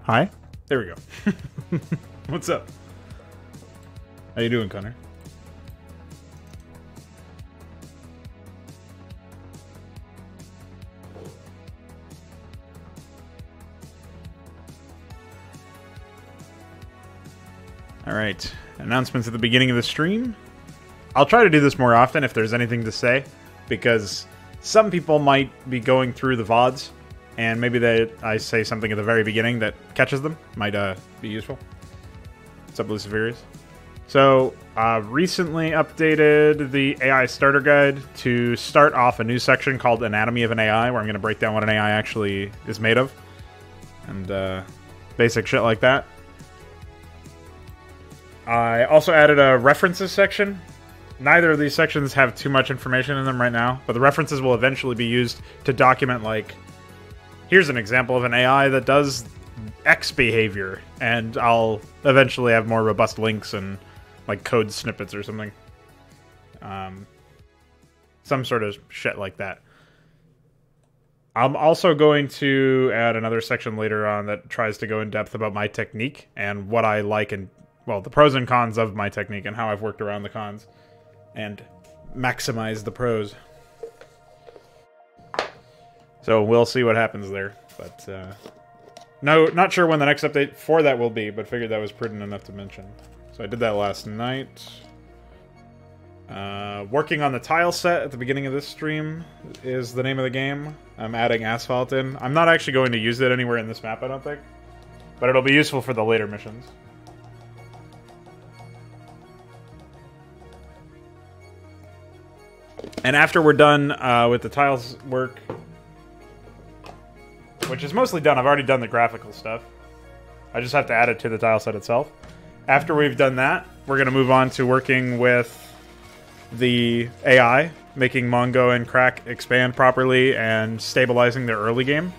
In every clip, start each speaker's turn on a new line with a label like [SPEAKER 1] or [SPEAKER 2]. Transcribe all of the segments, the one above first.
[SPEAKER 1] Hi. There we go. What's up? How you doing, Connor? All right. Announcements at the beginning of the stream. I'll try to do this more often if there's anything to say, because some people might be going through the VODs, and maybe I say something at the very beginning that catches them. Might be useful. What's up, Luciferius? So, recently updated the AI starter guide to start off a new section called Anatomy of an AI, where I'm going to break down what an AI actually is made of, and basic shit like that. I also added a references section. Neither of these sections have too much information in them right now, but the references will eventually be used to document, like, here's an example of an AI that does X behavior, and I'll eventually have more robust links and, like, code snippets or something. Some sort of shit like that. I'm also going to add another section later on that tries to go in depth about my technique and what I like and, well, the pros and cons of my technique and how I've worked around the cons and maximize the pros. So we'll see what happens there, but no, not sure when the next update for that will be, but figured that was prudent enough to mention. So I did that last night. Working on the tile set at the beginning of this stream is the name of the game. I'm adding asphalt in. I'm not actually going to use it anywhere in this map, I don't think, but it'll be useful for the later missions. And after we're done with the tiles work, which is mostly done, I've already done the graphical stuff. I just have to add it to the tile set itself. After we've done that, we're going to move on to working with the AI, making Mongo and Crack expand properly and stabilizing their early game,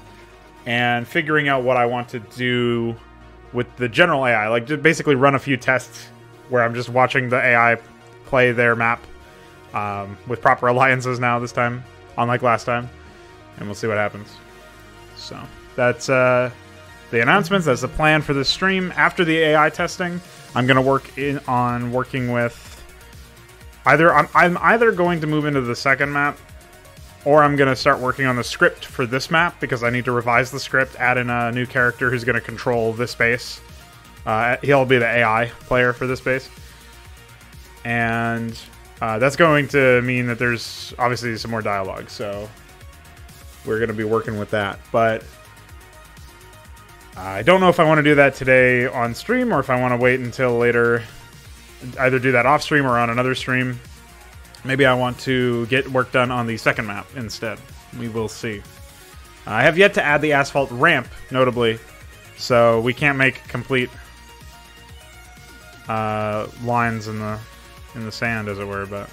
[SPEAKER 1] and figuring out what I want to do with the general AI. Like, just basically run a few tests where I'm just watching the AI play their map with proper alliances now this time, unlike last time, and we'll see what happens. So that's the announcements. That's the plan for this stream. After the AI testing, I'm going to work on working with I'm either going to move into the second map, or I'm going to start working on the script for this map, because I need to revise the script, add in a new character who's going to control this base. He'll be the AI player for this base, and that's going to mean that there's obviously some more dialogue, so we're going to be working with that. But I don't know if I want to do that today on stream, or if I want to wait until later, either do that off stream or on another stream. Maybe I want to get work done on the second map instead. We will see. I have yet to add the asphalt ramp, notably, so we can't make complete lines in the sand, as it were, but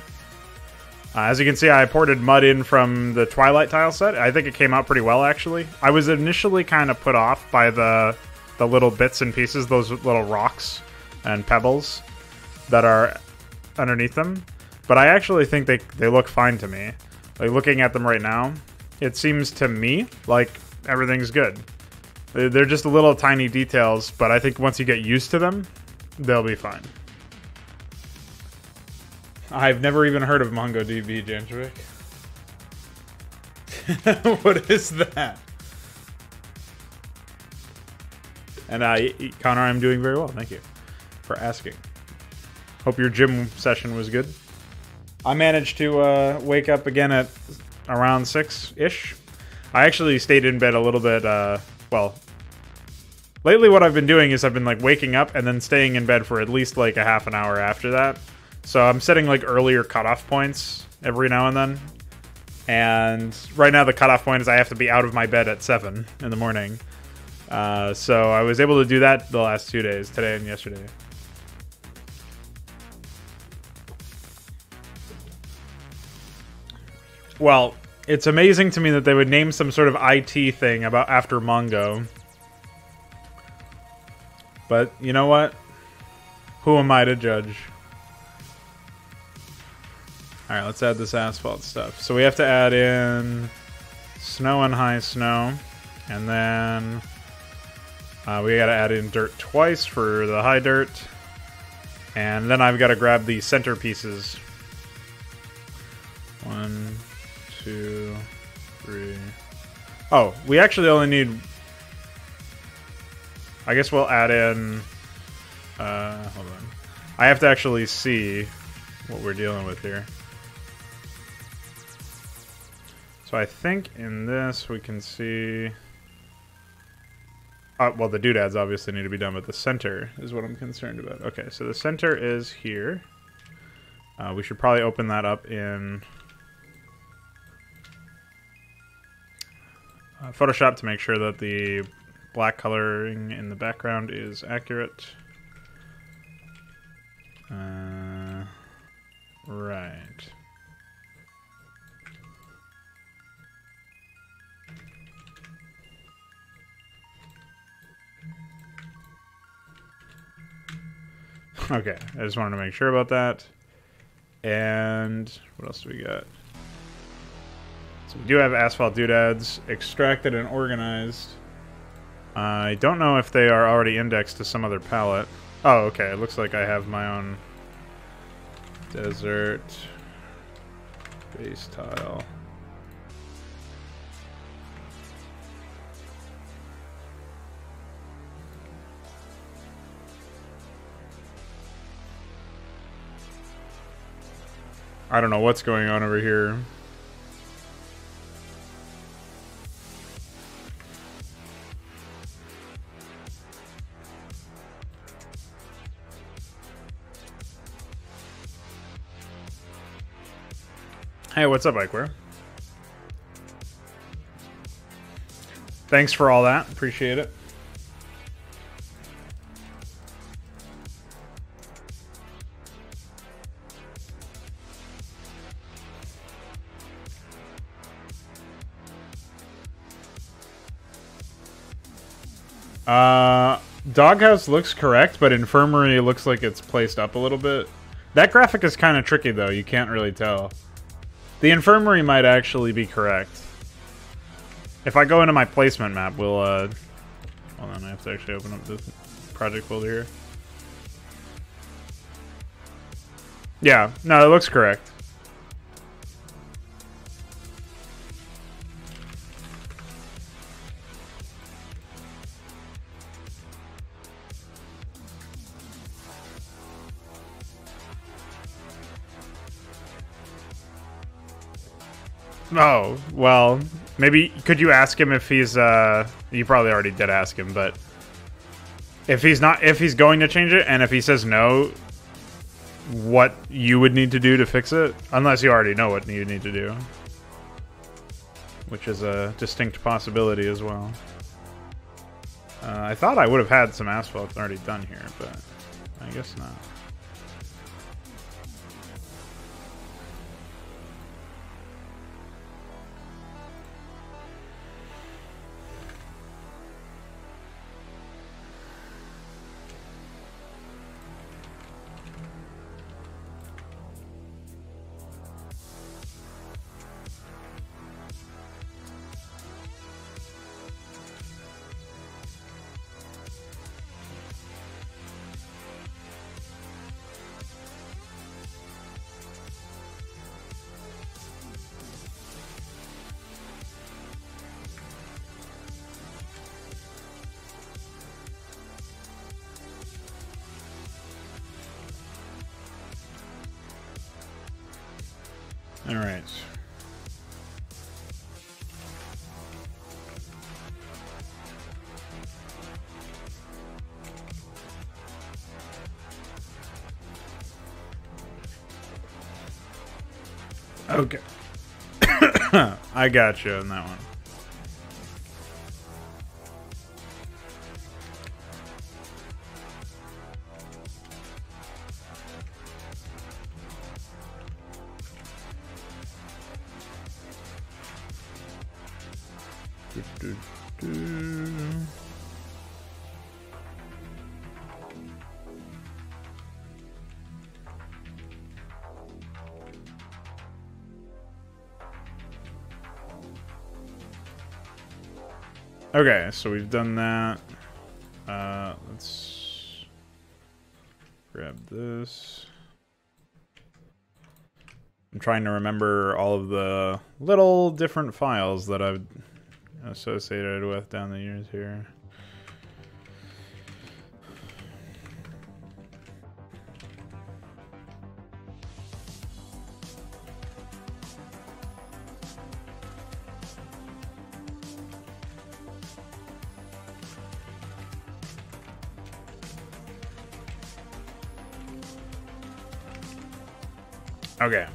[SPEAKER 1] as you can see, I ported mud in from the Twilight tile set. I think it came out pretty well, actually. I was initially kind of put off by the little bits and pieces, those little rocks and pebbles that are underneath them, but I actually think they look fine to me. Like, looking at them right now, it seems to me like everything's good. They're just little tiny details, but I think once you get used to them, they'll be fine. I've never even heard of MongoDB, Jantrovic. What is that? And Connor, I'm doing very well. Thank you for asking. Hope your gym session was good. I managed to wake up again at around 6-ish. I actually stayed in bed a little bit, well, lately what I've been doing is I've been, like, waking up and then staying in bed for at least, like, a half an hour after that. So I'm setting, like, earlier cutoff points every now and then. And right now the cutoff point is I have to be out of my bed at 7 in the morning. So I was able to do that the last 2 days, today and yesterday. Well, it's amazing to me that they would name some sort of IT thing about after Mongo. But you know what? Who am I to judge? Alright, let's add this asphalt stuff. So we have to add in snow and high snow. And then We gotta add in dirt twice for the high dirt. And then I've got to grab the center pieces. 1, 2, 3. Oh, we actually only need... I guess we'll add in... hold on. I have to actually see what we're dealing with here. So I think in this we can see... well, the doodads obviously need to be done, but the center is what I'm concerned about. Okay, so the center is here. We should probably open that up in Photoshop to make sure that the black coloring in the background is accurate. Right. Okay, I just wanted to make sure about that. And what else do we got? So we do have asphalt doodads extracted and organized. I don't know if they are already indexed to some other palette. Oh, okay. It looks like I have my own desert base tile. I don't know what's going on over here. Hey, what's up, Ikeware? Thanks for all that. Appreciate it. Doghouse looks correct, but Infirmary looks like it's placed up a little bit. That graphic is kind of tricky, though. You can't really tell. The Infirmary might actually be correct. If I go into my placement map, we'll, hold on, I have to actually open up the project folder here. Yeah, no, it looks correct. Oh, well, maybe, could you ask him if he's, you probably already did ask him, but if he's going to change it, and if he says no, what you would need to do to fix it, unless you already know what you need to do, which is a distinct possibility as well. I thought I would have had some asphalt already done here, but I guess not. All right. Okay. I got you on that one. Okay, so we've done that. Let's grab this. I'm trying to remember all of the little different files that I've associated with down the years here. Okay.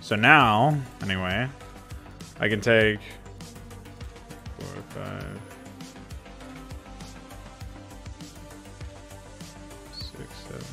[SPEAKER 1] So now, anyway, I can take 4, 5, 6, 7.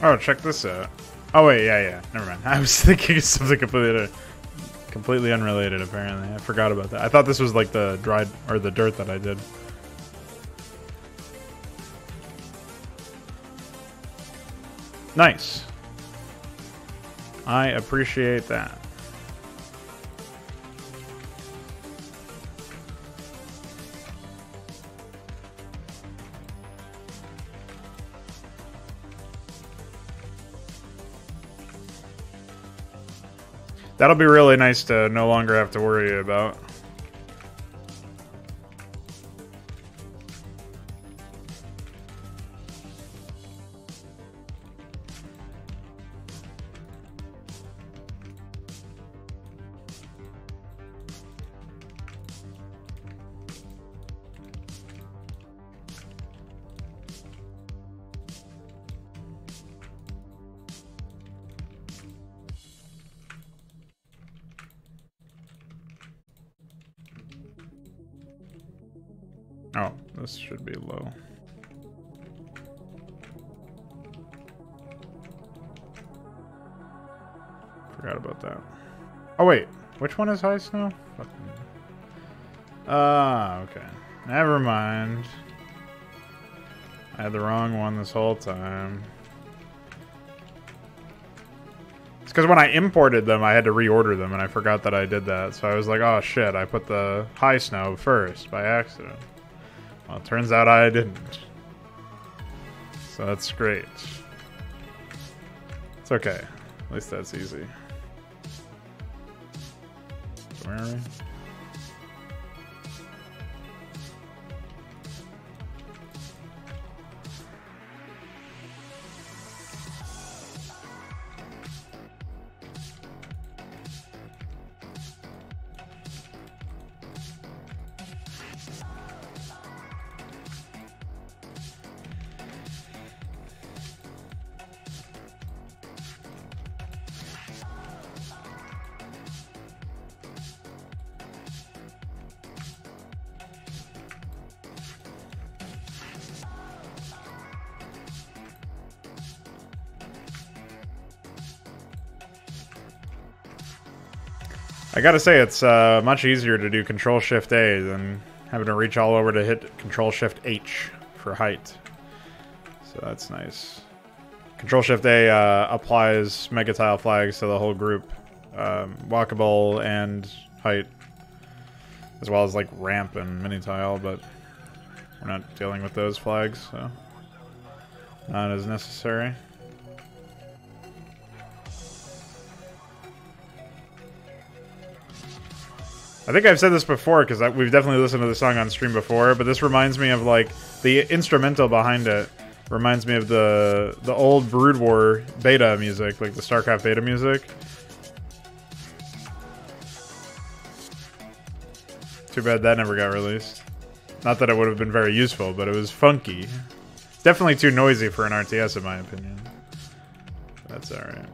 [SPEAKER 1] Oh, check this out. Oh wait, yeah. Never mind. I was thinking of something completely unrelated. Apparently, I forgot about that. I thought this was like the dried or the dirt that I did. Nice. I appreciate that. That'll be really nice to no longer have to worry about. Oh, this should be low. Forgot about that. Oh wait, which one is high snow? Okay. Never mind. I had the wrong one this whole time. It's because when I imported them, I had to reorder them, and I forgot that I did that. So I was like, oh shit, I put the high snow first by accident. Well, it turns out I didn't. So that's great. It's okay. At least that's easy. So where are we? I gotta say, it's much easier to do Control-Shift-A than having to reach all over to hit Control-Shift-H for height. So that's nice. Control-Shift-A applies megatile flags to the whole group. Walkable and height. As well as like ramp and mini-tile, but we're not dealing with those flags, so not as necessary. I think I've said this before, because we've definitely listened to the song on stream before, but this reminds me of, like, the instrumental behind it reminds me of the old Brood War beta music, like the Starcraft beta music. Too bad that never got released. Not that it would have been very useful, but it was funky. It's definitely too noisy for an RTS, in my opinion. That's alright.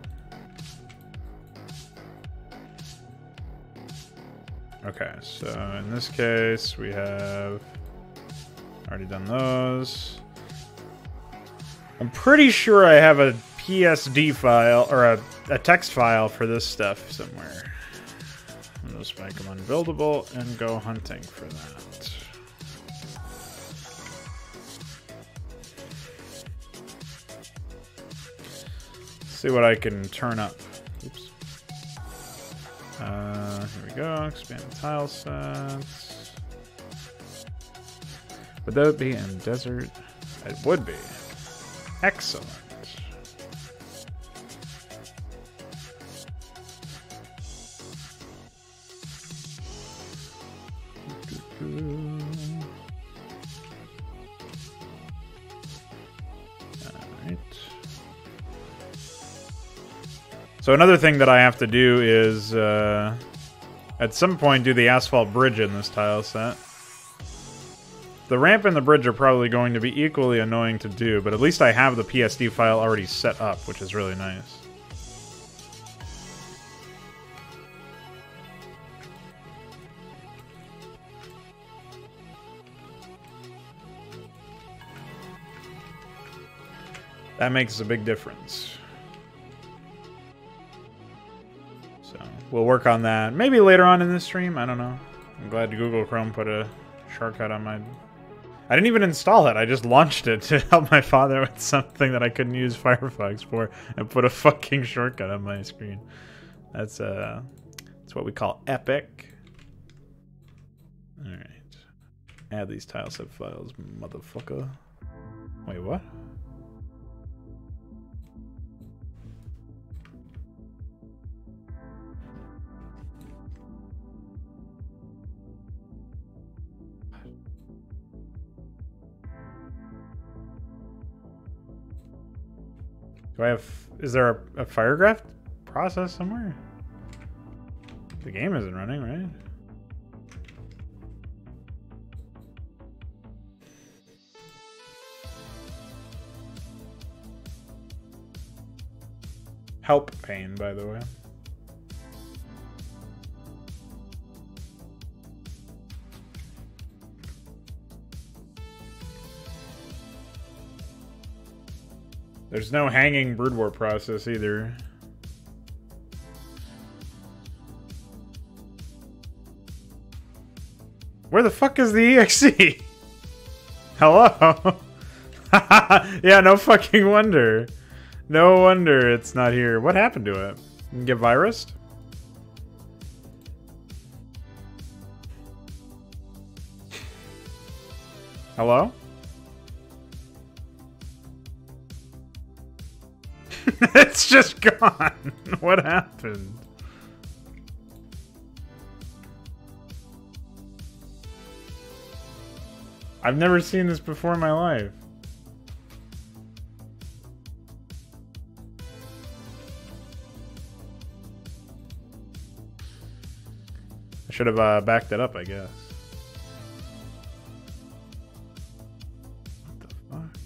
[SPEAKER 1] Okay, so in this case, we have already done those. I'm pretty sure I have a PSD file, or a text file for this stuff somewhere. I'll just make them unbuildable and go hunting for that. See what I can turn up. Oops. Here we go. Expand the tile sets. Would that be in desert? It would be. Excellent. Alright. So another thing that I have to do is at some point do the asphalt bridge in this tile set. The ramp and the bridge are probably going to be equally annoying to do, but at least I have the PSD file already set up, which is really nice. That makes a big difference. So, we'll work on that. Maybe later on in this stream, I don't know. I'm glad Google Chrome put a shortcut on my... I didn't even install it, I just launched it to help my father with something that I couldn't use Firefox for, and put a fucking shortcut on my screen. That's what we call epic. Alright. Add these tileset files, motherfucker. Wait, what? Do I have... Is there a Firegraph process somewhere? The game isn't running, right? Help pane, by the way. There's no hanging Brood War process either. Where the fuck is the EXE? Hello? Yeah, no fucking wonder. No wonder it's not here. What happened to it? Didn't get virused? Hello? It's just gone. What happened? I've never seen this before in my life. I should have backed it up, I guess. What the fuck?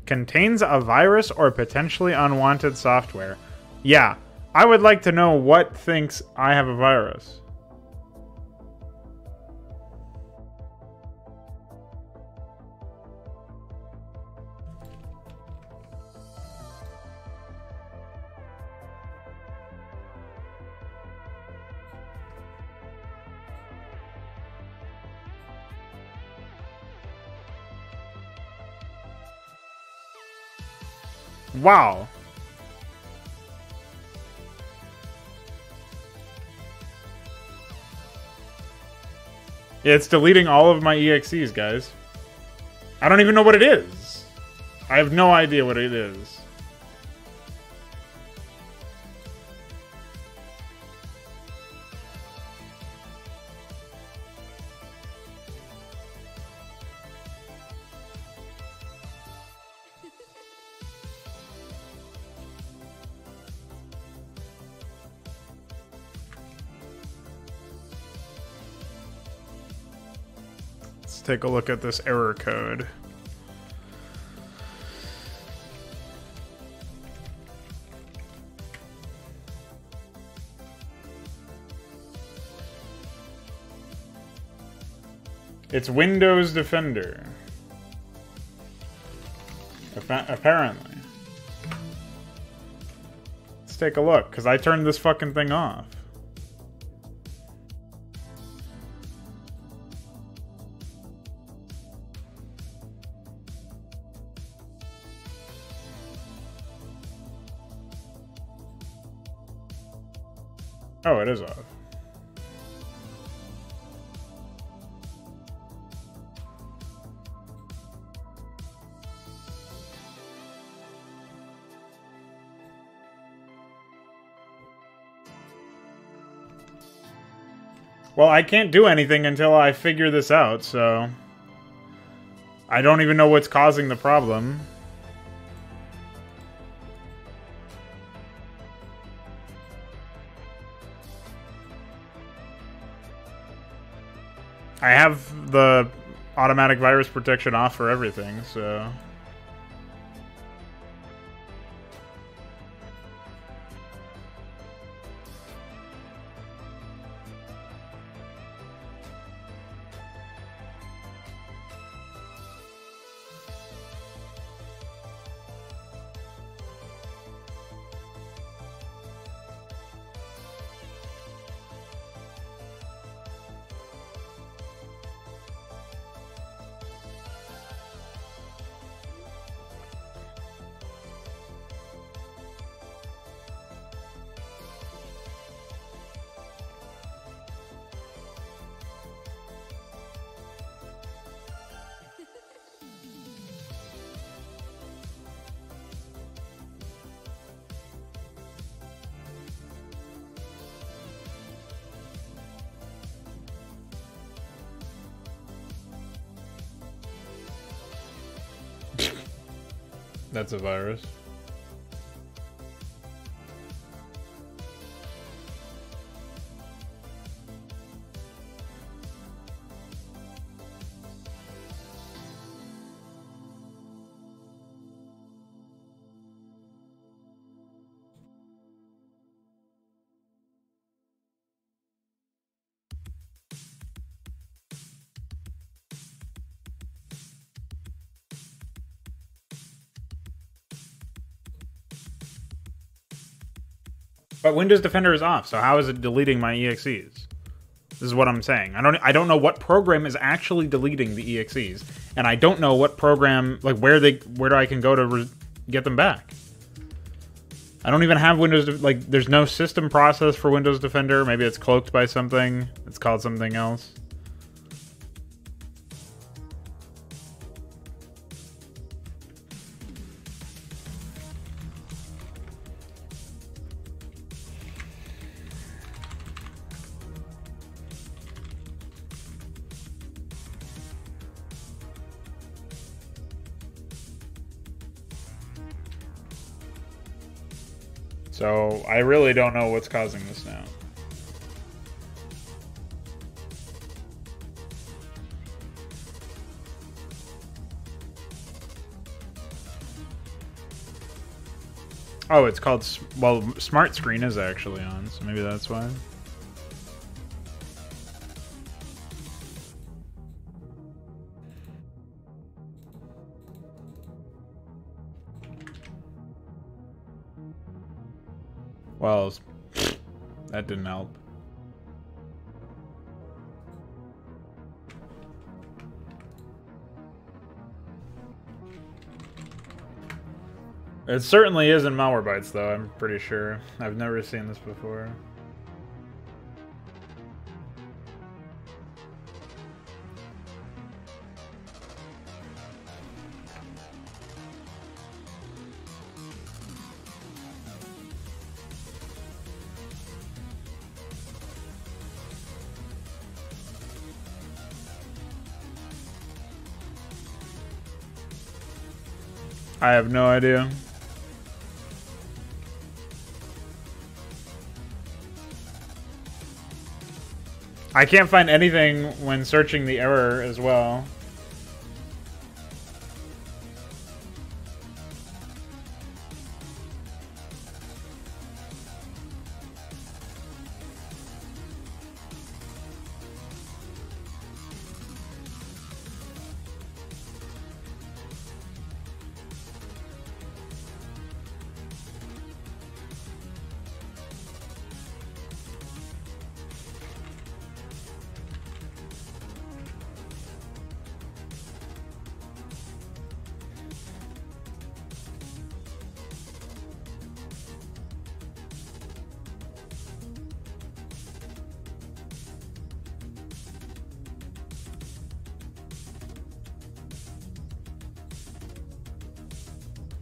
[SPEAKER 1] Contains a virus or potentially unwanted software. Yeah, I would like to know what thinks I have a virus. Wow. Yeah, it's deleting all of my EXEs, guys. I don't even know what it is. I have no idea what it is. take a look at this error code. It's Windows Defender. Apparently. Let's take a look, because I turned this fucking thing off. Oh, it is off. Well, I can't do anything until I figure this out, so... I don't even know what's causing the problem. I have the automatic virus protection off for everything, so... That's a virus. But Windows Defender is off, so how is it deleting my EXEs? This is what I'm saying. I don't know what program is actually deleting the EXEs, and I don't know what program, like where I can go to get them back. I don't even have Windows, like there's no system process for Windows Defender. Maybe it's cloaked by something. It's called something else. So, I really don't know what's causing this now. Oh, it's called... Well, Smart Screen is actually on, so maybe that's why. Well, that didn't help. It certainly isn't Malwarebytes, though, I'm pretty sure. I've never seen this before. I have no idea. I can't find anything when searching the error as well.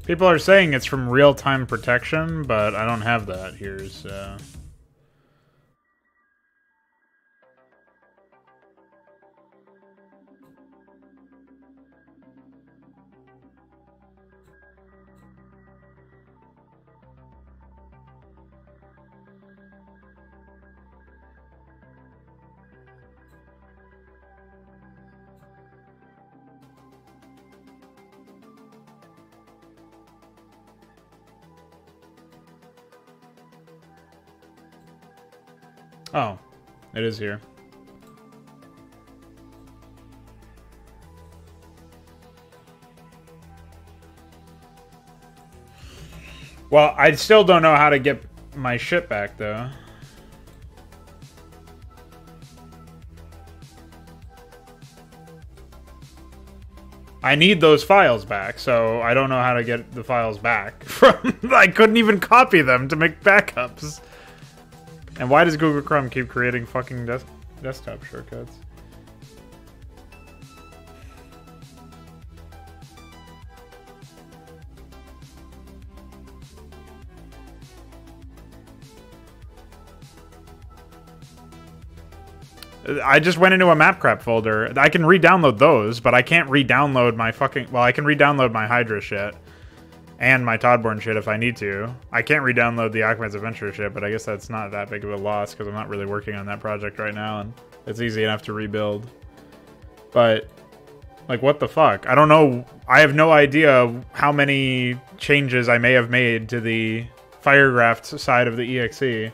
[SPEAKER 1] People are saying it's from real-time protection, but I don't have that here, so... Oh, it is here. Well, I still don't know how to get my shit back, though. I need those files back, so I don't know how to get the files back. I couldn't even copy them to make backups. And why does Google Chrome keep creating fucking desktop shortcuts? I just went into a mapcrap folder. I can re-download those, but I can't re-download my fucking... Well, I can re-download my Hydra shit. And my Todborne shit if I need to. I can't re-download the Aquaman's Adventure shit, but I guess that's not that big of a loss because I'm not really working on that project right now, and it's easy enough to rebuild. But, like, what the fuck? I don't know. I have no idea how many changes I may have made to the Firegraft side of the EXE.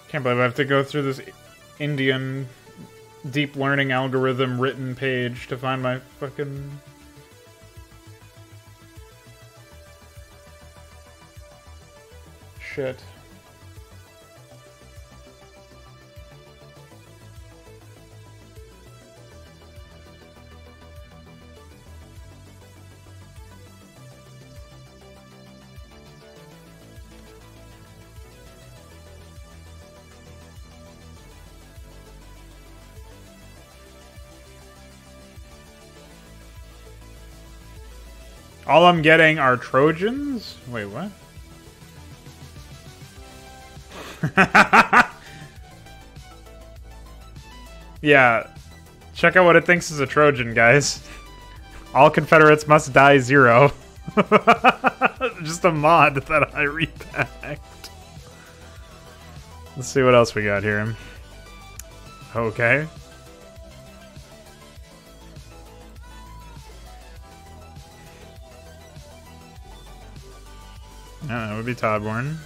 [SPEAKER 1] Can't believe I have to go through this Indian deep learning algorithm written page to find my fucking... shit. All I'm getting are Trojans? Wait, what? Yeah. Check out what it thinks is a Trojan, guys. All Confederates must die 0. Just a mod that I repacked. Let's see what else we got here. Okay. Yeah, that would be Todborne.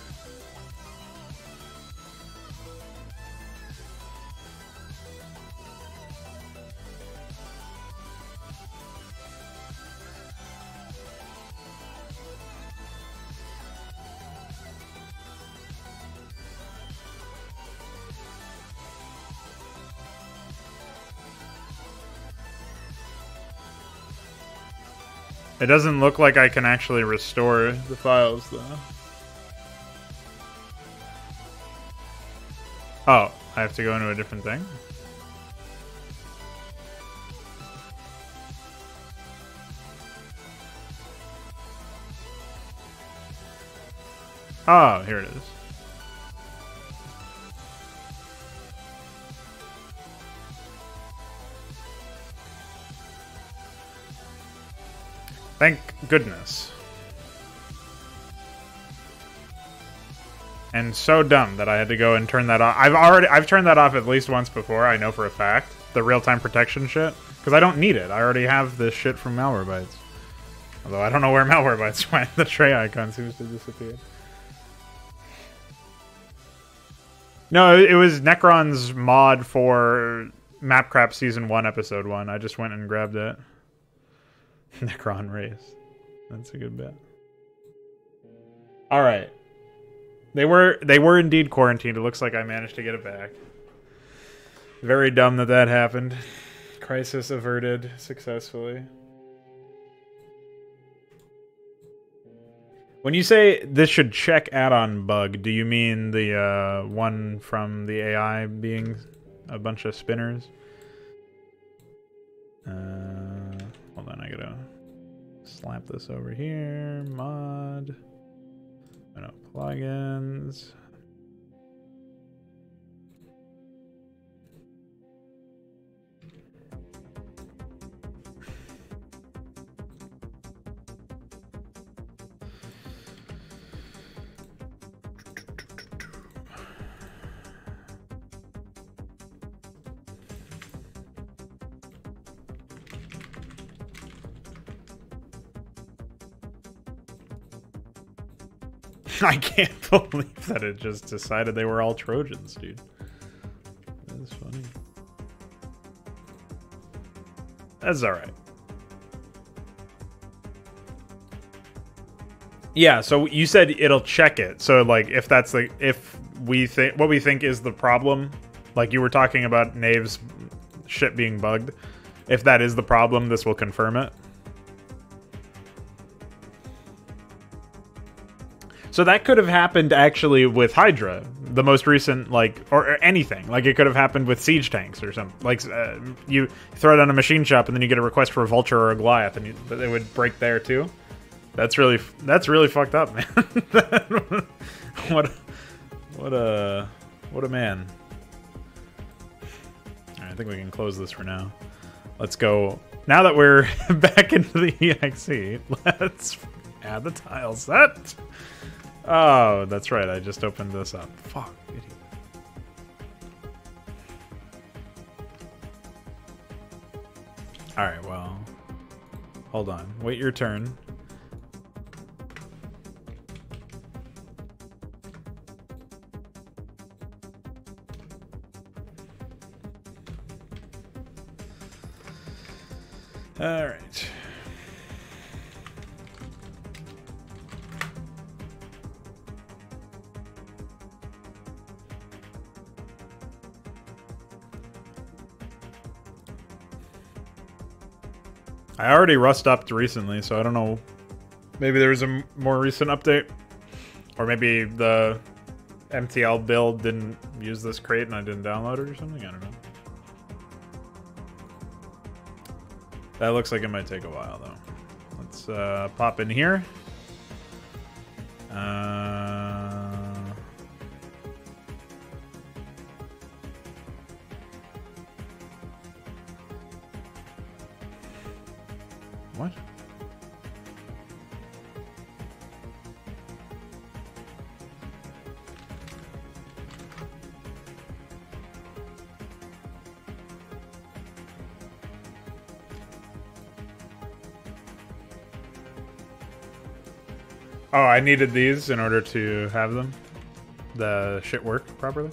[SPEAKER 1] It doesn't look like I can actually restore the files, though. Oh, I have to go into a different thing? Oh, here it is. Thank goodness. And so dumb that I had to go and turn that off. I've turned that off at least once before, I know for a fact. The real-time protection shit. Because I don't need it. I already have this shit from Malwarebytes. Although I don't know where Malwarebytes went. The tray icon seems to disappear. No, it was Necron's mod for Mapcraft Season 1, Episode 1. I just went and grabbed it. Necron race. That's a good bet. Alright. They were indeed quarantined. It looks like I managed to get it back. Very dumb that happened. Crisis averted successfully. When you say this should check add-on bug, do you mean the one from the AI being a bunch of spinners? Hold on, I gotta slap this over here. Mod. No, plugins. I can't believe that it just decided they were all Trojans, dude. That is funny. That's alright. Yeah, so you said it'll check it. So, like, if that's like, if we think, what we think is the problem, like you were talking about Knave's shit being bugged, if that is the problem, this will confirm it. So that could have happened actually with Hydra, the most recent, like, or anything. Like, it could have happened with siege tanks or something. Like, you throw it on a machine shop and then you get a request for a Vulture or a Goliath, and they would break there too. That's really fucked up, man. What a man. All right, I think we can close this for now. Let's go. Now that we're back into the EXE, let's add the tile set. Oh, that's right. I just opened this up. Fuck, idiot. Alright, well. Hold on. Wait your turn. Alright. I already rust-upped recently, so I don't know. Maybe there was a more recent update. Or maybe the MTL build didn't use this crate and I didn't download it or something? I don't know. That looks like it might take a while, though. Let's pop in here. What? Oh, I needed these in order to have them. The shit work properly.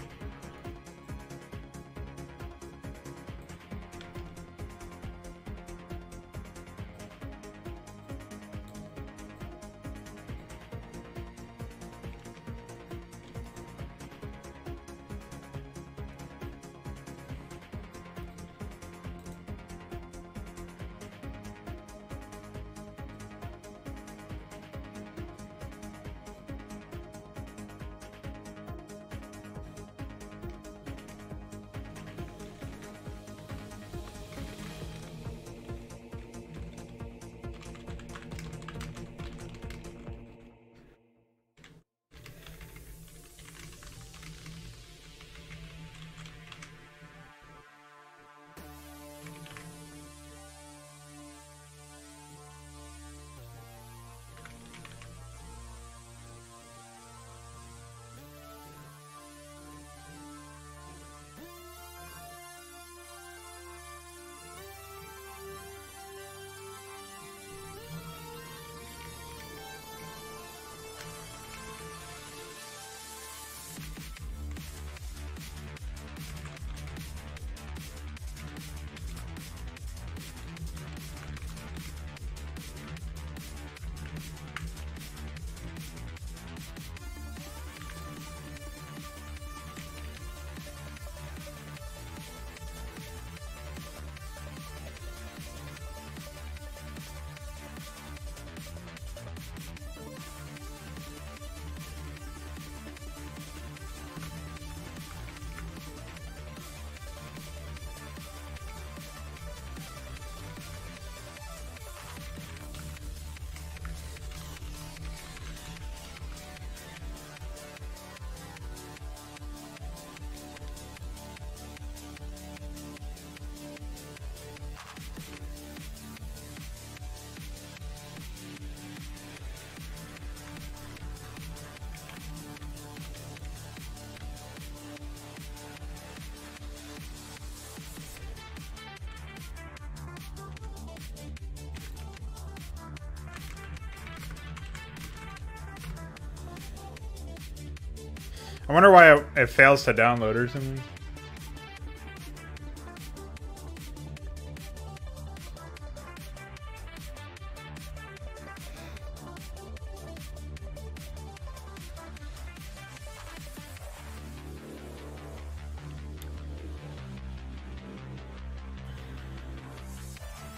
[SPEAKER 1] I wonder why it fails to download or something.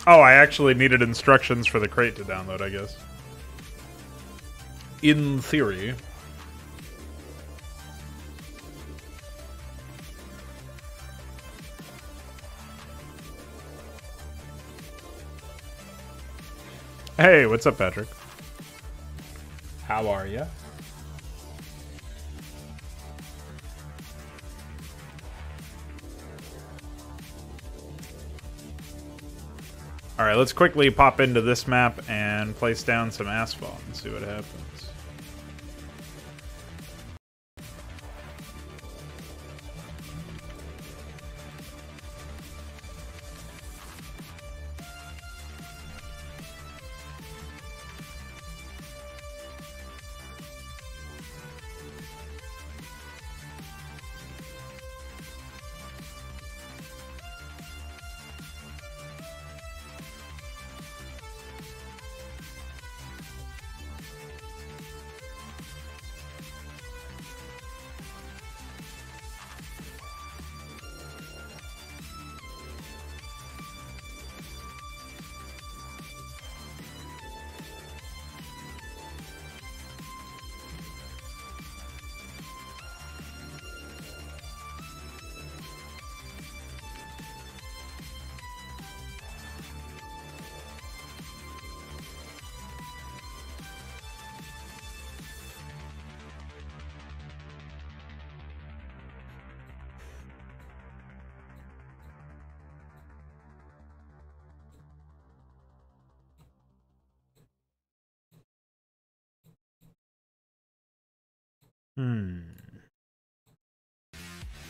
[SPEAKER 1] Oh, I actually needed instructions for the crate to download, I guess. In theory. Hey, what's up, Patrick? How are ya? Alright, let's quickly pop into this map and place down some asphalt and see what happens.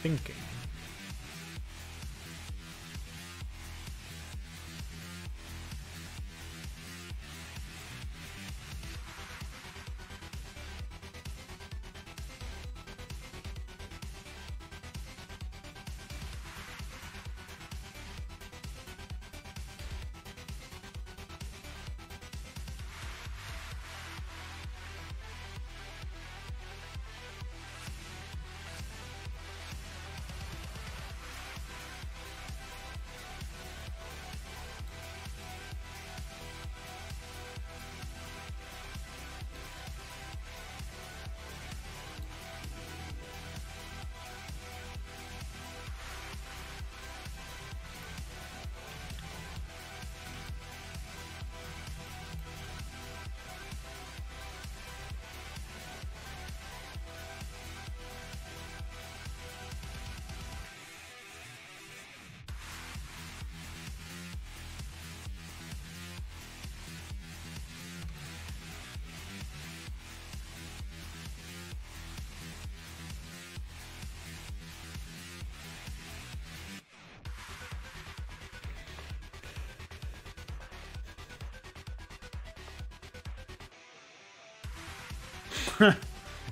[SPEAKER 1] Thinking.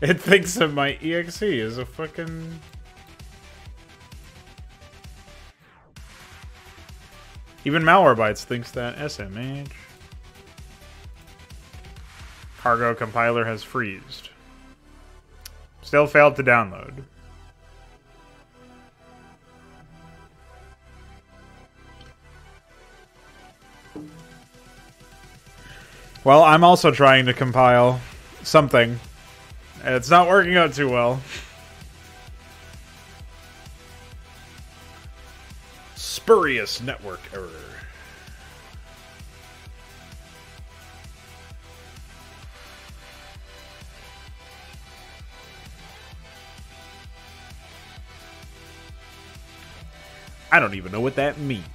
[SPEAKER 1] It thinks that my EXE is a fucking... Even Malwarebytes thinks that SMH. Cargo compiler has freezed. Still failed to download. Well, I'm also trying to compile something. It's not working out too well. Spurious network error. I don't even know what that means.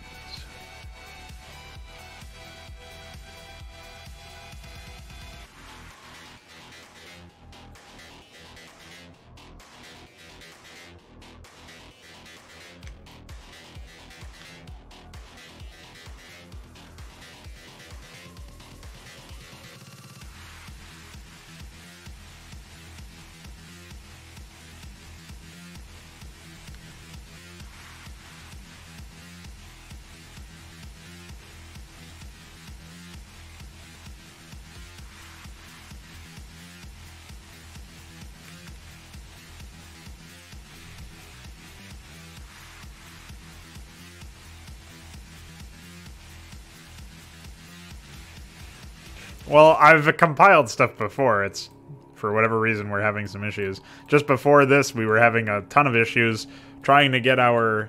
[SPEAKER 1] Well, I've compiled stuff before. It's, for whatever reason, we're having some issues. Just before this, we were having a ton of issues trying to get our...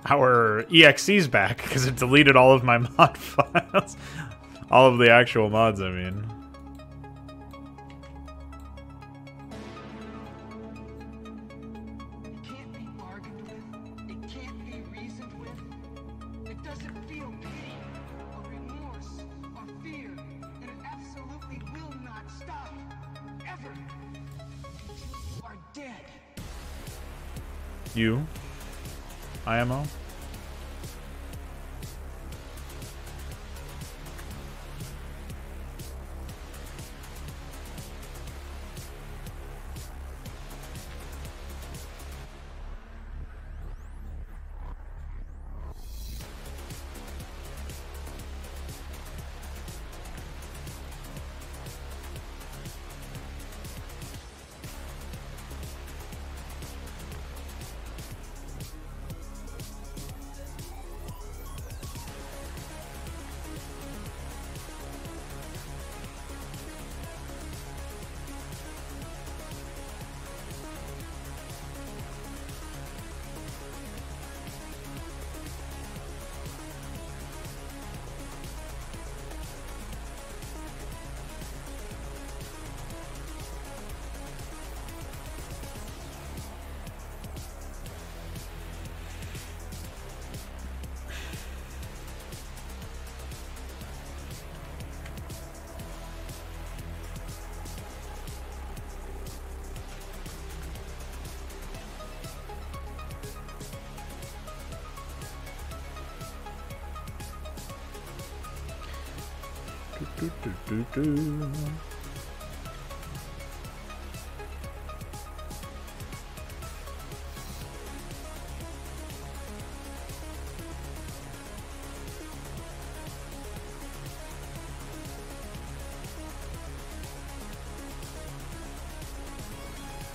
[SPEAKER 1] our EXEs back, because it deleted all of my mod files. All of the actual mods, I mean.
[SPEAKER 2] It can't be bargained with. It can't be reasoned with. It doesn't feel pain, or remorse, or fear, and it absolutely will not stop. Ever. Until you are dead.
[SPEAKER 1] You? IMO?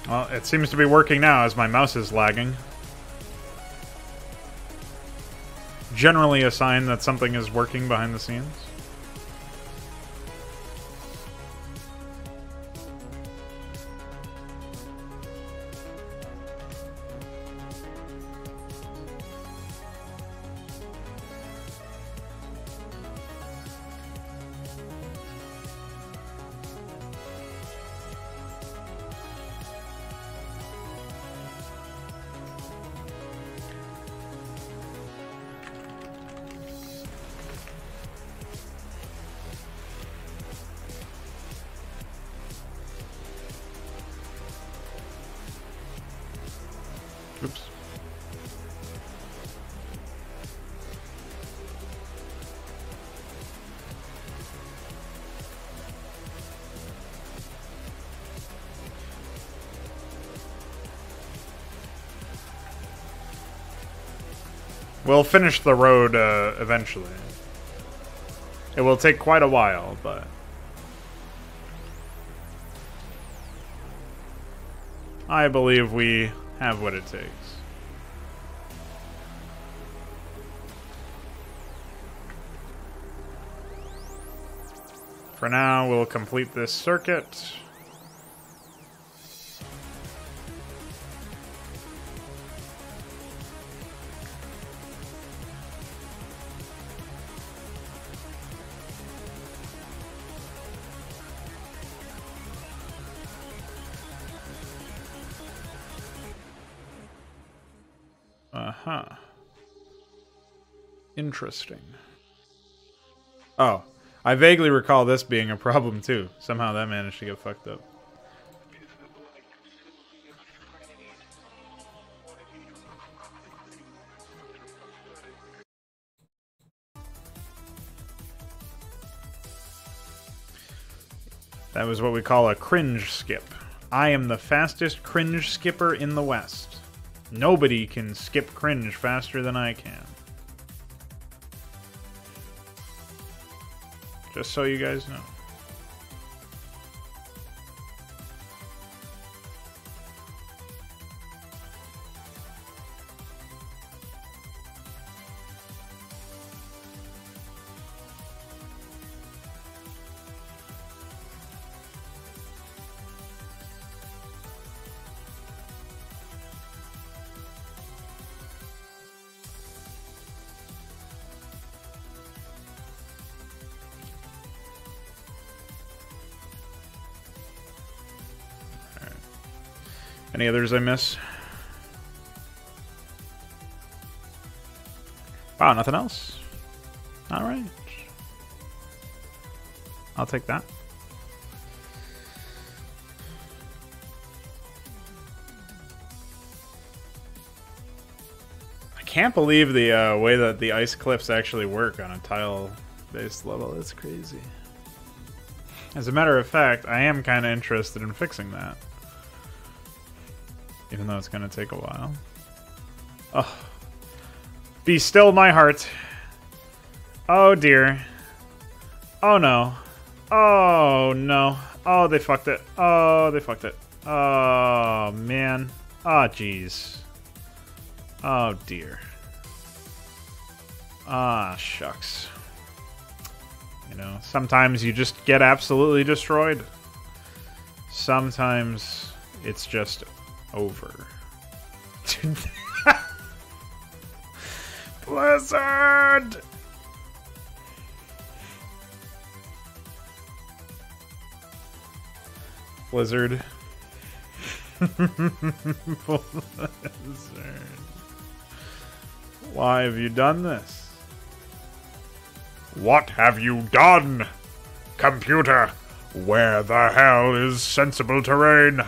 [SPEAKER 1] Well, it seems to be working now as my mouse is lagging. Generally a sign that something is working behind the scenes. Oops. We'll finish the road eventually. It will take quite a while, but... I believe we have what it takes. For now, we'll complete this circuit. Uh-huh. Interesting. Oh, I vaguely recall this being a problem too. Somehow that managed to get fucked up. That was what we call a cringe skip. I am the fastest cringe skipper in the West. Nobody can skip cringe faster than I can. Just so you guys know. Any others I miss? Wow, nothing else? Alright. I'll take that. I can't believe the way that the ice cliffs actually work on a tile-based level. It's crazy. As a matter of fact, I am kind of interested in fixing that. Even though it's going to take a while. Oh. Be still, my heart. Oh, dear. Oh, no. Oh, no. Oh, they fucked it. Oh, they fucked it. Oh, man. Oh, jeez. Oh, dear. Ah, shucks. You know, sometimes you just get absolutely destroyed. Sometimes it's just over. Blizzard! Blizzard. Blizzard. Why have you done this? What have you done? Computer, where the hell is sensible terrain?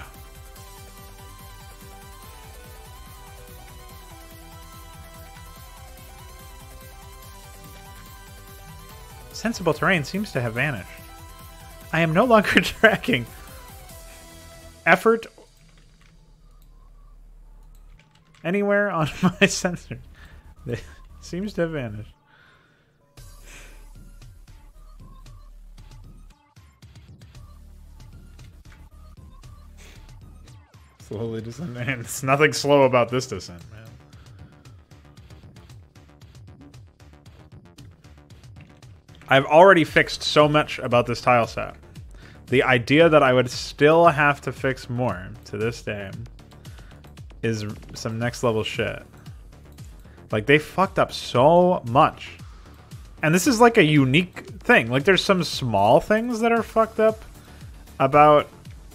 [SPEAKER 1] Sensible terrain seems to have vanished. I am no longer tracking effort anywhere on my sensor. It seems to have vanished. Slowly descending. It's nothing slow about this descent, man. I've already fixed so much about this tile set. The idea that I would still have to fix more to this day is some next level shit. Like, they fucked up so much. And this is like a unique thing. Like, there's some small things that are fucked up about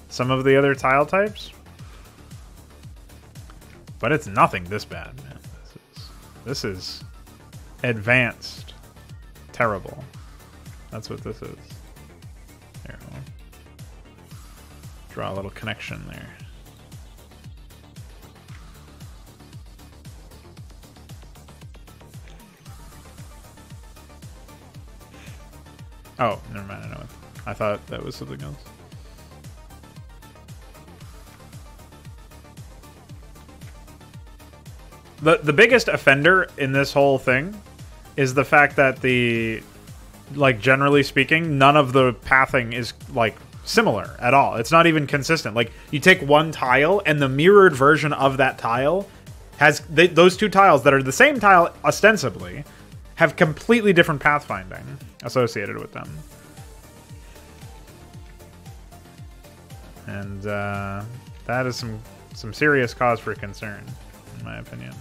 [SPEAKER 1] some of the other tile types. But it's nothing this bad, man. This is advanced. Terrible. That's what this is. There, we'll draw a little connection there. Oh, never mind. I know it. I thought that was something else. The biggest offender in this whole thing is the fact that like, generally speaking, none of the pathing is, like, similar at all. It's not even consistent. Like, you take one tile, and the mirrored version of that tile has... those two tiles that are the same tile, ostensibly, have completely different pathfinding associated with them. And, that is some serious cause for concern, in my opinion.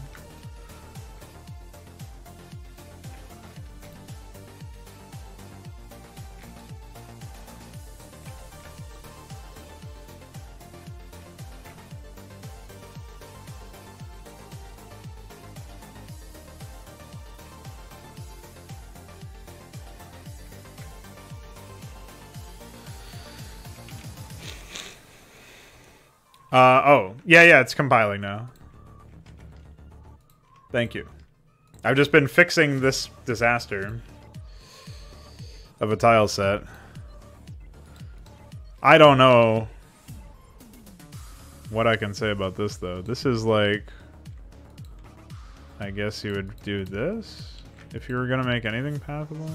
[SPEAKER 1] Oh, yeah, it's compiling now. Thank you. I've just been fixing this disaster of a tile set. I don't know what I can say about this, though. This is like... I guess you would do this if you were going to make anything pathable.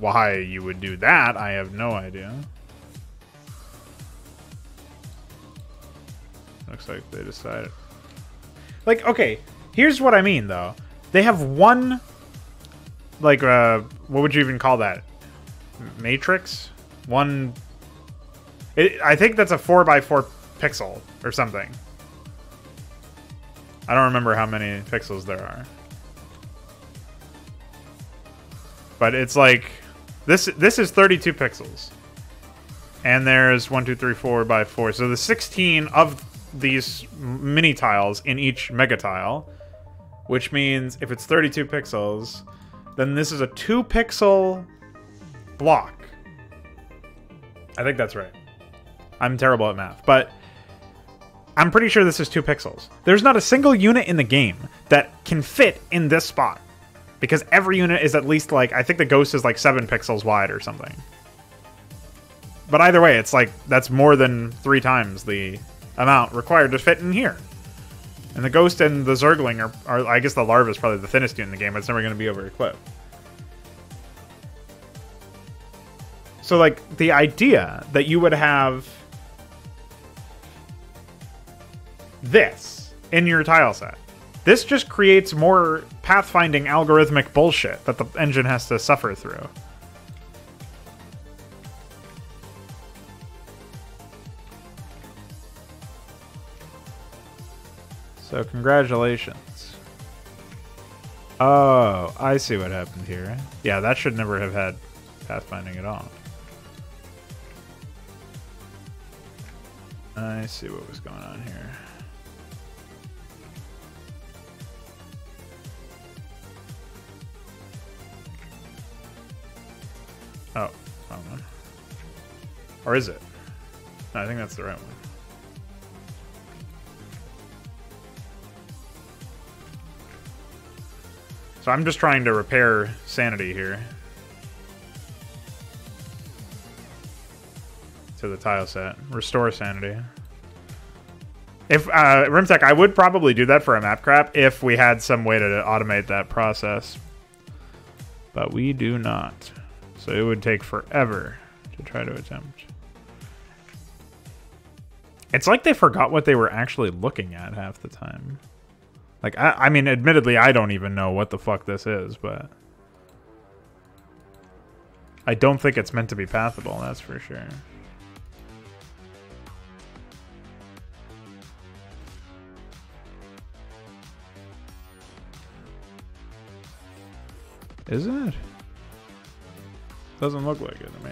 [SPEAKER 1] Why you would do that, I have no idea. Looks like they decided. Like, okay, here's what I mean, though. They have one, like, what would you even call that? Matrix? One... I think that's a 4x4 pixel or something. I don't remember how many pixels there are. But it's like... This is 32 pixels. And there's 1, 2, 3, 4 by 4. So there's 16 of these mini tiles in each mega tile, which means if it's 32 pixels, then this is a 2-pixel block. I think that's right. I'm terrible at math, but I'm pretty sure this is 2 pixels. There's not a single unit in the game that can fit in this spot, because every unit is at least like, I think the ghost is like 7 pixels wide or something. But either way, it's like, that's more than 3 times the amount required to fit in here. And the ghost and the zergling are I guess the larva is probably the thinnest unit in the game, but it's never going to be over equipped. So like, the idea that you would have this in your tile set, this just creates more pathfinding algorithmic bullshit that the engine has to suffer through. So congratulations. Oh, I see what happened here. Yeah, that should never have had pathfinding at all. I see what was going on here. Oh, wrong one. Or is it? No, I think that's the right one. So I'm just trying to repair sanity here to the tile set. Restore sanity. If Rimtech, I would probably do that for a map crap if we had some way to automate that process. But we do not. So it would take forever to try to attempt. It's like they forgot what they were actually looking at half the time. Like, I mean, admittedly, I don't even know what the fuck this is, but I don't think it's meant to be pathable, that's for sure. Is it? Doesn't look like it to me.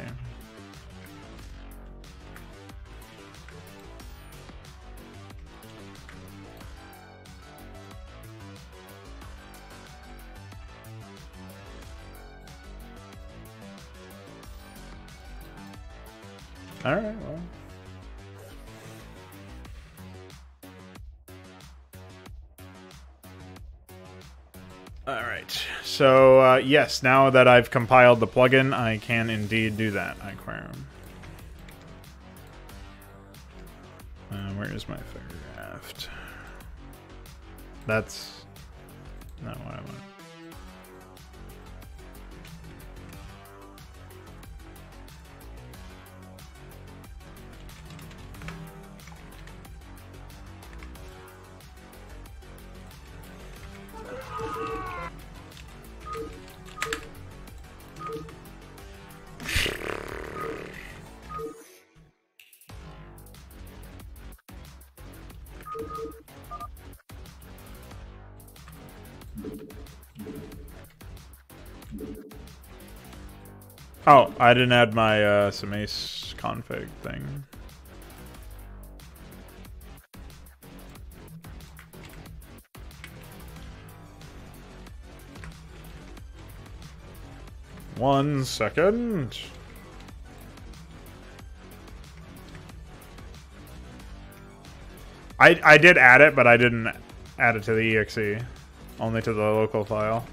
[SPEAKER 1] All right, well. All right. So, yes, now that I've compiled the plugin, I can indeed do that, Aquarium. Where is my photograph? That's not what I want. Oh, I didn't add my Samace config thing. One second. I did add it, but I didn't add it to the exe, only to the local file.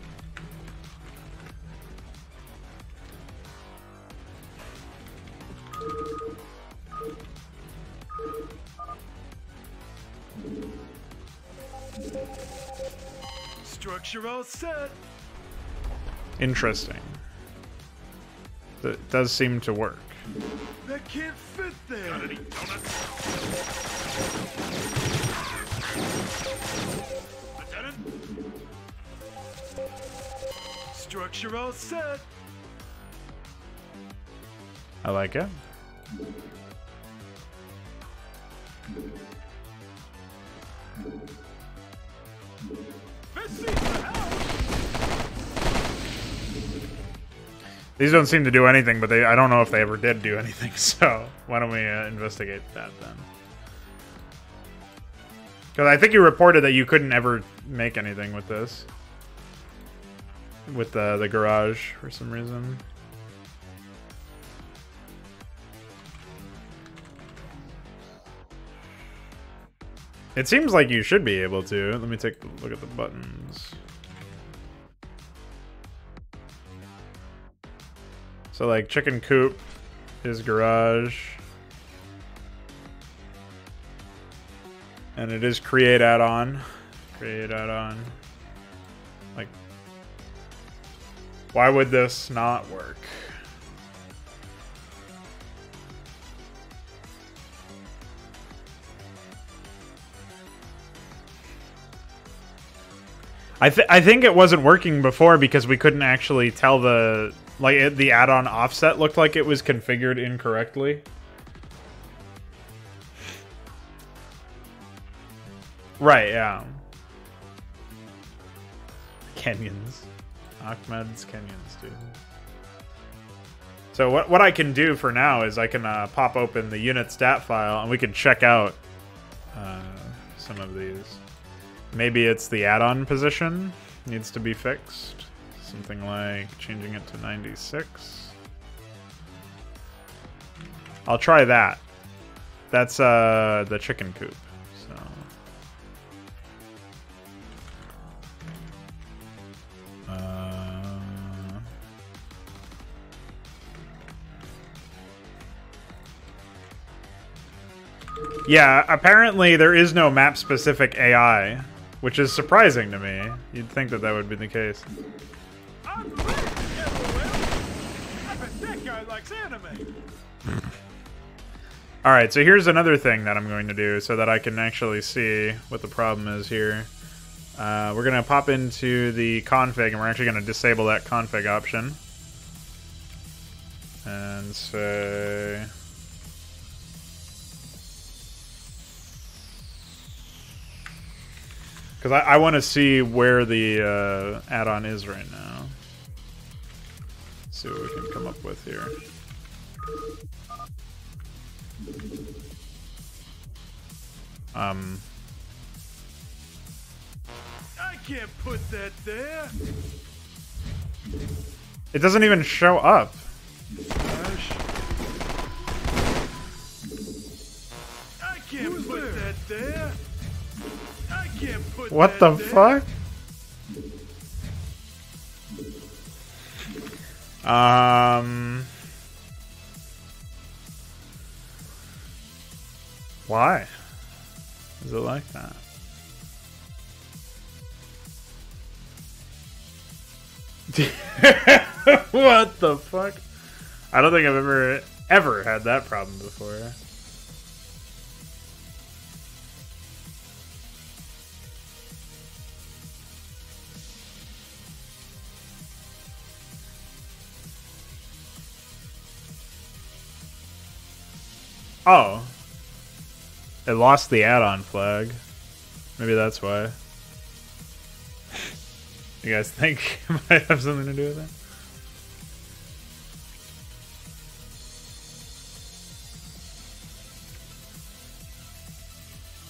[SPEAKER 3] Structure all set.
[SPEAKER 1] Interesting. That does seem to work.
[SPEAKER 3] That can't fit there. Lieutenant? Structure all set.
[SPEAKER 1] I like it. These don't seem to do anything, but I don't know if they ever did do anything, so why don't we investigate that then? Because I think you reported that you couldn't ever make anything with this. With the garage, for some reason. It seems like you should be able to. Let me take a look at the buttons. So like chicken coop is garage. And it is create add-on. Create add-on. Like, why would this not work? I think it wasn't working before because we couldn't actually tell the the add-on offset looked like it was configured incorrectly. Right, yeah. Kenyans. Ahmed's Kenyans, dude. So what I can do for now is I can pop open the unit stat file and we can check out some of these. Maybe it's the add-on position needs to be fixed. Something like changing it to 96. I'll try that. That's the chicken coop. So yeah, apparently there is no map-specific AI, which is surprising to me. You'd think that would be the case.
[SPEAKER 3] I'm ready, LOL. I bet that guy likes anime.
[SPEAKER 1] Alright, so here's another thing that I'm going to do so that I can actually see what the problem is here. We're going to pop into the config, and we're actually going to disable that config option. And say... Because I want to see where the add-on is right now. Let's see what we can come up with here.
[SPEAKER 3] I can't put that there.
[SPEAKER 1] It doesn't even show up.
[SPEAKER 3] Gosh. I can't put that there. I can't put
[SPEAKER 1] What
[SPEAKER 3] that
[SPEAKER 1] the
[SPEAKER 3] there.
[SPEAKER 1] fuck? Why is it like that? What the fuck? I don't think I've ever had that problem before. Oh. It lost the add-on flag. Maybe that's why. You guys think it might have something to do with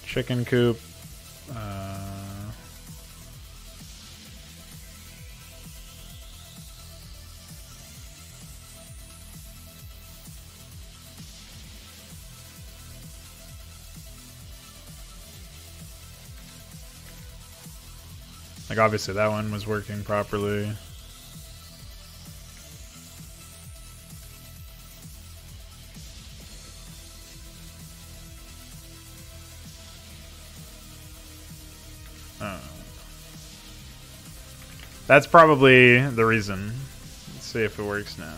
[SPEAKER 1] it? Chicken coop. Like, obviously that one was working properly. That's probably the reason. Let's see if it works now.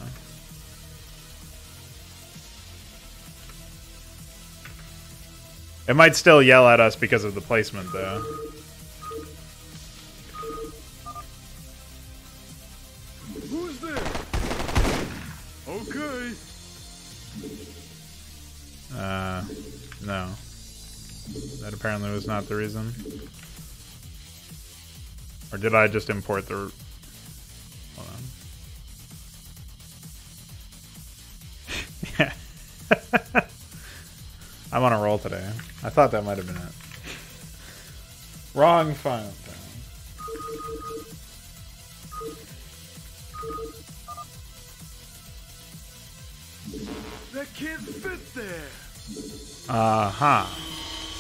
[SPEAKER 1] It might still yell at us because of the placement, though.
[SPEAKER 3] Who's there? Okay.
[SPEAKER 1] No. That apparently was not the reason. Or did I just import the... Hold on. I'm on a roll today. I thought that might have been it. Wrong file.
[SPEAKER 3] That can't fit there.
[SPEAKER 1] Uh-huh.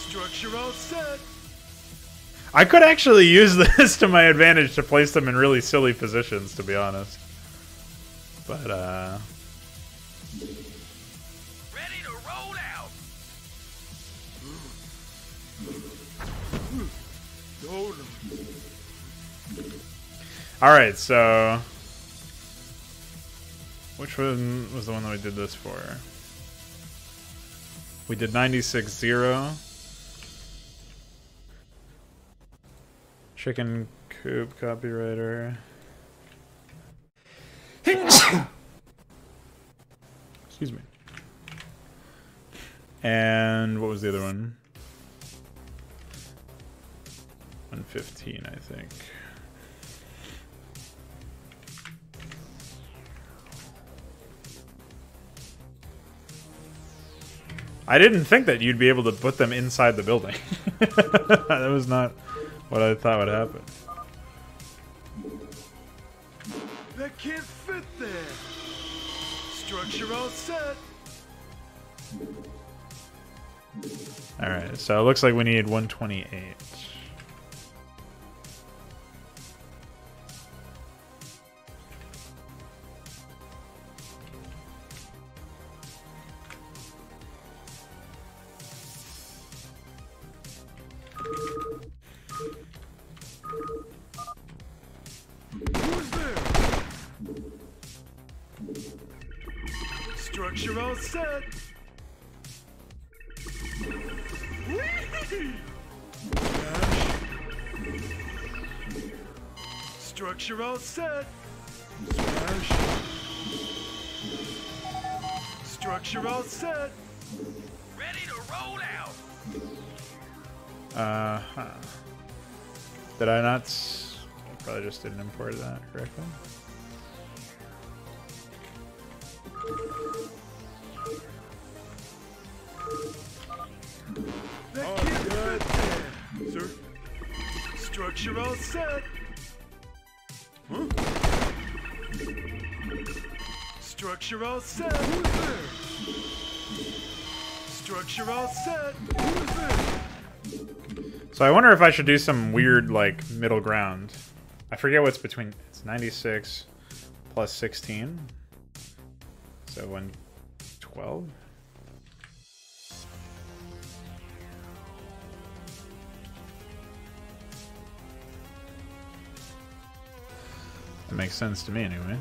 [SPEAKER 3] Structure all set.
[SPEAKER 1] I could actually use this to my advantage to place them in really silly positions, to be honest. But,
[SPEAKER 3] Ready to roll out.
[SPEAKER 1] Alright, so... Which one was the one that we did this for? We did 96-0. Chicken coop copywriter. Excuse me. And what was the other one? 115, I think. I didn't think that you'd be able to put them inside the building. That was not what I thought would happen.
[SPEAKER 3] That can't fit there. Structure all set.
[SPEAKER 1] Alright, so it looks like we need 128.
[SPEAKER 3] Who's there? Structure all set. Whee! Structure all set. Smash. Structure all set. Ready to roll out.
[SPEAKER 1] Uh-huh. Did I not... I probably just didn't import that correctly.
[SPEAKER 3] That can't fit there, sir. Structure all set. Huh? Structure all set. Who's there? Structure all set. Who's there?
[SPEAKER 1] So I wonder if I should do some weird, like, middle ground. I forget what's between... It's 96 plus 16. So 112? That makes sense to me, anyway.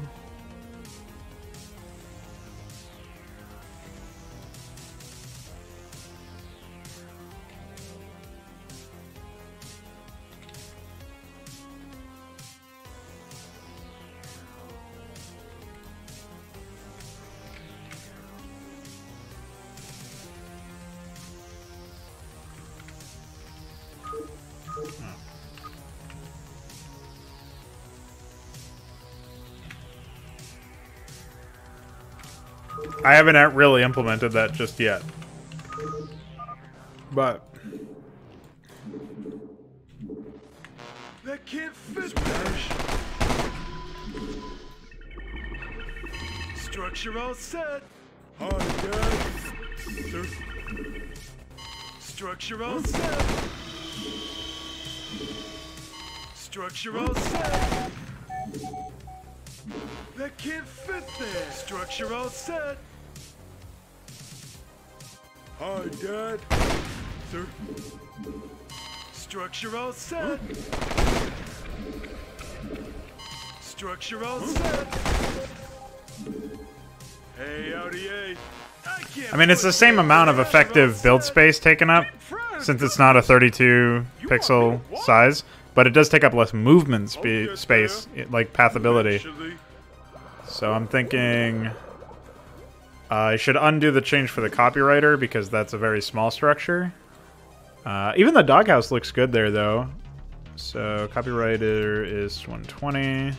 [SPEAKER 1] I haven't really implemented that just yet. But
[SPEAKER 3] That can't fit. Smash. Structure all set. Hi, Dad. Sir. Structure all set. Structure all set. That can't fit there. Structure all set. Hi, Dad. Sir. Structure all set. Structure all set. Hey, howdy, A.
[SPEAKER 1] I mean, it's the same amount of effective build space taken up, since it's not a 32 pixel size, but it does take up less movement space, like pathability. So I'm thinking I should undo the change for the copywriter because that's a very small structure. Even the doghouse looks good there, though. So copywriter is 120.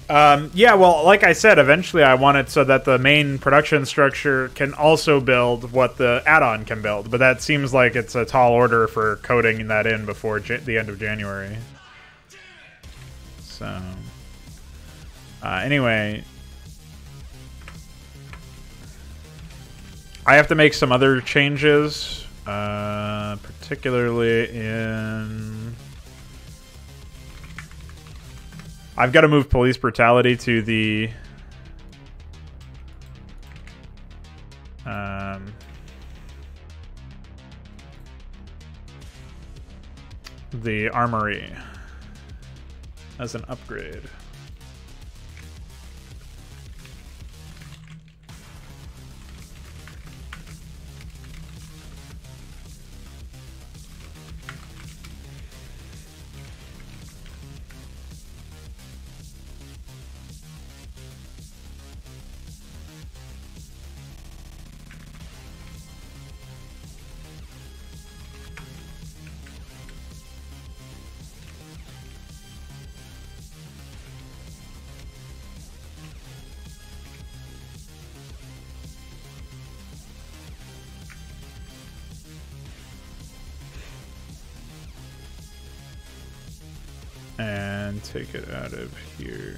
[SPEAKER 1] Yeah, well, like I said, eventually I want it so that the main production structure can also build what the add-on can build. But that seems like it's a tall order for coding that in before the end of January. So, anyway, I have to make some other changes, particularly in... I've got to move police brutality to the armory as an upgrade. And take it out of here.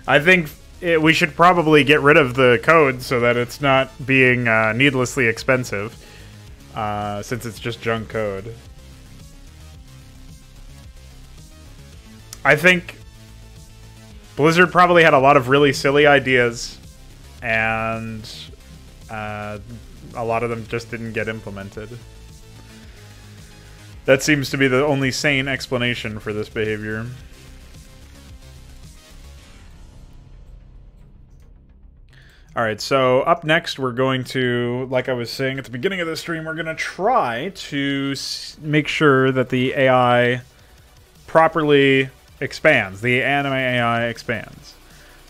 [SPEAKER 1] I think we should probably get rid of the code so that it's not being needlessly expensive, since it's just junk code. I think Blizzard probably had a lot of really silly ideas, and a lot of them just didn't get implemented. That seems to be the only sane explanation for this behavior. Alright, so up next we're going to, like I was saying at the beginning of the stream, we're going to try to make sure that the AI properly expands. The anime AI expands.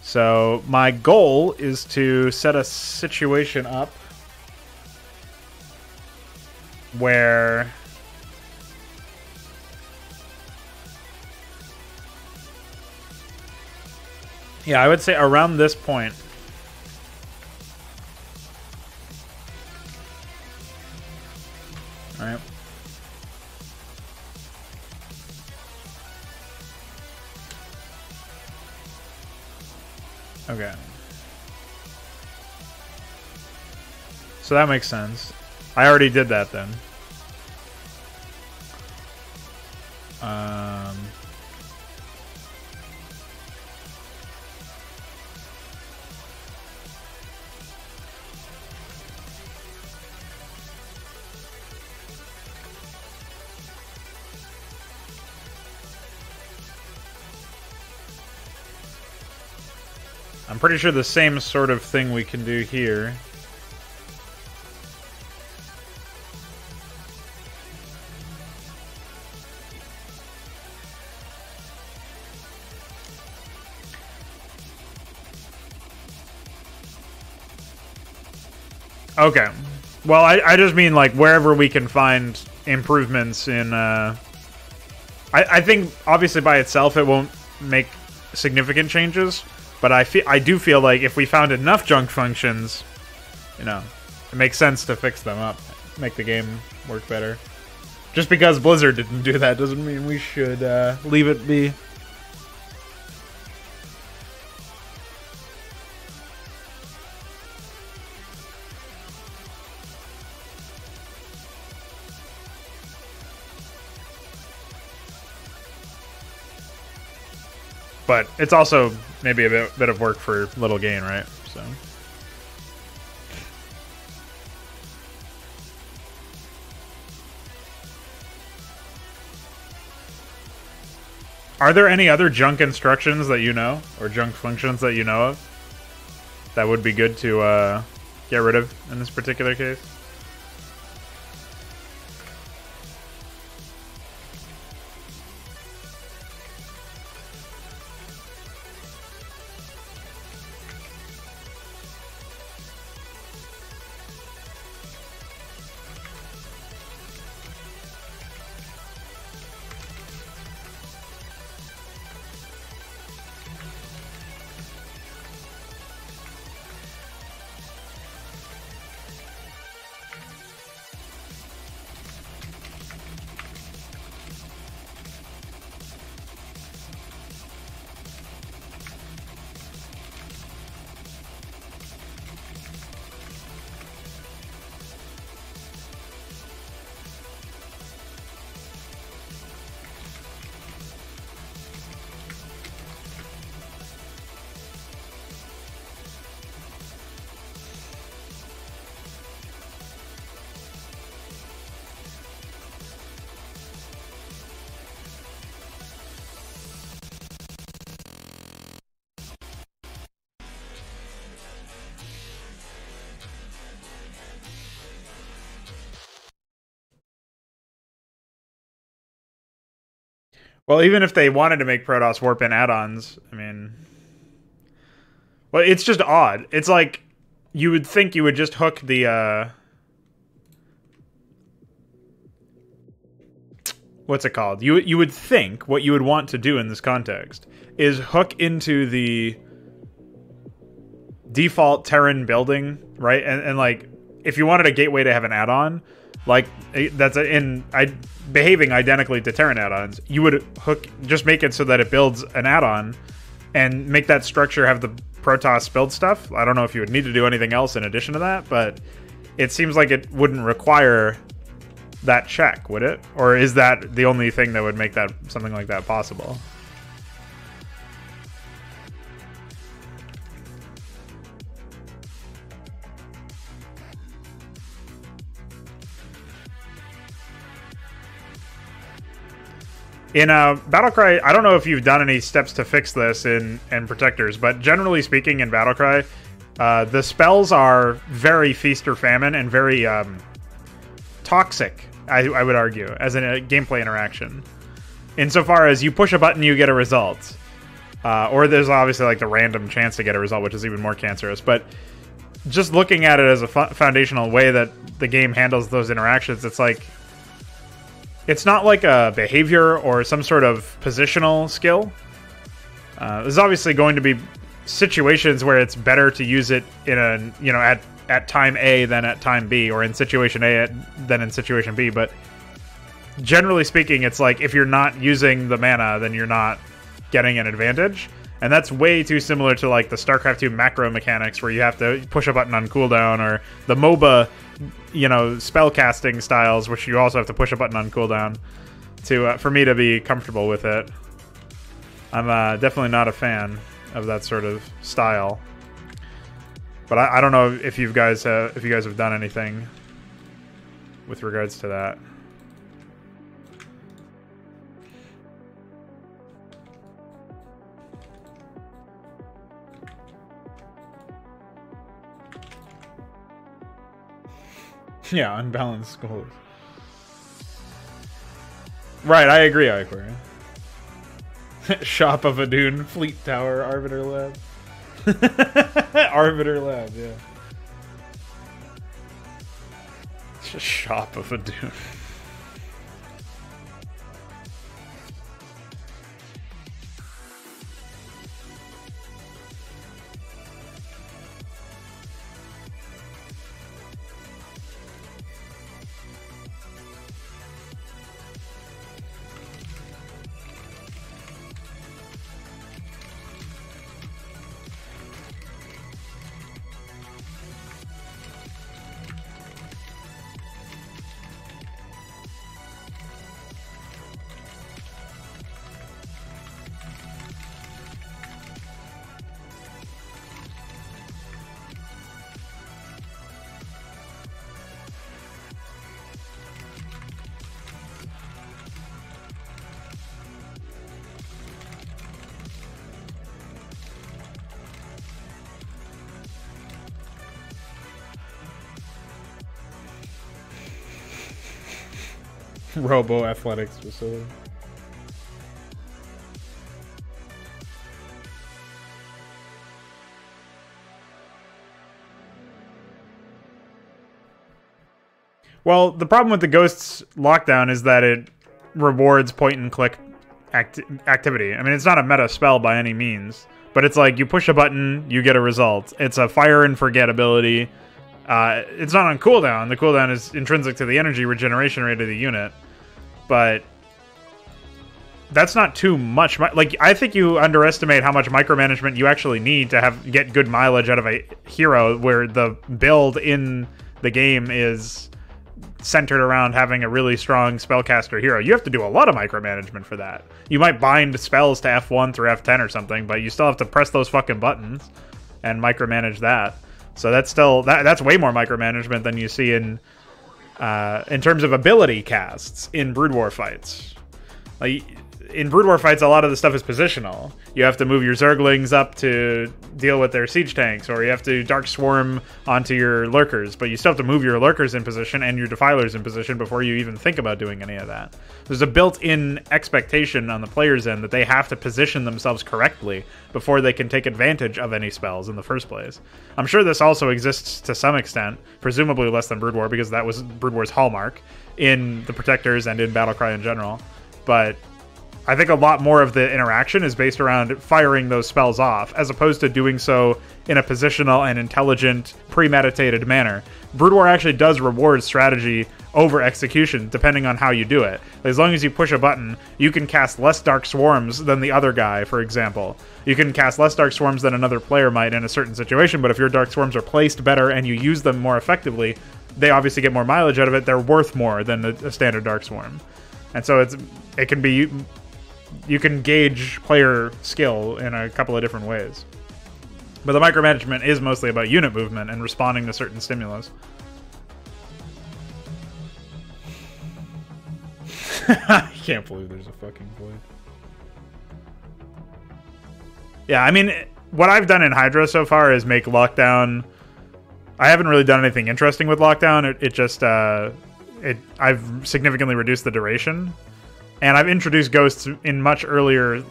[SPEAKER 1] So my goal is to set a situation up where... yeah, I would say around this point. Alright. Okay. So that makes sense. I already did that then. I'm pretty sure the same sort of thing we can do here. Okay. Well, I just mean like wherever we can find improvements in. I think obviously by itself it won't make significant changes, but I do feel like if we found enough junk functions, you know, it makes sense to fix them up, make the game work better. Just because Blizzard didn't do that doesn't mean we should leave it be. But it's also maybe a bit of work for little gain, right? So. Are there any other junk instructions that you know, or junk functions that you know of, that would be good to get rid of in this particular case? Well, even if they wanted to make Protoss warp in add-ons, I mean... Well, it's just odd. It's like, you would think you would just hook the, what's it called? You would think what you would want to do in this context is hook into the default Terran building, right? And like, if you wanted a gateway to have an add-on, like that's behaving identically to Terran add-ons, you would just make it so that it builds an add-on and make that structure have the Protoss build stuff. I don't know if you would need to do anything else in addition to that, but it seems like it wouldn't require that check, would it? Or is that the only thing that would make that something like that possible? In Battlecry, I don't know if you've done any steps to fix this in Protectors, but generally speaking in Battlecry, the spells are very feast or famine and very toxic, I would argue, as in a gameplay interaction. Insofar as you push a button, you get a result. Or there's obviously like the random chance to get a result, which is even more cancerous. But just looking at it as a foundational way that the game handles those interactions, it's like... It's not like a behavior or some sort of positional skill. There's obviously going to be situations where it's better to use it in at time A than at time B, or in situation A than in situation B. But generally speaking, it's like if you're not using the mana, then you're not getting an advantage. And that's way too similar to like the StarCraft 2 macro mechanics where you have to push a button on cooldown, or the MOBA, spell casting styles, which you also have to push a button on cooldown to for me to be comfortable with it. I'm definitely not a fan of that sort of style. But I don't know if you guys have done anything with regards to that. Yeah, unbalanced goals. Right, I agree, Iquarian. Shop of a Dune, Fleet Tower, Arbiter Lab. Arbiter Lab, yeah. It's a shop of a dude. Robo athletics facility. Well, the problem with the Ghosts lockdown is that it rewards point and click activity. I mean, it's not a meta spell by any means, but it's like you push a button, you get a result. It's a fire and forget ability. It's not on cooldown. The cooldown is intrinsic to the energy regeneration rate of the unit. But that's not too much. Like, I think you underestimate how much micromanagement you actually need to get good mileage out of a hero, where the build in the game is centered around having a really strong spellcaster hero. You have to do a lot of micromanagement for that. You might bind spells to F1 through F10 or something, but you still have to press those fucking buttons and micromanage that. So that's still that's way more micromanagement than you see in terms of ability casts in Brood War fights. Like, in Brood War fights, a lot of the stuff is positional. You have to move your Zerglings up to deal with their siege tanks, or you have to Dark Swarm onto your Lurkers, but you still have to move your Lurkers in position and your Defilers in position before you even think about doing any of that. There's a built-in expectation on the player's end that they have to position themselves correctly before they can take advantage of any spells in the first place. I'm sure this also exists to some extent, presumably less than Brood War, because that was Brood War's hallmark in the Protectors and in Battlecry in general. But I think a lot more of the interaction is based around firing those spells off, as opposed to doing so in a positional and intelligent, premeditated manner. Brood War actually does reward strategy over execution, depending on how you do it. As long as you push a button, you can cast less Dark Swarms than the other guy, for example. You can cast less Dark Swarms than another player might in a certain situation, but if your Dark Swarms are placed better and you use them more effectively, they obviously get more mileage out of it. They're worth more than a standard Dark Swarm. And so it can be... You can gauge player skill in a couple of different ways. But the micromanagement is mostly about unit movement and responding to certain stimulus. I can't believe there's a fucking void. Yeah, I mean, what I've done in Hydra so far is make Lockdown... I haven't really done anything interesting with Lockdown. It just... I've significantly reduced the duration. And I've introduced ghosts in much earlier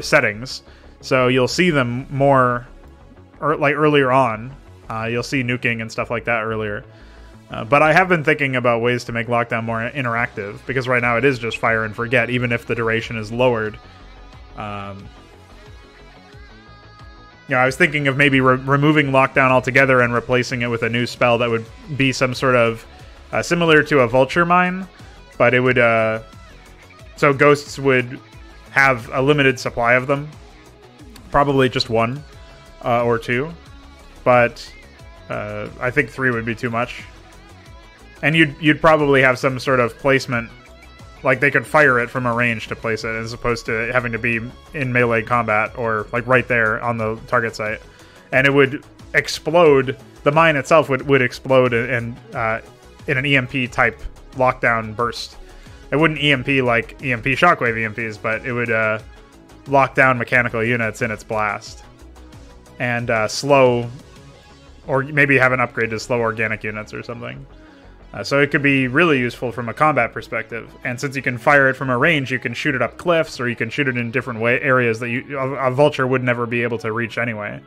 [SPEAKER 1] settings, so you'll see them more, earlier on. You'll see nuking and stuff like that earlier. But I have been thinking about ways to make Lockdown more interactive, because right now it is just fire and forget, even if the duration is lowered. I was thinking of maybe removing Lockdown altogether and replacing it with a new spell that would be some sort of similar to a Vulture Mine, but it would... So ghosts would have a limited supply of them, probably just one or two, but I think 3 would be too much. And you'd probably have some sort of placement, like they could fire it from a range to place it, as opposed to having to be in melee combat or like right there on the target site. And it would explode. The mine itself would explode in an EMP type lockdown burst. It wouldn't EMP like EMP shockwave EMPs, but it would lock down mechanical units in its blast. And slow, or maybe have an upgrade to slow organic units or something. So it could be really useful from a combat perspective. And since you can fire it from a range, you can shoot it up cliffs, or you can shoot it in different areas that a Vulture would never be able to reach anyway.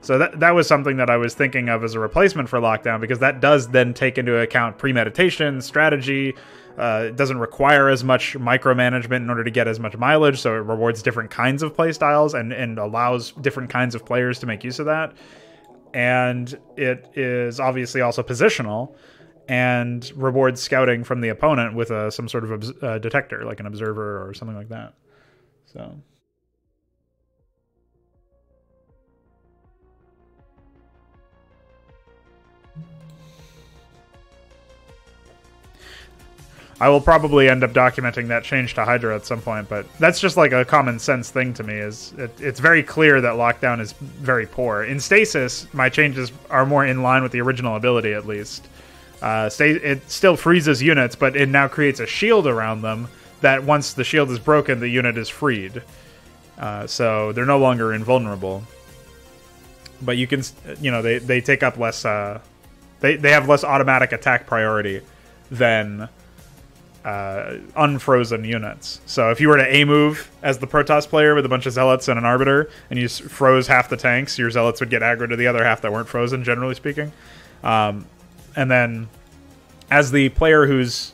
[SPEAKER 1] So that was something that I was thinking of as a replacement for lockdown, because that does then take into account premeditation, strategy. It doesn't require as much micromanagement in order to get as much mileage, so it rewards different kinds of play styles and allows different kinds of players to make use of that. And it is obviously also positional and rewards scouting from the opponent with some sort of detector, like an observer or something like that. So... I will probably end up documenting that change to Hydra at some point, but that's just like a common sense thing to me. It's very clear that lockdown is very poor. In Stasis, my changes are more in line with the original ability, at least. It still freezes units, but it now creates a shield around them that once the shield is broken, the unit is freed. So they're no longer invulnerable. But you can, they take up less, they have less automatic attack priority than unfrozen units. So if you were to A-move as the Protoss player with a bunch of Zealots and an Arbiter, and you froze half the tanks, your Zealots would get aggro to the other half that weren't frozen, generally speaking. And then, as the player whose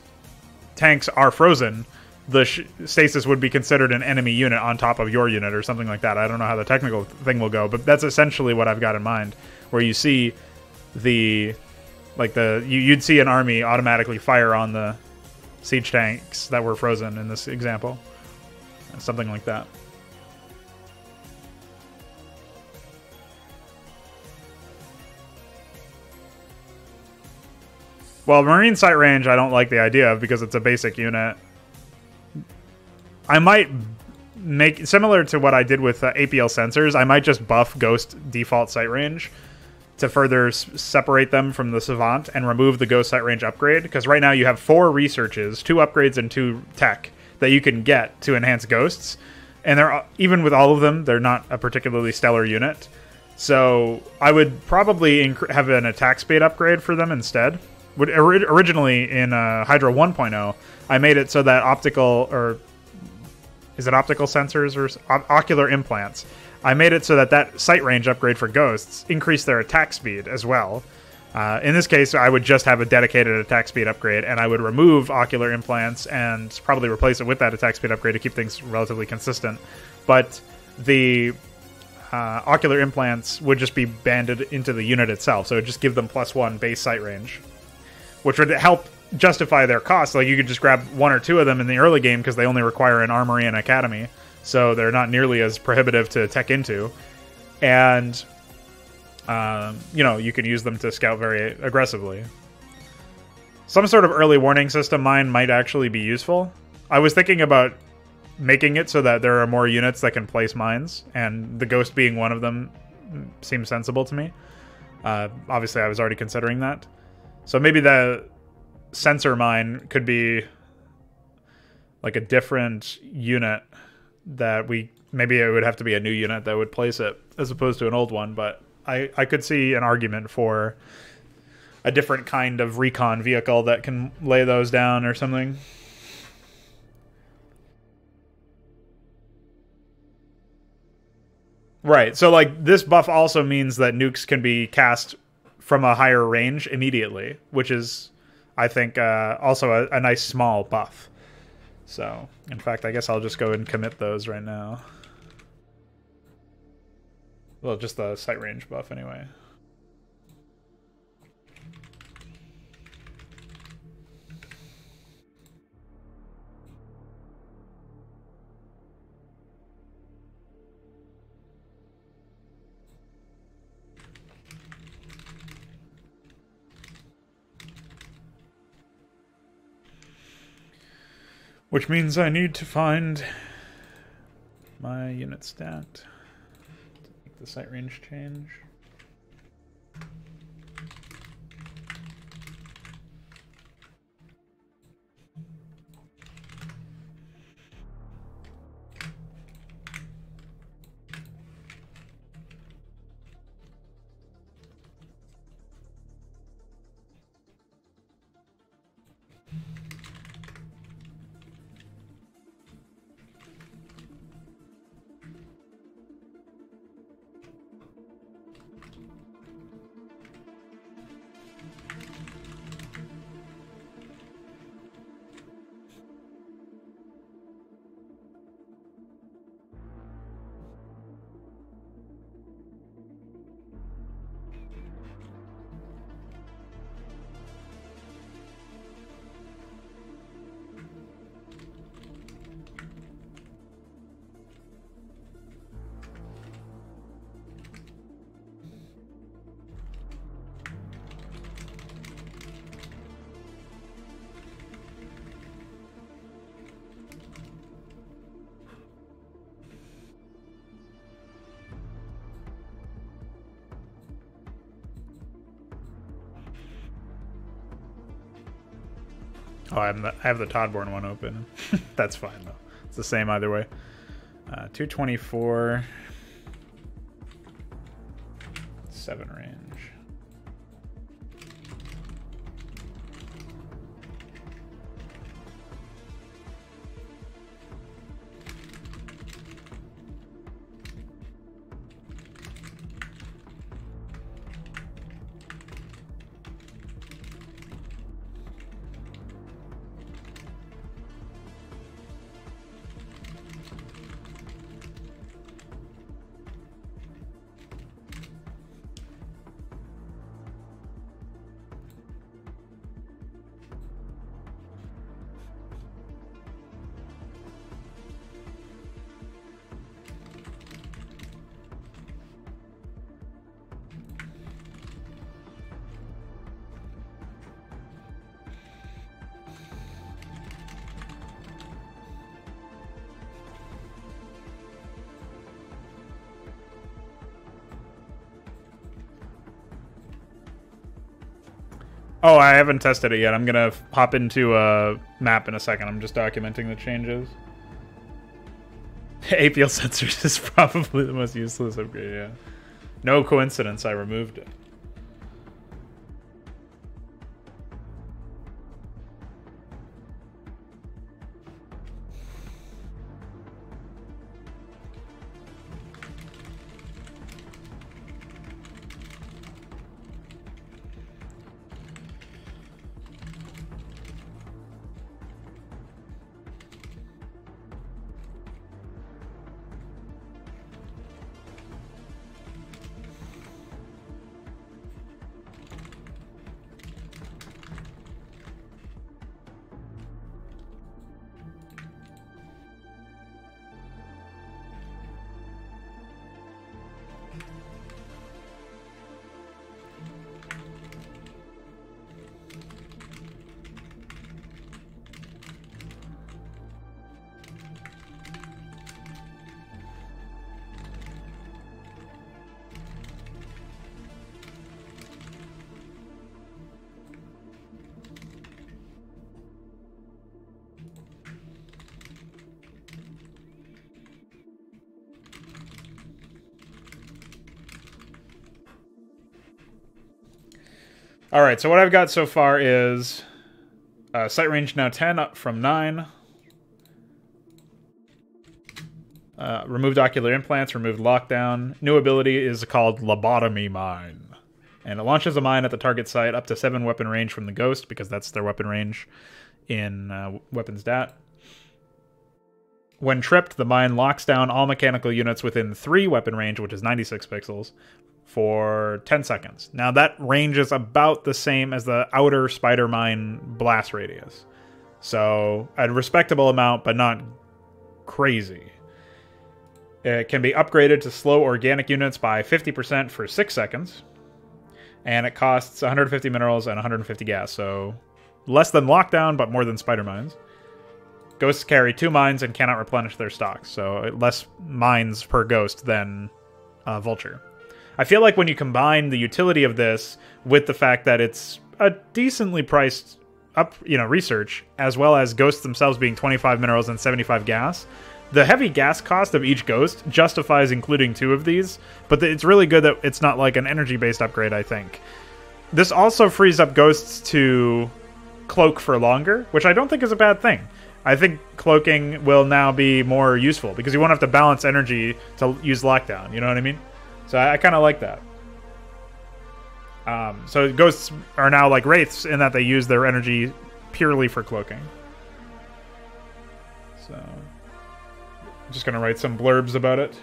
[SPEAKER 1] tanks are frozen, the stasis would be considered an enemy unit on top of your unit or something like that. I don't know how the technical thing will go, but that's essentially what I've got in mind, where you see you'd see an army automatically fire on the siege tanks that were frozen in this example. Something like that. Well, Marine Sight Range I don't like the idea of, because it's a basic unit. I might make, similar to what I did with APL sensors, I might just buff Ghost default sight range to further separate them from the Savant and remove the Ghost sight range upgrade, because right now you have 4 researches, 2 upgrades and 2 tech that you can get to enhance Ghosts, and they're, even with all of them, they're not a particularly stellar unit. So I would probably have an attack speed upgrade for them instead. Originally in Hydra 1.0, I made it so that optical, or is it optical sensors or ocular implants? I made it so that sight range upgrade for Ghosts increased their attack speed as well. In this case, I would just have a dedicated attack speed upgrade, and I would remove ocular implants and probably replace it with that attack speed upgrade to keep things relatively consistent. But the ocular implants would just be banded into the unit itself, so it would just give them +1 base sight range, which would help justify their cost. Like, you could just grab 1 or 2 of them in the early game because they only require an armory and academy, so they're not nearly as prohibitive to tech into. And, you can use them to scout very aggressively. Some sort of early warning system mine might actually be useful. I was thinking about making it so that there are more units that can place mines, and the Ghost being one of them seems sensible to me. Obviously, I was already considering that. So maybe the sensor mine could be like a different unit that maybe it would have to be a new unit that would place it as opposed to an old one, but I could see an argument for a different kind of recon vehicle that can lay those down or something. Right, so like this buff also means that nukes can be cast from a higher range immediately, which is, I think, also a nice small buff. So, in fact, I guess I'll just go and commit those right now. Well, just the sight range buff anyway. Which means I need to find my unit stat to make the sight range change. Oh, I have the Todborne one open. That's fine, though. It's the same either way. 224. 7 range. Oh, I haven't tested it yet. I'm gonna hop into a map in a second. I'm just documenting the changes. APL sensors is probably the most useless upgrade, yeah. No coincidence I removed it. All right, so what I've got so far is sight range now 10 up from 9. Removed ocular implants, removed lockdown. New ability is called Lobotomy Mine. And it launches a mine at the target site up to 7 weapon range from the Ghost, because that's their weapon range in Weapons Dat. When tripped, the mine locks down all mechanical units within 3 weapon range, which is 96 pixels, for 10 seconds. Now that range is about the same as the outer spider mine blast radius. So a respectable amount, but not crazy. It can be upgraded to slow organic units by 50% for 6 seconds. And it costs 150 minerals and 150 gas, so less than lockdown, but more than spider mines. Ghosts carry 2 mines and cannot replenish their stocks, so less mines per ghost than Vulture. I feel like when you combine the utility of this with the fact that it's a decently priced research, as well as ghosts themselves being 25 minerals and 75 gas, the heavy gas cost of each ghost justifies including 2 of these, but it's really good that it's not like an energy-based upgrade, I think. This also frees up ghosts to cloak for longer, which I don't think is a bad thing. I think cloaking will now be more useful, because you won't have to balance energy to use lockdown, you know what I mean? So I kind of like that. So ghosts are now like wraiths in that they use their energy purely for cloaking. So I'm just going to write some blurbs about it.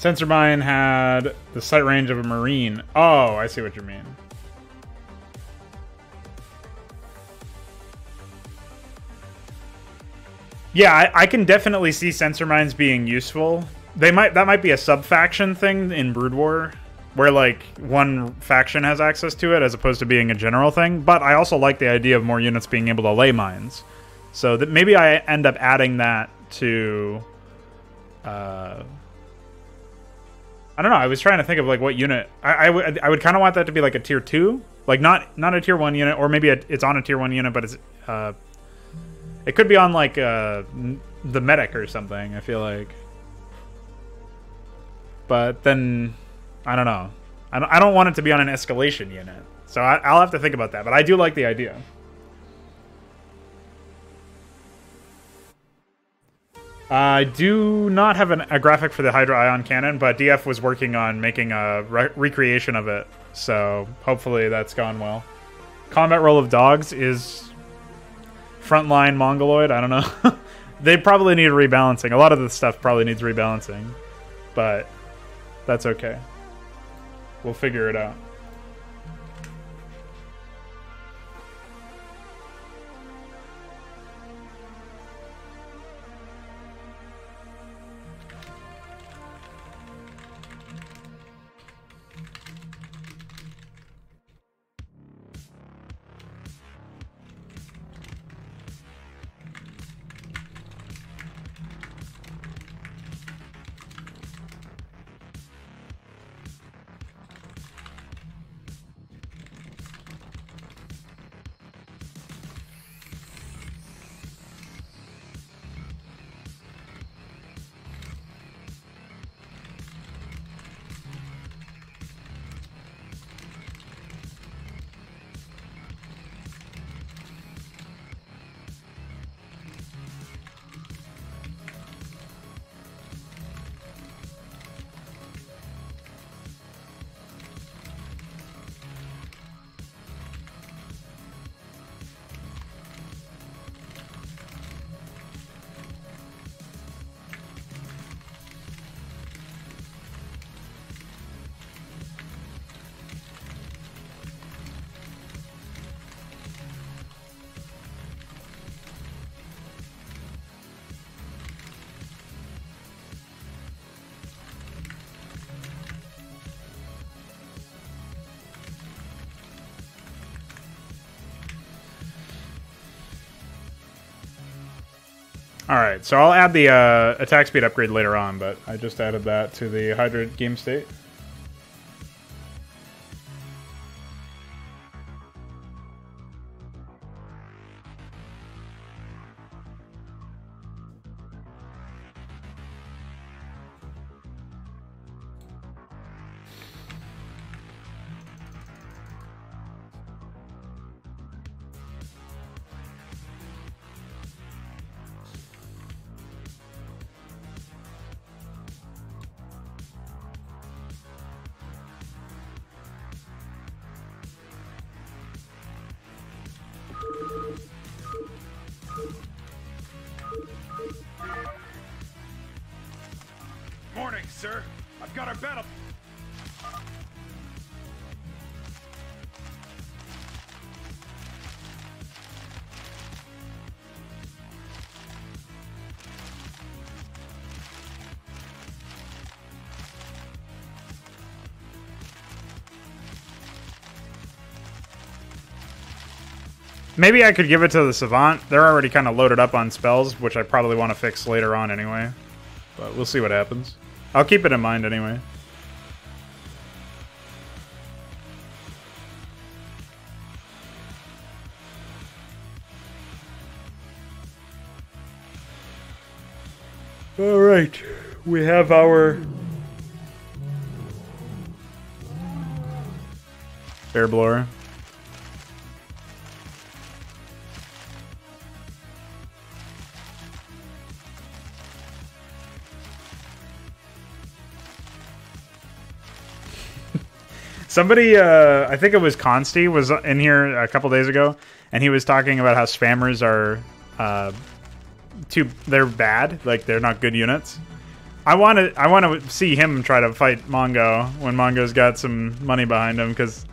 [SPEAKER 1] Sensor mine had the sight range of a Marine. Oh, I see what you mean. Yeah, I can definitely see sensor mines being useful. That might be a sub-faction thing in Brood War, where like one faction has access to it as opposed to being a general thing. But I also like the idea of more units being able to lay mines. So that maybe I end up adding that to... I don't know. I was trying to think of like what unit. I would kind of want that to be like a tier 2, like not a tier 1 unit, or maybe it's on a tier 1 unit, but it's it could be on like the medic or something. I feel like, but then I don't know. I don't want it to be on an escalation unit, so I'll have to think about that. But I do like the idea. I do not have a graphic for the Hydra Ion Cannon, but DF was working on making a recreation of it, so hopefully that's gone well. Combat roll of dogs is frontline Mongoloid. I don't know. They probably need rebalancing. A lot of the stuff probably needs rebalancing, but that's okay. We'll figure it out. Alright, so I'll add the attack speed upgrade later on, but I just added that to the Hydra game state.
[SPEAKER 3] Morning, sir. I've got our battle.
[SPEAKER 1] Maybe I could give it to the Savant. They're already kind of loaded up on spells, which I probably want to fix later on anyway. But we'll see what happens. I'll keep it in mind anyway. Alright. We have our Bear Blower. Somebody, I think it was Consti, was in here a couple days ago, and he was talking about how spammers are they're bad, like they're not good units. I want to see him try to fight Mongo when Mongo's got some money behind him, because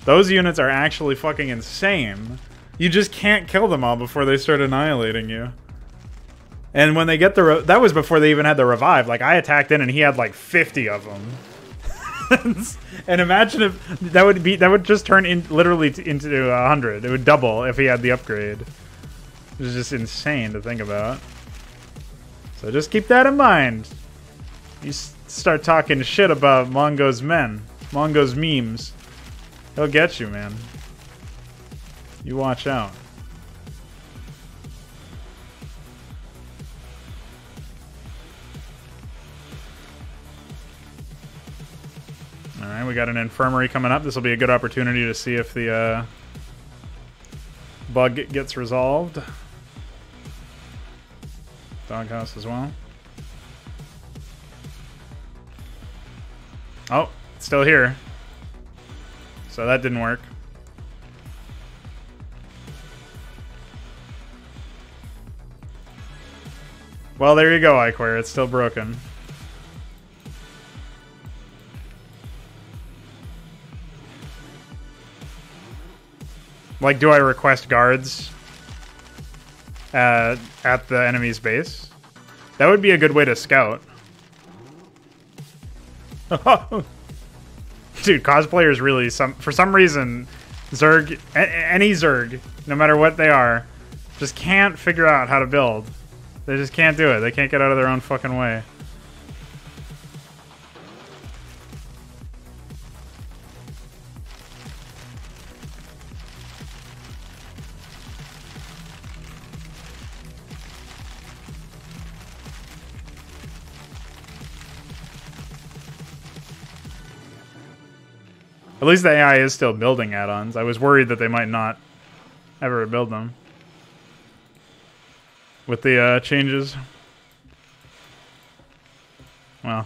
[SPEAKER 1] those units are actually fucking insane. You just can't kill them all before they start annihilating you. And when they get the that was before they even had the revive. Like, I attacked in and he had like 50 of them. And imagine if that would just turn in literally into 100. It would double if he had the upgrade. It was just insane to think about. So just keep that in mind. You start talking shit about Mongo's men, Mongo's memes, he'll get you, man. You watch out. Alright, we got an infirmary coming up. This will be a good opportunity to see if the bug gets resolved. Doghouse as well. Oh, it's still here. So that didn't work. Well, there you go, Iquare. It's still broken. Like, do I request guards at the enemy's base? That would be a good way to scout. Dude, cosplayers really, for some reason, Zerg, any Zerg, no matter what they are, just can't figure out how to build. They just can't do it. They can't get out of their own fucking way. At least the AI is still building add-ons. I was worried that they might not ever build them with the changes. Well,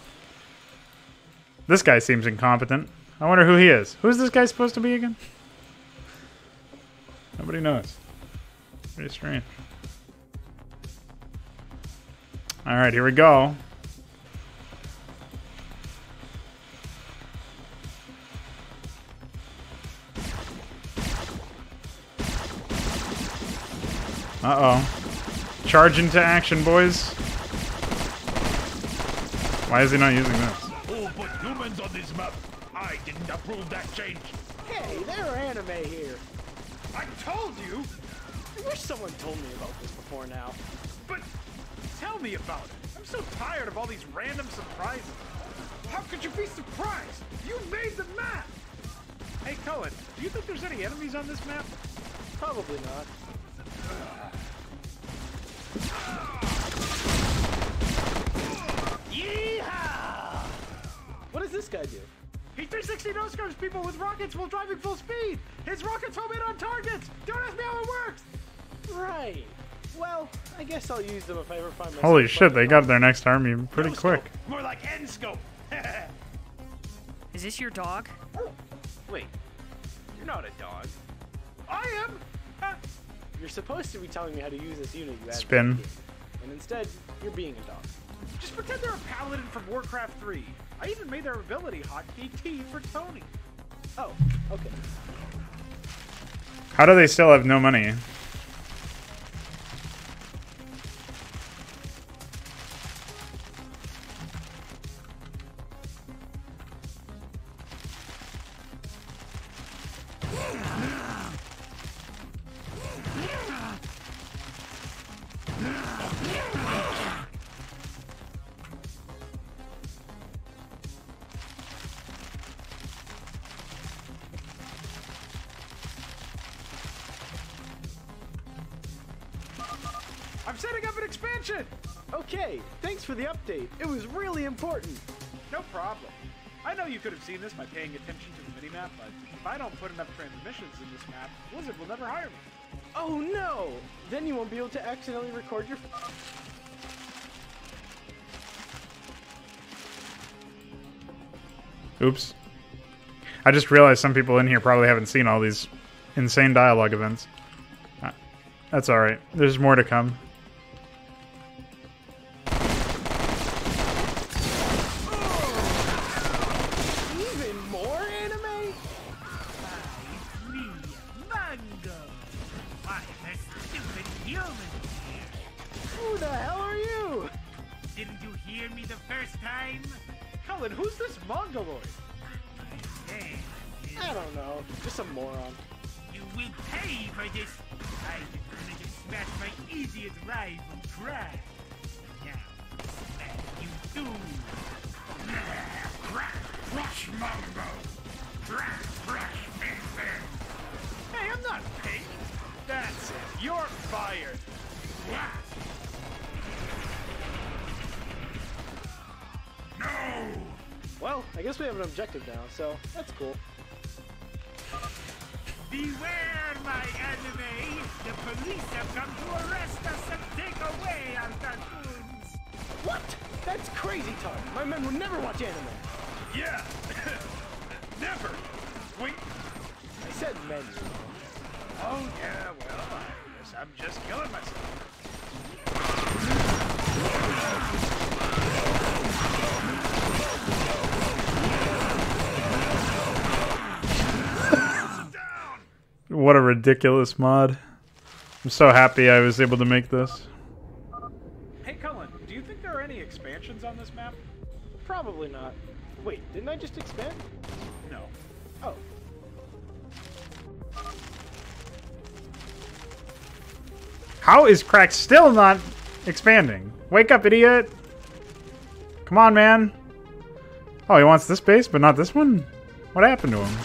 [SPEAKER 1] this guy seems incompetent. I wonder who he is. Who's this guy supposed to be again? Nobody knows. Pretty strange. Alright, here we go. Uh-oh. Charge into action, boys. Why is he not using this?
[SPEAKER 3] Who put humans on this map? I didn't approve that change.
[SPEAKER 4] Hey, there are anime here.
[SPEAKER 3] I told you!
[SPEAKER 4] I wish someone told me about this before now.
[SPEAKER 3] But tell me about it. I'm so tired of all these random surprises. How could you be surprised? You made the map! Hey, Cohen, do you think there's any enemies on this map?
[SPEAKER 4] Probably not.
[SPEAKER 3] Yeehaw!
[SPEAKER 4] What does this guy do?
[SPEAKER 3] He 360 no-scopes people with rockets while driving full speed! His rockets home in on targets! Don't ask me how it works!
[SPEAKER 4] Right. Well, I guess I'll use them if I ever find myself...
[SPEAKER 1] Holy shit, they got their next army pretty
[SPEAKER 3] No-scope.
[SPEAKER 1] quick.
[SPEAKER 3] More like N-scope!
[SPEAKER 5] Is this your dog?
[SPEAKER 3] Wait, you're not a dog. I am!
[SPEAKER 4] You're supposed to be telling me how to use this unit you added
[SPEAKER 1] Spin.
[SPEAKER 4] to the game, and instead, you're being a dog.
[SPEAKER 3] Just pretend they're a paladin from Warcraft 3. I even made their ability hotkey T for Tony.
[SPEAKER 4] Oh, okay.
[SPEAKER 1] How do they still have no money?
[SPEAKER 3] I'm setting up an expansion!
[SPEAKER 4] Okay, thanks for the update. It was really important.
[SPEAKER 3] No problem. I know you could have seen this by paying attention to the minimap, but if I don't put enough transmissions in this map, Blizzard will never hire me.
[SPEAKER 4] Oh no! Then you won't be able to accidentally record your...
[SPEAKER 1] Oops. I just realized some people in here probably haven't seen all these insane dialogue events. That's alright. There's more to come.
[SPEAKER 3] Cullen, who's this mongoloid?
[SPEAKER 4] I don't know. Just a moron.
[SPEAKER 5] You will pay for this. I'm gonna just smash my idiot rival Crash. Now, smash you too. Crush Mongo. Crush Mason.
[SPEAKER 3] Hey, I'm not paid. That's it. You're fired.
[SPEAKER 5] No.
[SPEAKER 4] Well, I guess we have an objective now, so that's cool.
[SPEAKER 5] Beware, my enemy! The police have come to arrest us and take away our cartoons!
[SPEAKER 4] What? That's crazy talk. My men would never watch anime.
[SPEAKER 3] Yeah. Never. Wait.
[SPEAKER 4] I said men.
[SPEAKER 3] Oh, yeah, well, I guess I'm just killing myself.
[SPEAKER 1] What a ridiculous mod. I'm so happy I was able to make this.
[SPEAKER 3] Hey, Cullen, do you think there are any expansions on this map?
[SPEAKER 4] Probably not. Wait, didn't I just expand?
[SPEAKER 3] No.
[SPEAKER 4] Oh.
[SPEAKER 1] How is Crack still not expanding? Wake up, idiot! Come on, man. Oh, he wants this base, but not this one? What happened to him?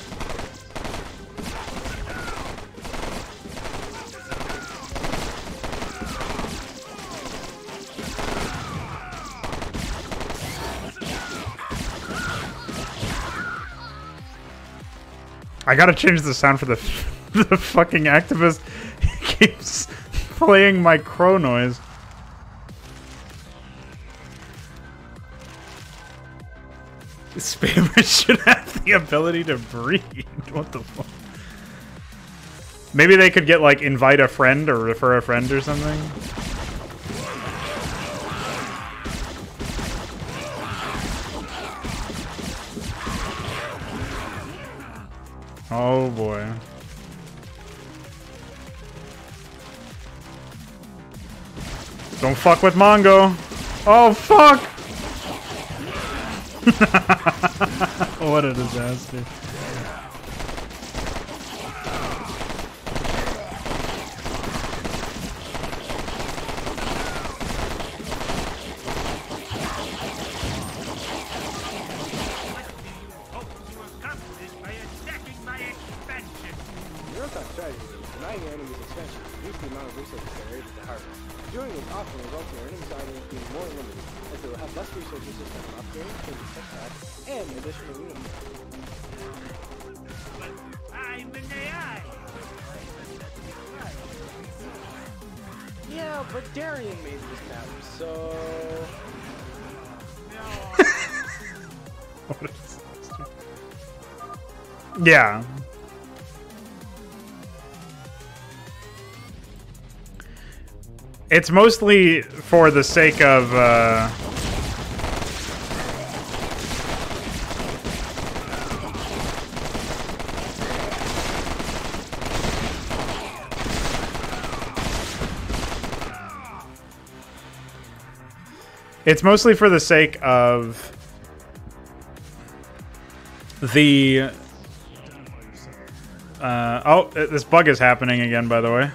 [SPEAKER 1] I gotta change the sound for the the fucking activist. He keeps playing my crow noise. Spammers should have the ability to breed. What the fuck? Maybe they could get like invite a friend or refer a friend or something. Oh boy. Don't fuck with Mongo. Oh fuck! What a disaster.
[SPEAKER 4] Denying your enemy's expansion reduces the amount of resources they're able to harvest. Doing this often results in your enemy's items being more limited, as they will have less resources to spend on upgrading, changing tech packs, and additional units.
[SPEAKER 5] I'm an AI.
[SPEAKER 4] Yeah, but Darian made this map, so...
[SPEAKER 1] What a disaster. Yeah. It's mostly for the sake of, it's mostly for the sake of the, oh, this bug is happening again, by the way.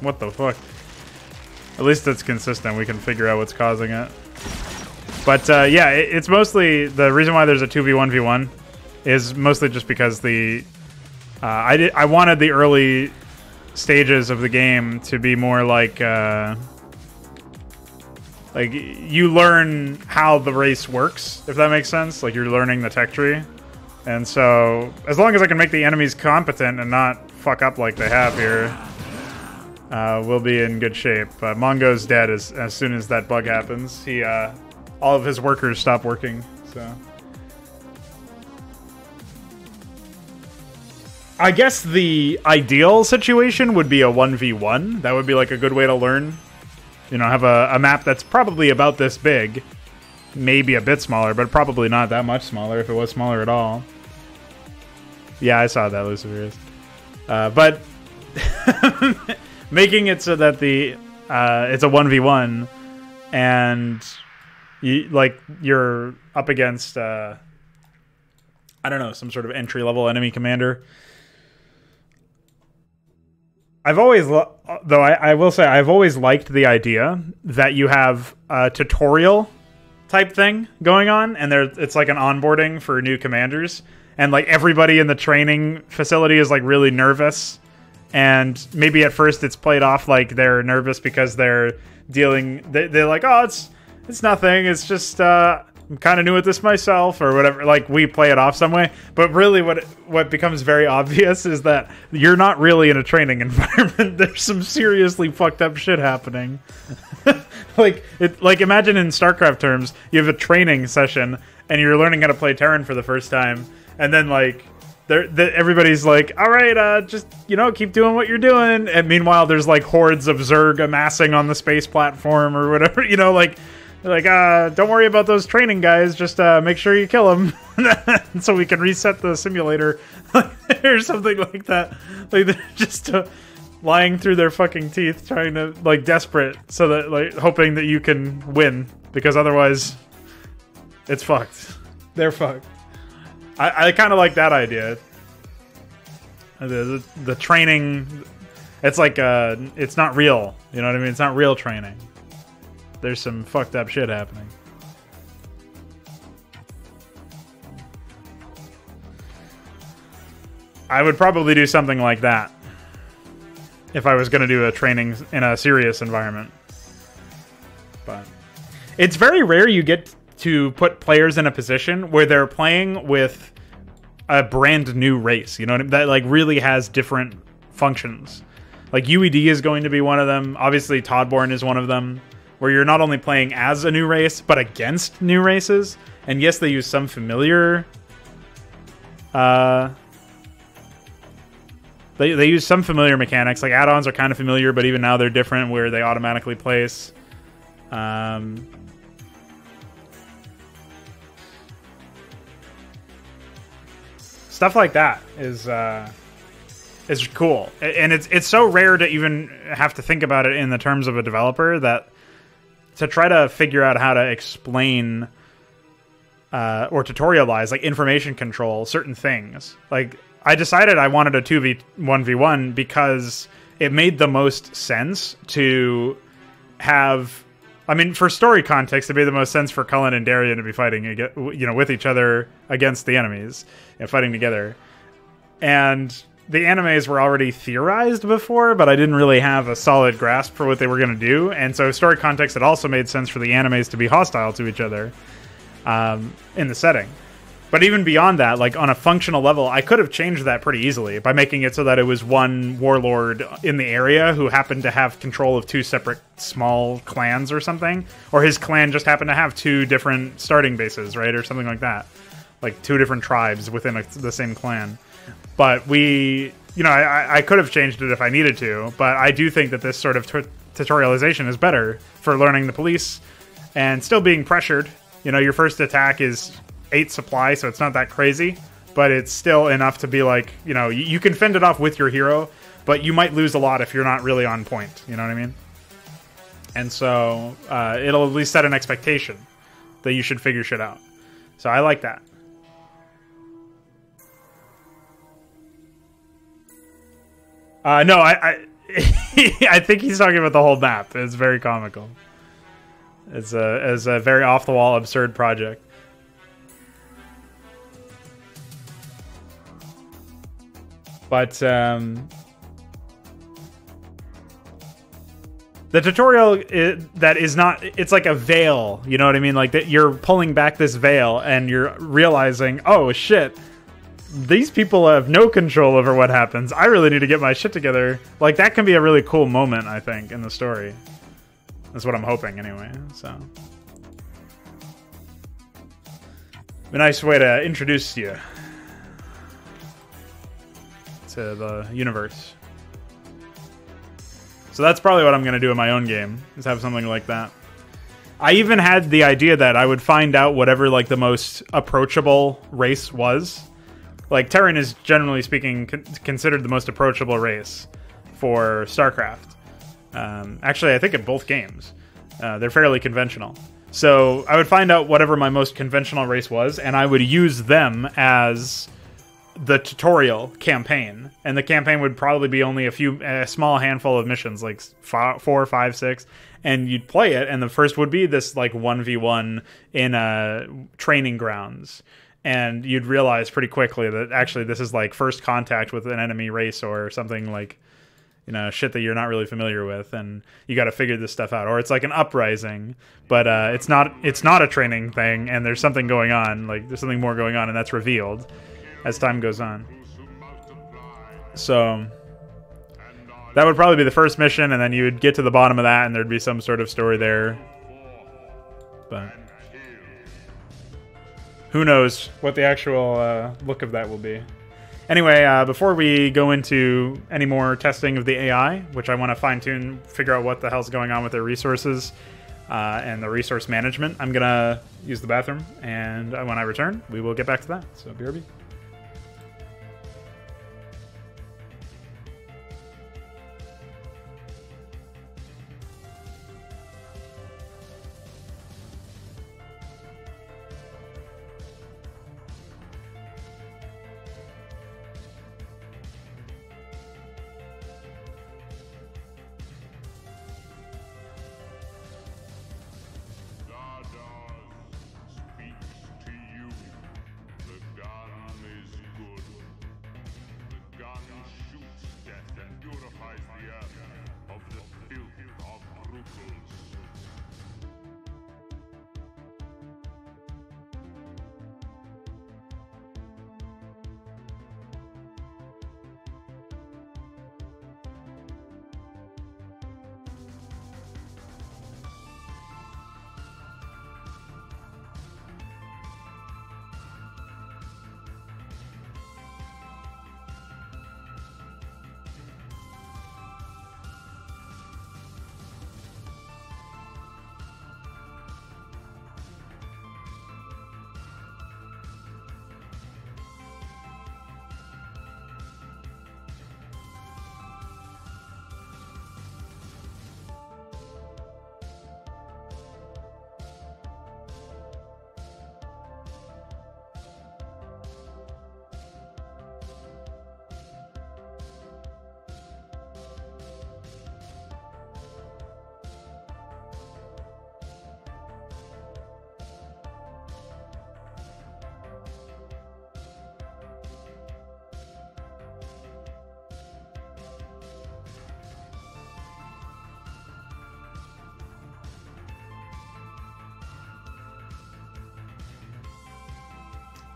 [SPEAKER 1] What the fuck? At least it's consistent. We can figure out what's causing it. But yeah, it's mostly the reason why there's a 2v1v1 is mostly just because the I wanted the early stages of the game to be more like you learn how the race works, if that makes sense. Like you're learning the tech tree, and so as long as I can make the enemies competent and not fuck up like they have here. We'll be in good shape. Mongo's dead as soon as that bug happens. He, all of his workers stop working. So, I guess the ideal situation would be a 1v1. That would be like a good way to learn. You know, have a map that's probably about this big, maybe a bit smaller, but probably not that much smaller if it was smaller at all. Yeah, I saw that, Luciferius. But. Making it so that the it's a 1v1 and you're up against I don't know, some sort of entry level enemy commander. I've always I will say I've always liked the idea that you have a tutorial type thing going on, and it's like an onboarding for new commanders, and like everybody in the training facility is like really nervous, and maybe at first it's played off like they're nervous because they're like, oh, it's nothing, it's just I'm kind of new at this myself or whatever. Like, we play it off some way, but really what becomes very obvious is that you're not really in a training environment. There's some seriously fucked up shit happening. Like imagine in Starcraft terms, you have a training session and you're learning how to play Terran for the first time, and then like everybody's like, all right, just keep doing what you're doing, and meanwhile there's like hordes of Zerg amassing on the space platform or whatever, don't worry about those training guys, just make sure you kill them so we can reset the simulator or something like that. Like, they're just lying through their fucking teeth, trying to, like, desperate, so that, like, hoping that you can win, because otherwise it's fucked. They're fucked. I kind of like that idea. The training, it's like it's not real, you know what I mean? It's not real training. There's some fucked up shit happening. I would probably do something like that if I was going to do a training in a serious environment. But it's very rare you get to put players in a position where they're playing with a brand new race, you know what I mean? That like really has different functions. Like UED is going to be one of them. Obviously Todborne is one of them, where you're not only playing as a new race, but against new races. And yes, they use some familiar... They use some familiar mechanics. Like, add-ons are kind of familiar, but even now they're different, where they automatically place. Stuff like that is cool. And it's so rare to even have to think about it in the terms of a developer, that to try to figure out how to explain or tutorialize, like, information control, certain things. Like, I decided I wanted a 1v1 because it made the most sense to have... I mean, for story context, it made the most sense for Cullen and Darian to be fighting, with each other against the enemies, fighting together. And the animes were already theorized before, but I didn't really have a solid grasp for what they were going to do. And so story context, it also made sense for the animes to be hostile to each other in the setting. But even beyond that, like on a functional level, I could have changed that pretty easily by making it so that it was one warlord in the area who happened to have control of two separate small clans or something. Or his clan just happened to have two different starting bases, right? Or something like that. Like two different tribes within the same clan. But I could have changed it if I needed to. But I do think that this sort of tutorialization is better for learning the police and still being pressured. Your first attack is 8 supply, so it's not that crazy, but it's still enough to be like, you can fend it off with your hero, but you might lose a lot if you're not really on point, you know what I mean? And so it'll at least set an expectation that you should figure shit out. So I like that. No, I I think he's talking about the whole map. It's very comical. It's a very off-the-wall, absurd project. But the tutorial that is not, it's like a veil, you know what I mean? Like that you're pulling back this veil and you're realizing, oh shit, these people have no control over what happens. I really need to get my shit together. Like that can be a really cool moment, I think, in the story. That's what I'm hoping anyway, so. A nice way to introduce you to the universe. So that's probably what I'm going to do in my own game, is have something like that. I even had the idea that I would find out whatever like the most approachable race was. Like Terran is, generally speaking, considered the most approachable race for Starcraft. Actually, I think in both games. They're fairly conventional. So I would find out whatever my most conventional race was, and I would use them as the tutorial campaign. And the campaign would probably be only a small handful of missions, like 4, 5, 6. And you'd play it, and the first would be this like 1v1 in training grounds. And you'd realize pretty quickly that actually this is like first contact with an enemy race or something like, you know, shit that you're not really familiar with, and you got to figure this stuff out. Or it's like an uprising, but it's not a training thing, and there's something going on, like there's something more going on, and that's revealed as time goes on. So that would probably be the first mission, and then you would get to the bottom of that, and there'd be some sort of story there. But who knows what the actual look of that will be. Anyway, before we go into any more testing of the AI, which I want to fine-tune, figure out what the hell's going on with their resources and the resource management, I'm going to use the bathroom, and when I return, we will get back to that. So, BRB.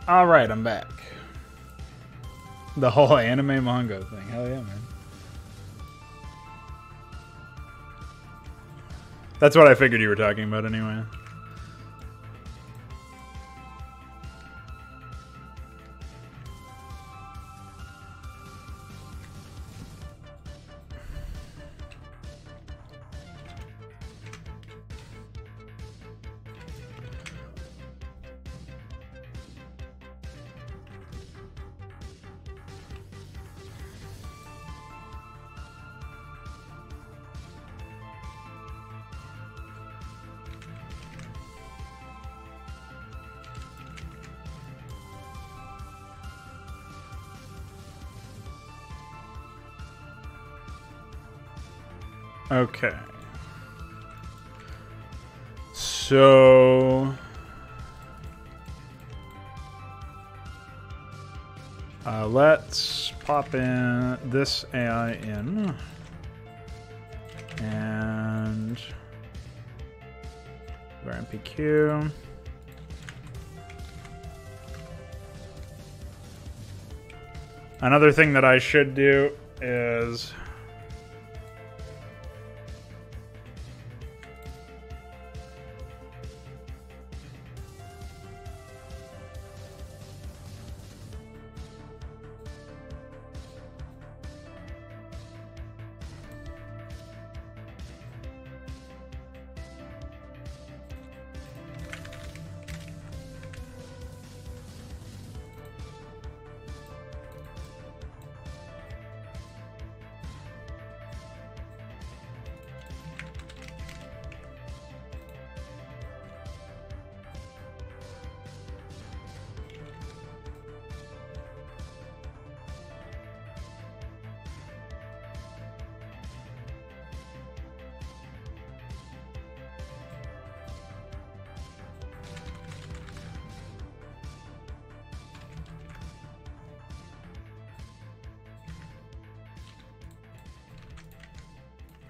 [SPEAKER 1] All right, I'm back. The whole anime manga thing. Hell yeah, man. That's what I figured you were talking about anyway. Okay. So let's pop in this AI in and our MPQ. Another thing that I should do is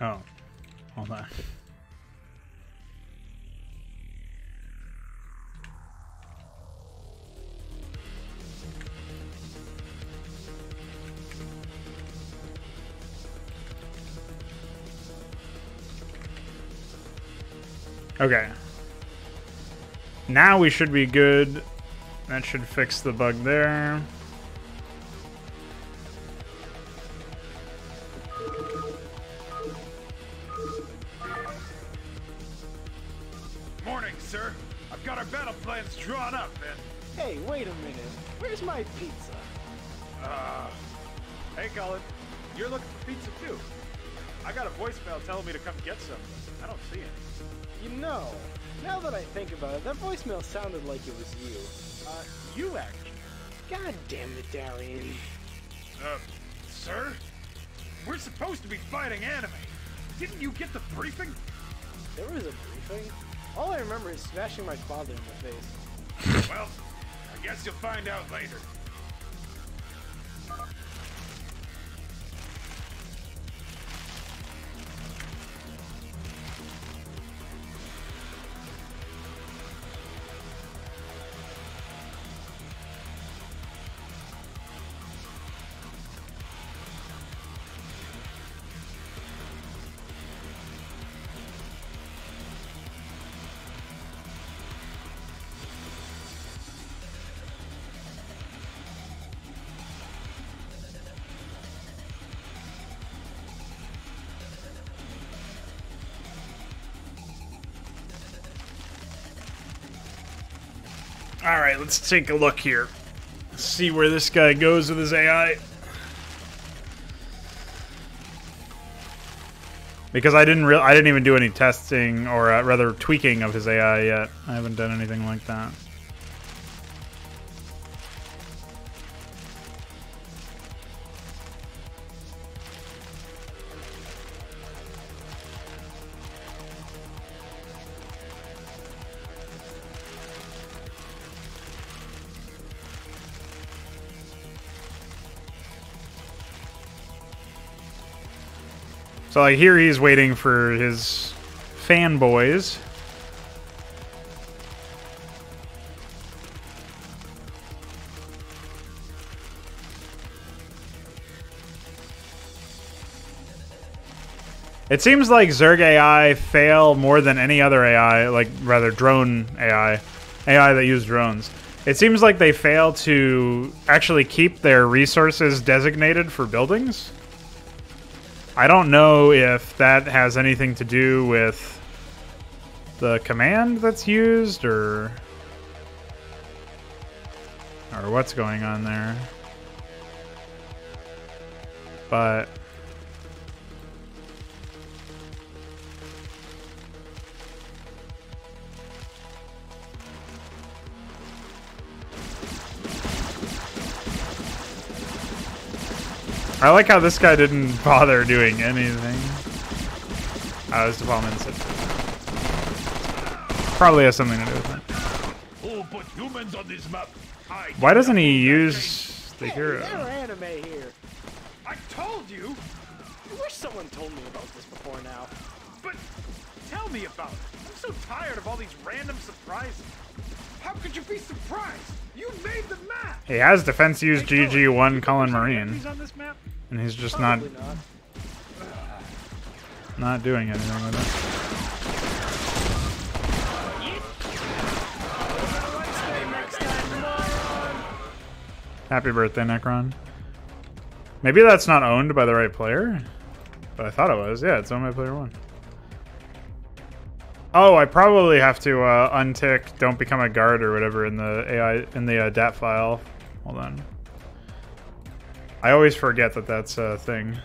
[SPEAKER 1] Oh, hold on. Okay. Now we should be good. That should fix the bug there.
[SPEAKER 3] Morning, sir. I've got our battle plans drawn up, and
[SPEAKER 4] Hey, wait a minute. Where's my pizza?
[SPEAKER 3] hey, Colin, you're looking for pizza too. I got a voicemail telling me to come get some. I don't see it.
[SPEAKER 4] You know, now that I think about it, that voicemail sounded like it was you.
[SPEAKER 3] You actually.
[SPEAKER 4] God damn it, Darian.
[SPEAKER 3] Sir? We're supposed to be fighting anime. Didn't you get the briefing?
[SPEAKER 4] There was a briefing? All I remember is smashing my father in the face.
[SPEAKER 3] Well, I guess you'll find out later.
[SPEAKER 1] All right, let's take a look here. See where this guy goes with his AI. Because I didn't even do any testing or rather tweaking of his AI yet. I haven't done anything like that. So like here he's waiting for his fanboys. It seems like Zerg AI fail more than any other AI, like rather drone AI that use drones. It seems like they fail to actually keep their resources designated for buildings. I don't know if that has anything to do with the command that's used or what's going on there. But I like how this guy didn't bother doing anything. Oh, his development probably has something to do with it.
[SPEAKER 3] Who put humans on this map?
[SPEAKER 1] Why doesn't he use the hero?
[SPEAKER 4] Hey, they're anime here.
[SPEAKER 3] I told you!
[SPEAKER 4] I wish someone told me about this before now.
[SPEAKER 3] But tell me about it. I'm so tired of all these random surprises. How could you be surprised? You made the map!
[SPEAKER 1] He has defense use
[SPEAKER 3] Hey,
[SPEAKER 1] GG1 Cullen
[SPEAKER 3] there's any
[SPEAKER 1] Marine,
[SPEAKER 3] enemies on this map?
[SPEAKER 1] and he's just
[SPEAKER 4] Probably
[SPEAKER 1] not doing anything with it. Happy birthday, Necron. Maybe that's not owned by the right player, but I thought it was. Yeah, it's owned by player 1. Oh, I probably have to untick "Don't become a guard" or whatever in the AI in the DAT file. Hold on. I always forget that that's a thing.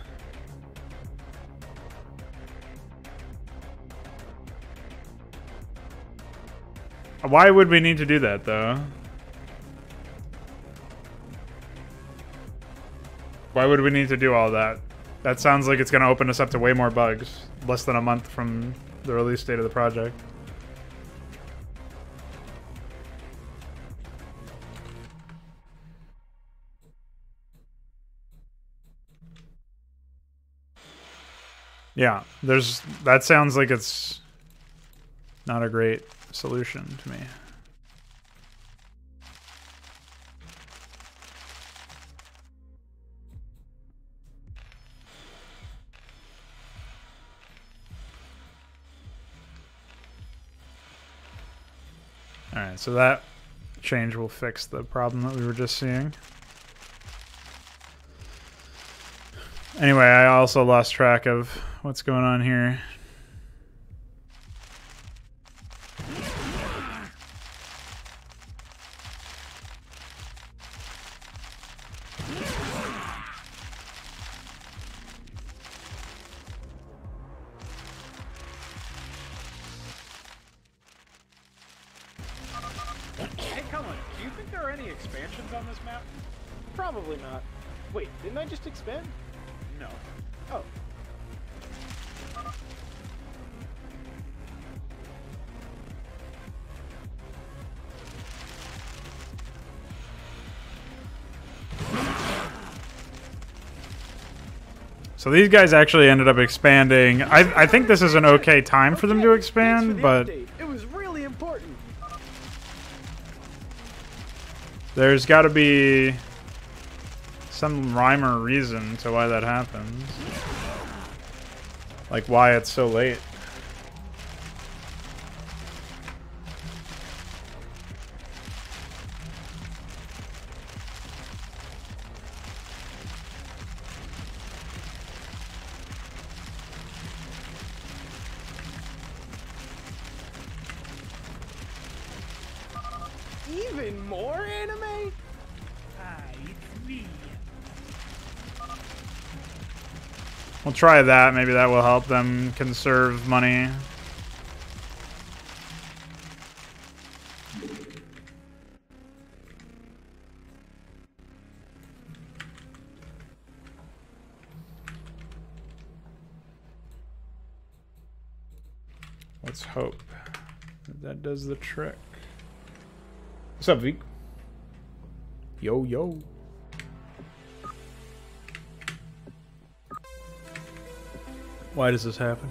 [SPEAKER 1] Why would we need to do that, though? Why would we need to do all that? That sounds like it's going to open us up to way more bugs. Less than a month from the release date of the project. Yeah, that sounds like it's not a great solution to me. Alright, so that change will fix the problem that we were just seeing. Anyway, I also lost track of what's going on here.
[SPEAKER 3] Hey, Cullen, do you think there are any expansions on this map?
[SPEAKER 4] Probably not. Wait, didn't I just expand?
[SPEAKER 3] No.
[SPEAKER 4] Oh.
[SPEAKER 1] So these guys actually ended up expanding. I think this is an okay time for them to
[SPEAKER 4] Thanks for
[SPEAKER 1] expand,
[SPEAKER 4] the
[SPEAKER 1] but
[SPEAKER 4] update. It was really important.
[SPEAKER 1] there's got to be some rhyme or reason to why that happens. Like why it's so late.
[SPEAKER 4] Even more anime?
[SPEAKER 5] Hi, it's me.
[SPEAKER 1] We'll try that. Maybe that will help them conserve money. Let's hope that does the trick. What's up, Vic? Yo, yo. Why does this happen?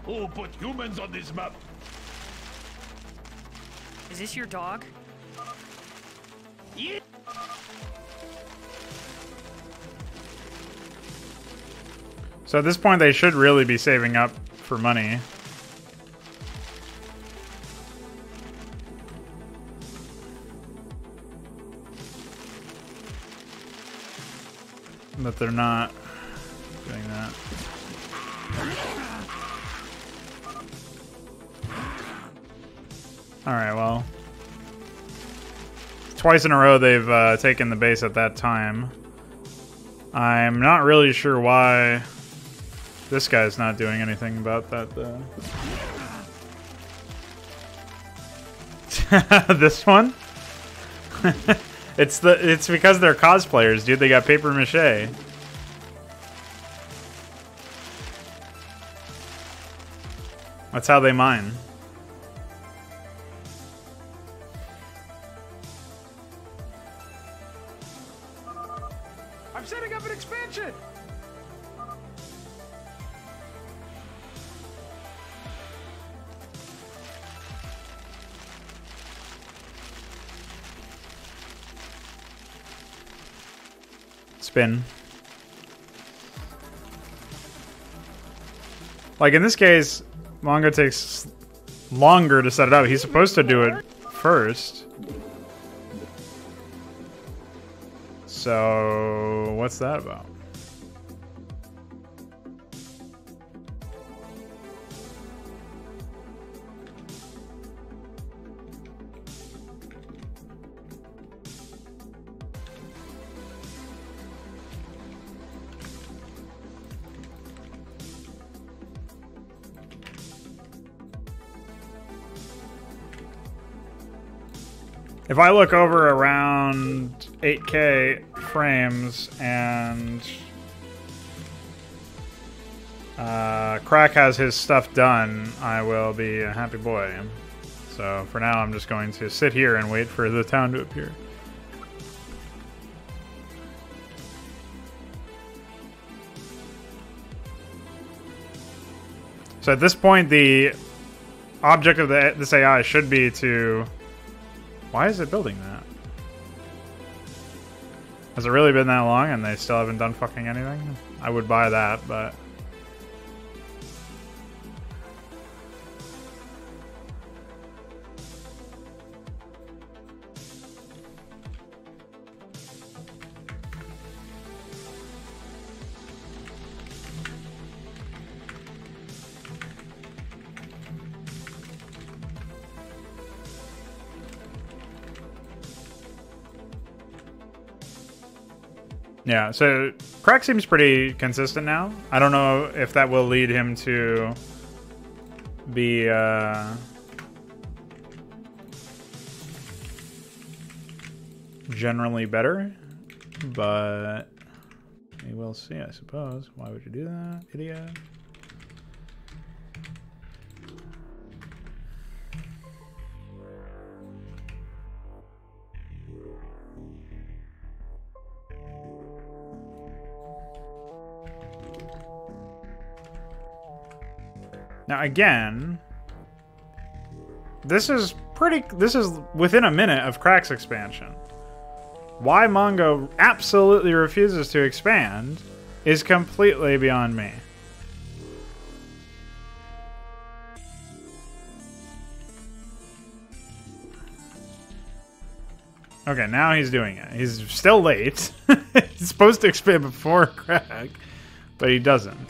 [SPEAKER 5] Who put humans on this map?
[SPEAKER 6] Is this your dog?
[SPEAKER 5] Yeah.
[SPEAKER 1] So at this point, they should really be saving up for money. But they're not doing that. Alright, well. Twice in a row they've taken the base at that time. I'm not really sure why this guy's not doing anything about that, though. This one? It's because they're cosplayers, dude. They got paper mache. That's how they mine.
[SPEAKER 3] I'm setting up an expansion!
[SPEAKER 1] Spin. Like in this case, Mongo takes longer to set it up. He's supposed to do it first. So, what's that about? If I look over around 8K frames and Crack has his stuff done, I will be a happy boy. So for now, I'm just going to sit here and wait for the town to appear. So at this point, the object of this AI should be to... Why is it building that? Has it really been that long and they still haven't done fucking anything? I would buy that, but... Yeah, so Crack seems pretty consistent now. I don't know if that will lead him to be generally better, but we will see, I suppose. Why would you do that, idiot? Now again, this is within a minute of Crack's expansion. Why Mongo absolutely refuses to expand is completely beyond me. Okay, now he's doing it. He's still late. He's supposed to expand before Crack, but he doesn't.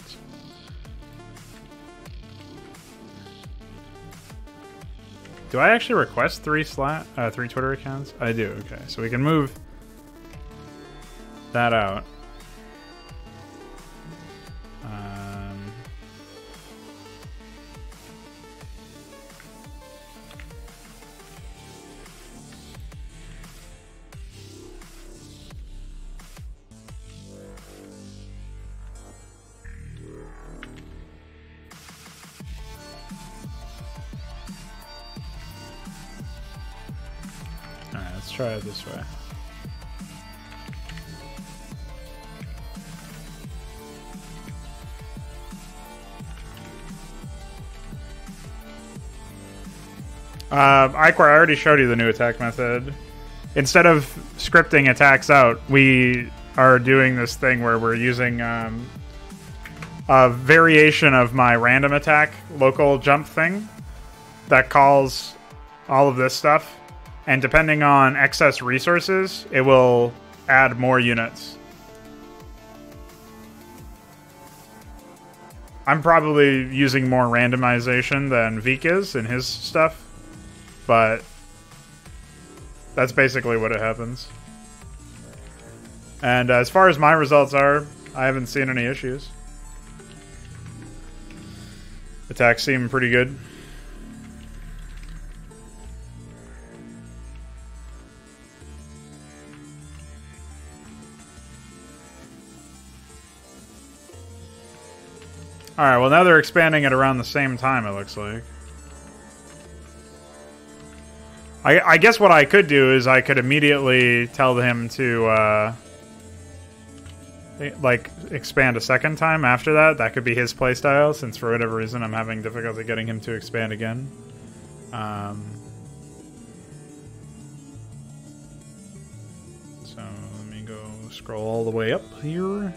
[SPEAKER 1] Do I actually request three Twitter accounts? I do, okay. So we can move that out. Alright, let's try it this way. Iquar, I already showed you the new attack method. Instead of scripting attacks out, we are doing this thing where we're using a variation of my random attack local jump thing that calls all of this stuff. And depending on excess resources, it will add more units. I'm probably using more randomization than Veek is in his stuff, but that's basically what it happens. And as far as my results are, I haven't seen any issues. Attacks seem pretty good. Alright, well now they're expanding it around the same time, it looks like. I guess what I could do is I could immediately tell him to, like, expand a second time after that. That could be his playstyle, since for whatever reason I'm having difficulty getting him to expand again. So, let me go scroll all the way up here.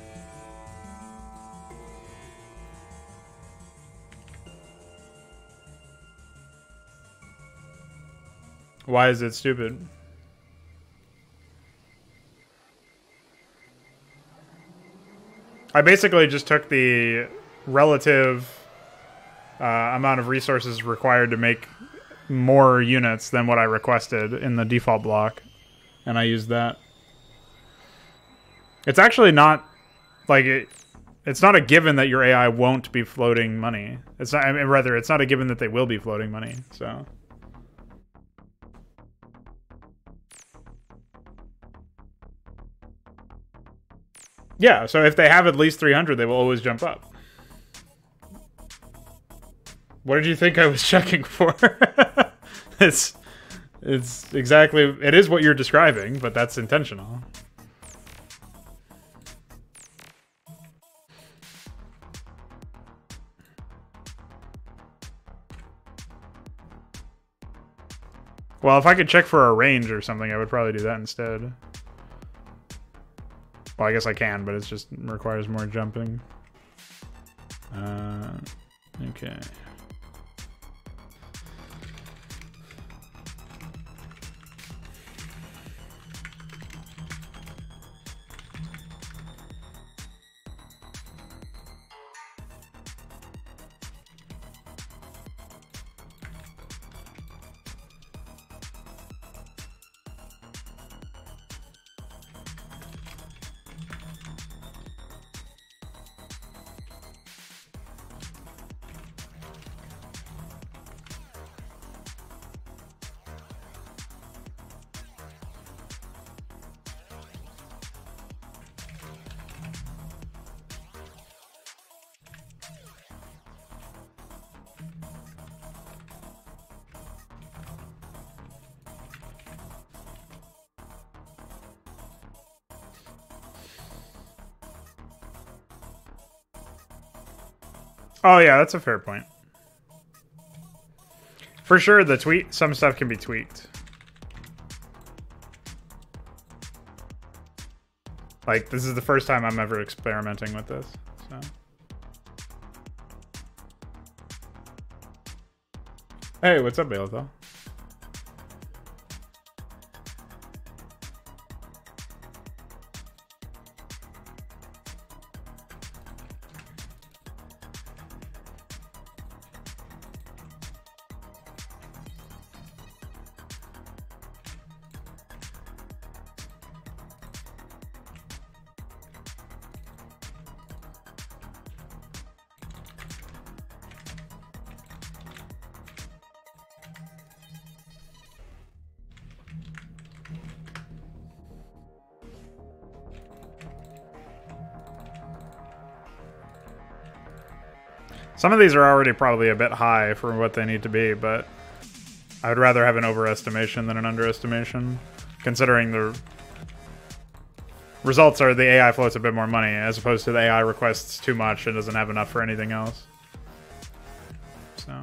[SPEAKER 1] Why is it stupid? I basically just took the relative amount of resources required to make more units than what I requested in the default block, and I used that. It's actually not like it's not a given that your AI won't be floating money. It's not, I mean, rather, it's not a given that they will be floating money. So. Yeah, so if they have at least 300, they will always jump up. What did you think I was checking for? It's exactly... It is what you're describing, but that's intentional. Well, if I could check for a range or something, I would probably do that instead. Well, I guess I can, but it just requires more jumping. Okay. Oh yeah, that's a fair point. For sure, some stuff can be tweaked. Like, this is the first time I'm ever experimenting with this, so. Hey, what's up, Balethal? Some of these are already probably a bit high for what they need to be, but I would rather have an overestimation than an underestimation, considering the results are the AI floats a bit more money, as opposed to the AI requests too much and doesn't have enough for anything else. So...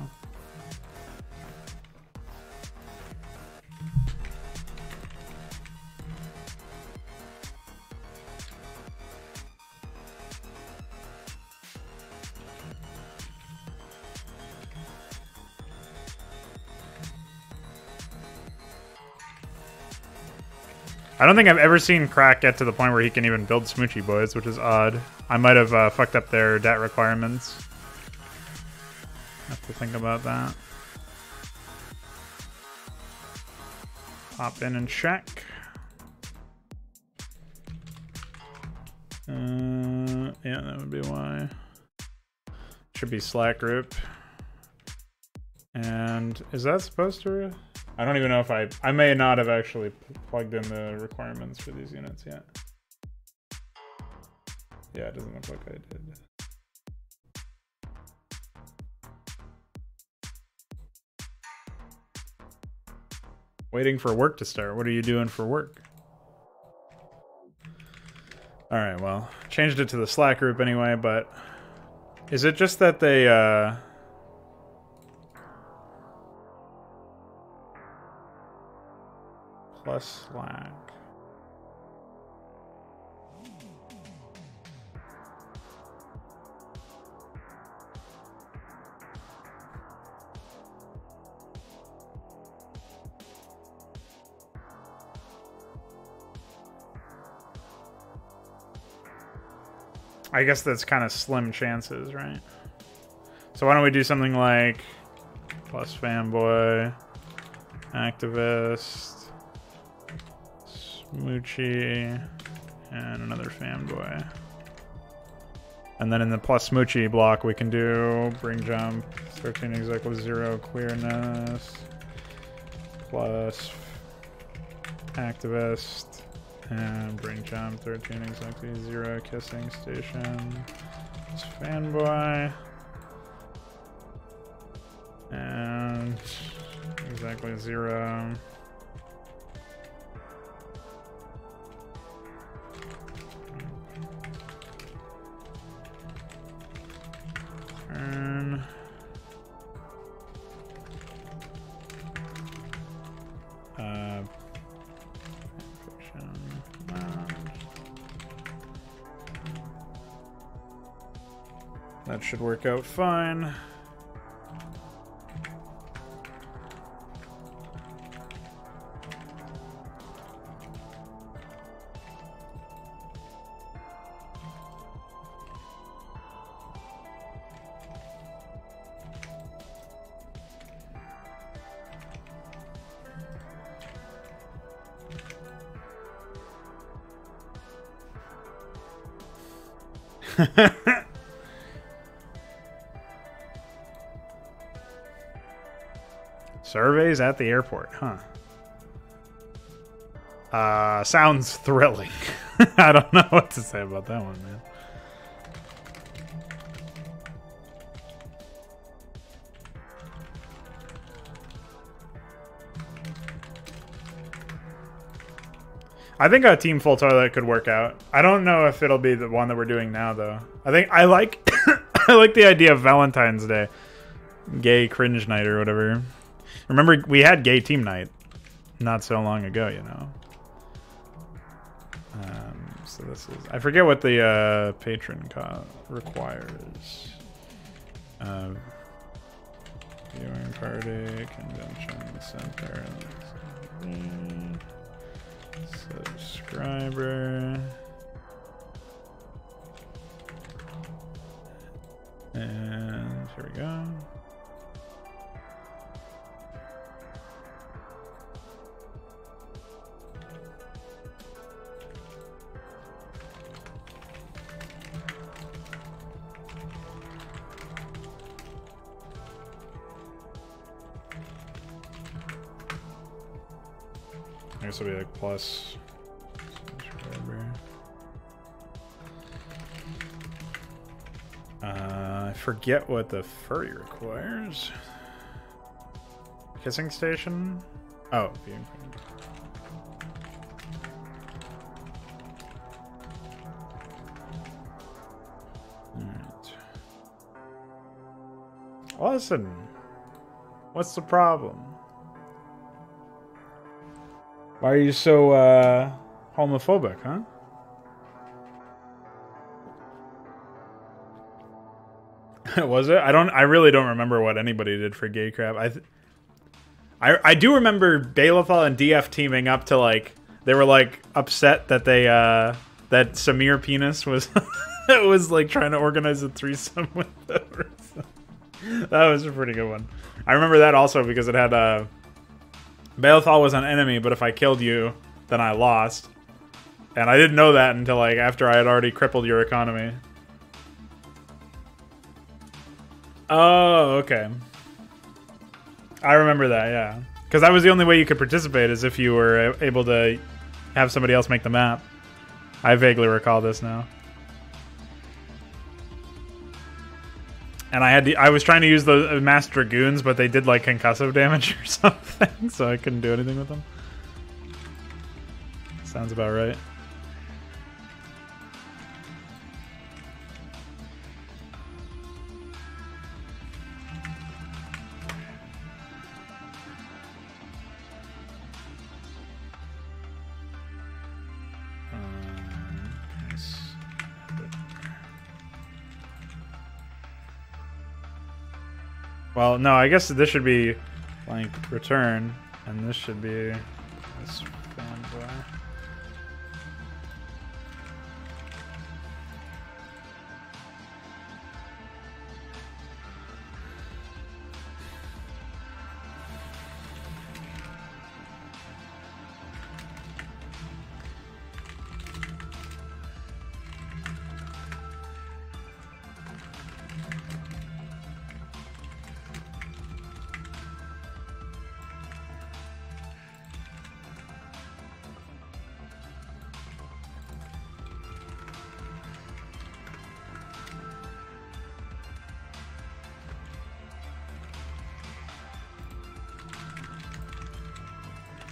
[SPEAKER 1] I don't think I've ever seen Crack get to the point where he can even build Smoochy Boys, which is odd. I might have fucked up their DAT requirements. Have to think about that. Pop in and check. Yeah, that would be why. Should be Slack group. And is that supposed to... I don't even know if I may not have actually plugged in the requirements for these units yet. Yeah, it doesn't look like I did. Waiting for work to start. What are you doing for work? Alright, well, changed it to the Slack group anyway, but is it just that they, plus Slack. I guess that's kind of slim chances, right? So why don't we do something like plus fanboy, activist, Smoochy, and another fanboy. And then in the plus Smoochy block, we can do bring jump, 13 exec with 0 queerness, plus activist, And Brain Jump 13 exactly 0 kissing station. It's fanboy. And exactly 0. Turn. That should work out fine. Surveys at the airport, huh? Sounds thrilling. I don't know what to say about that one, man. I think a team full toilet could work out. I don't know if it'll be the one that we're doing now, though. I think I like I like the idea of Valentine's Day, gay cringe night or whatever. Remember, we had gay team night not so long ago, you know. So this is... I forget what the patron requires. Viewing party, convention center, subscriber, and here we go. I guess it'll be like plus subscriber. I forget what the furry requires. Kissing station? Oh, viewing. Alright. Listen. What's the problem? Why are you so homophobic, huh? Was it? I really don't remember what anybody did for gay crap. I do remember Baleful and DF teaming up to, like, they were like upset that they that Samir Penis was was like trying to organize a threesome with them. That was a pretty good one. I remember that also because it had Baleful was an enemy, but if I killed you, then I lost. And I didn't know that until, like, after I had already crippled your economy. Oh, okay. I remember that, yeah. Because that was the only way you could participate, is if you were able to have somebody else make the map. I vaguely recall this now. And I was trying to use the mass dragoons, but they did like concussive damage or something, so I couldn't do anything with them. Sounds about right. Well, no, I guess this should be blank return, and this should be this fanboy.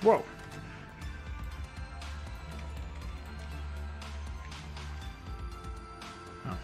[SPEAKER 1] Whoa. Oh.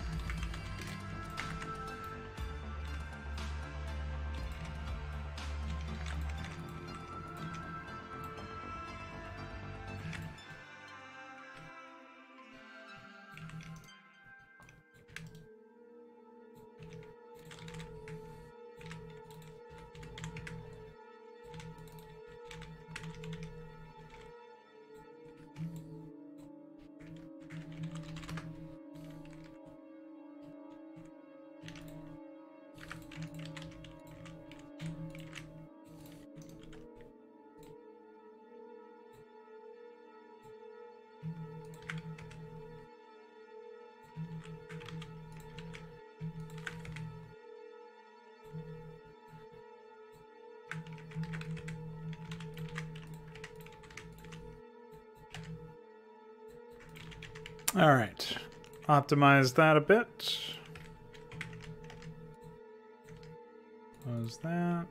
[SPEAKER 1] All right, optimize that a bit. Close that.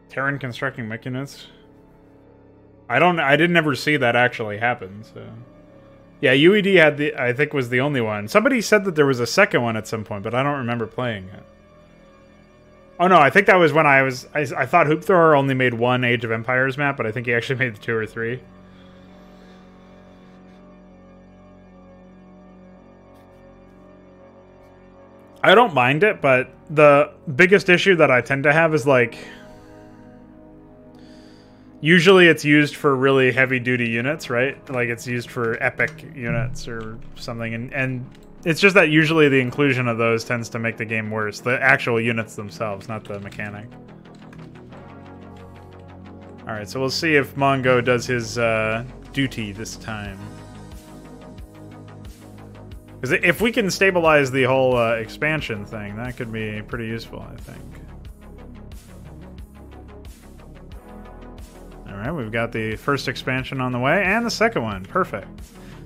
[SPEAKER 1] Terran constructing mech units. I didn't ever see that actually happen, so. Yeah, UED had the, I think was the only one. Somebody said that there was a second one at some point, but I don't remember playing it. Oh no, I think that was when I thought Hoop Thrower only made one Age of Empires map, but I think he actually made 2 or 3. I don't mind it, but the biggest issue that I tend to have is like, usually it's used for really heavy-duty units, right? Like it's used for epic units or something, and it's just that usually the inclusion of those tends to make the game worse. The actual units themselves, not the mechanic. Alright, so we'll see if Mongo does his duty this time. Because if we can stabilize the whole expansion thing, that could be pretty useful, I think. Alright, we've got the first expansion on the way, and the second one. Perfect.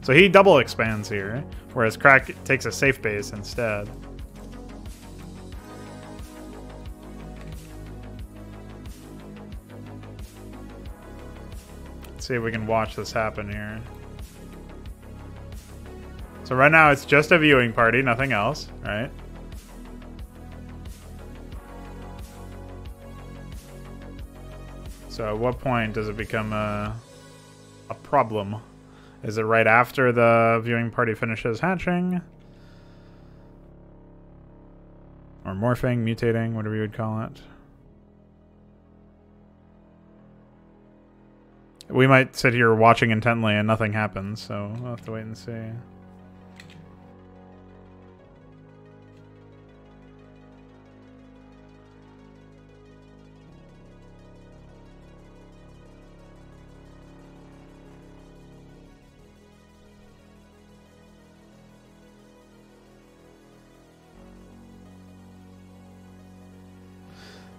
[SPEAKER 1] So he double expands here, whereas Crack takes a safe base instead. Let's see if we can watch this happen here. So right now it's just a viewing party, nothing else, right? So at what point does it become a problem? Is it right after the viewing party finishes hatching? Or morphing, mutating, whatever you would call it. We might sit here watching intently and nothing happens, so we'll have to wait and see.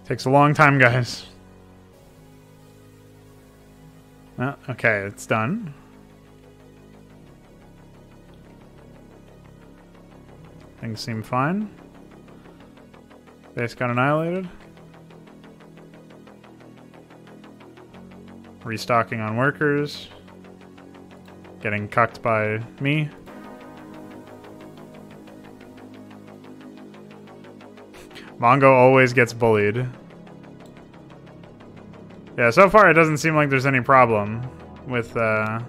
[SPEAKER 1] Takes a long time, guys. Okay, it's done. Things seem fine. Base got annihilated. Restocking on workers. Getting cucked by me. Mongo always gets bullied. Yeah, so far it doesn't seem like there's any problem with them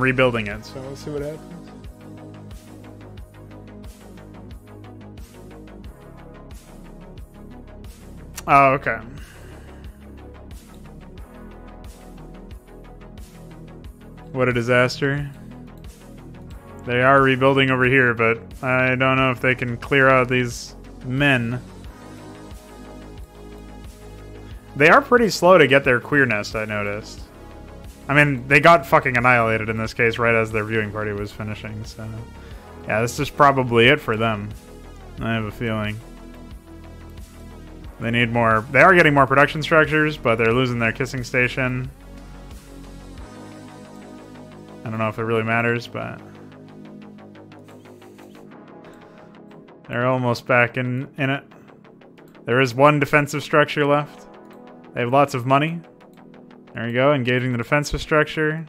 [SPEAKER 1] rebuilding it. So we'll see what happens. Oh, okay. What a disaster. They are rebuilding over here, but I don't know if they can clear out these men. They are pretty slow to get their queer nest, I noticed. I mean, they got fucking annihilated in this case right as their viewing party was finishing, so... Yeah, this is probably it for them. I have a feeling. They need more. They are getting more production structures, but they're losing their kissing station. I don't know if it really matters, but they're almost back in it. There is one defensive structure left. They have lots of money. There we go, engaging the defensive structure.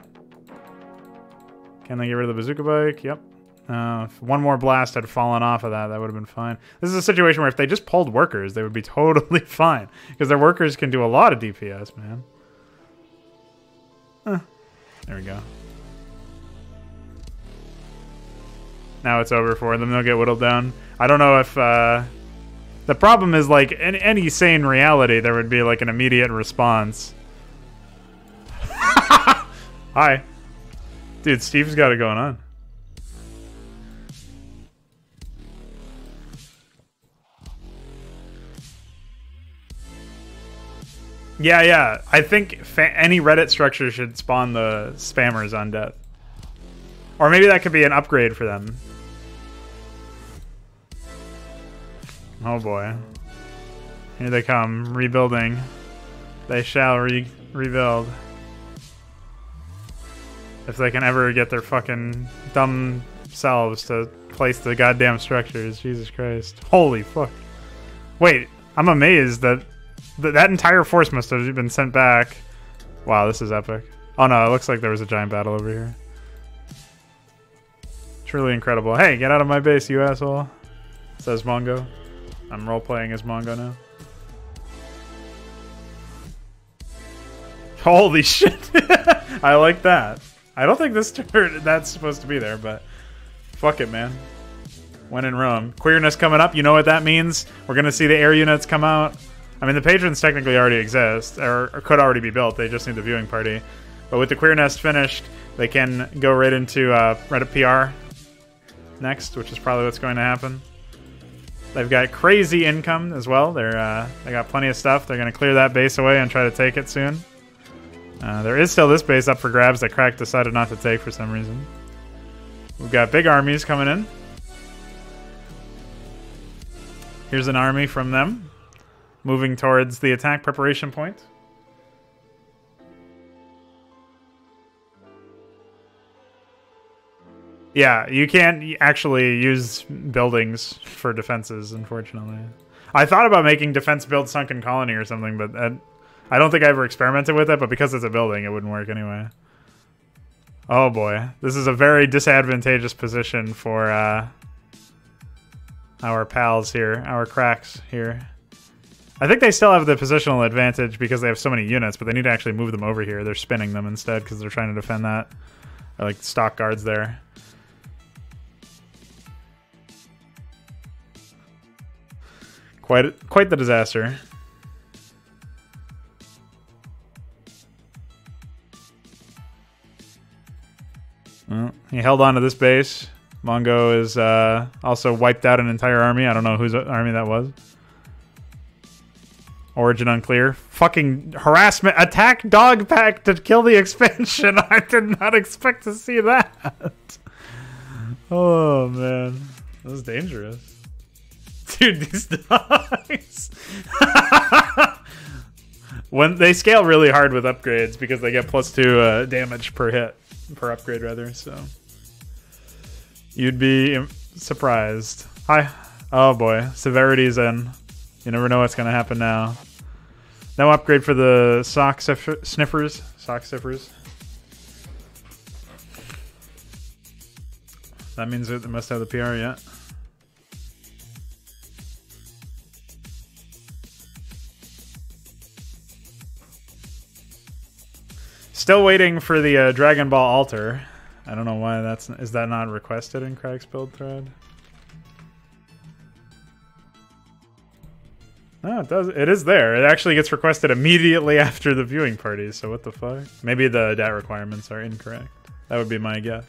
[SPEAKER 1] Can they get rid of the bazooka bike? Yep. If one more blast had fallen off of that, that would have been fine. This is a situation where if they just pulled workers, they would be totally fine. Because their workers can do a lot of DPS, man. There we go. Now it's over for them. They'll get whittled down. I don't know if... the problem is, like, in any sane reality, there would be, like, an immediate response. Hi. Dude, Steve's got it going on. Yeah. I think any Reddit structure should spawn the spammers on death. Or maybe that could be an upgrade for them. Oh boy. Here they come, rebuilding. They shall rebuild. If they can ever get their fucking dumb selves to place the goddamn structures. Jesus Christ. Holy fuck. Wait, I'm amazed that that entire force must have been sent back. Wow, this is epic. Oh no, it looks like there was a giant battle over here. Truly incredible. Hey, get out of my base, you asshole. Says Mongo. I'm role-playing as Mongo now. Holy shit. I like that. I don't think this turret that's supposed to be there, but fuck it, man. When in Rome. Queerness coming up, you know what that means? We're gonna see the air units come out. I mean, the patrons technically already exist, or could already be built. They just need the viewing party. But with the Queer Nest finished, they can go right into Reddit PR next, which is probably what's going to happen. They've got crazy income as well. They got plenty of stuff. They're going to clear that base away and try to take it soon. There is still this base up for grabs that Crack decided not to take for some reason. We've got big armies coming in. Here's an army from them. Moving towards the attack preparation point. Yeah, you can't actually use buildings for defenses, unfortunately. I thought about making defense build sunken colony or something, but I don't think I ever experimented with it, but because it's a building, it wouldn't work anyway. Oh boy. This is a very disadvantageous position for our pals here, our cracks here. I think they still have the positional advantage because they have so many units, but they need to actually move them over here. They're spinning them instead because they're trying to defend that. They're like stock guards there. Quite the disaster. Well, he held on to this base. Mongo is also wiped out an entire army. I don't know whose army that was. Origin unclear. Fucking harassment. Attack dog pack to kill the expansion. I did not expect to see that. Oh, man. That was dangerous. Dude, these dogs. When they scale really hard with upgrades because they get +2 damage per hit. Per upgrade, rather, so. You'd be surprised. Hi. Oh, boy. Severity's in. You never know what's going to happen now. No upgrade for the sock sniffers. Sock siffers. That means that they must have the PR yet. Still waiting for the Dragon Ball altar. I don't know why that's... Is that not requested in Craig's build thread? No, it does. It is there. It actually gets requested immediately after the viewing party, so what the fuck? Maybe the DAT requirements are incorrect. That would be my guess.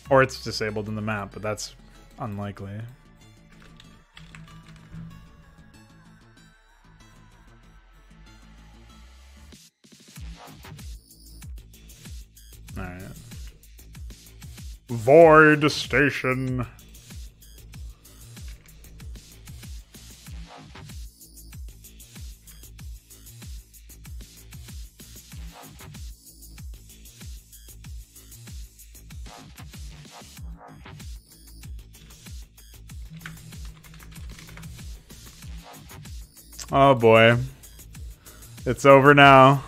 [SPEAKER 1] Or it's disabled in the map, but that's unlikely. Void Station. Oh boy. It's over now.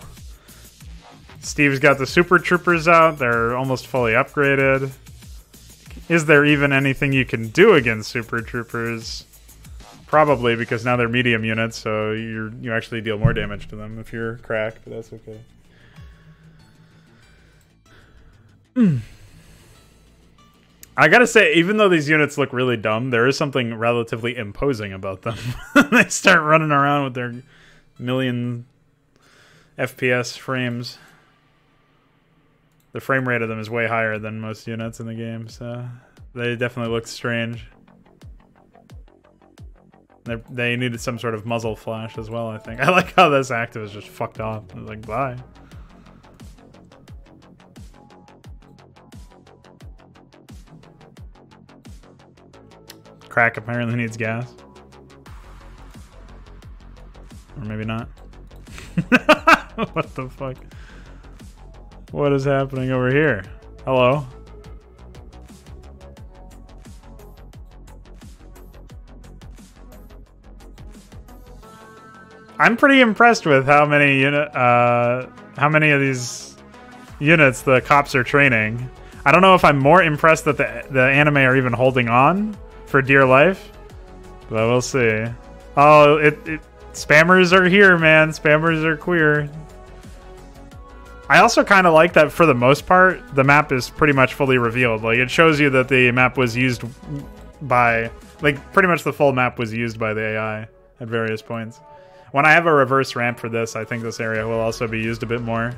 [SPEAKER 1] Steve's got the Super Troopers out. They're almost fully upgraded. Is there even anything you can do against Super Troopers? Probably, because now they're medium units, so you actually deal more damage to them if you're cracked, but that's okay. I gotta say, even though these units look really dumb, there is something relatively imposing about them. They start running around with their million FPS frames. The frame rate of them is way higher than most units in the game, so they definitely look strange. They needed some sort of muzzle flash as well, I think. I like how this active is just fucked off. It's like, bye. Crack apparently needs gas. Or maybe not. What the fuck? What is happening over here? Hello? I'm pretty impressed with how many of these units the cops are training. I don't know if I'm more impressed that the anime are even holding on for dear life, but we'll see. Oh, spammers are here, man. Spammers are queer. I also kind of like that for the most part, the map is pretty much fully revealed. Like, it shows you that the map was used by, like, pretty much the full map was used by the AI at various points. When I have a reverse ramp for this, I think this area will also be used a bit more.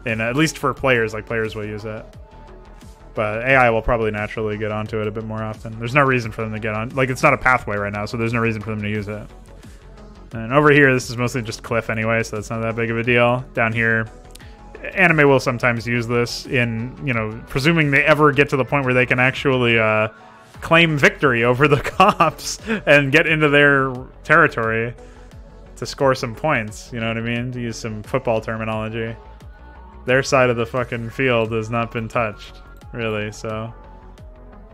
[SPEAKER 1] And at least for players, like, players will use it. But AI will probably naturally get onto it a bit more often. There's no reason for them to get on. Like, it's not a pathway right now, so there's no reason for them to use it. And over here, this is mostly just cliff anyway, so that's not that big of a deal. Down here, anime will sometimes use this in, you know, presuming they ever get to the point where they can actually claim victory over the cops and get into their territory to score some points, you know what I mean? To use some football terminology. Their side of the fucking field has not been touched, really, so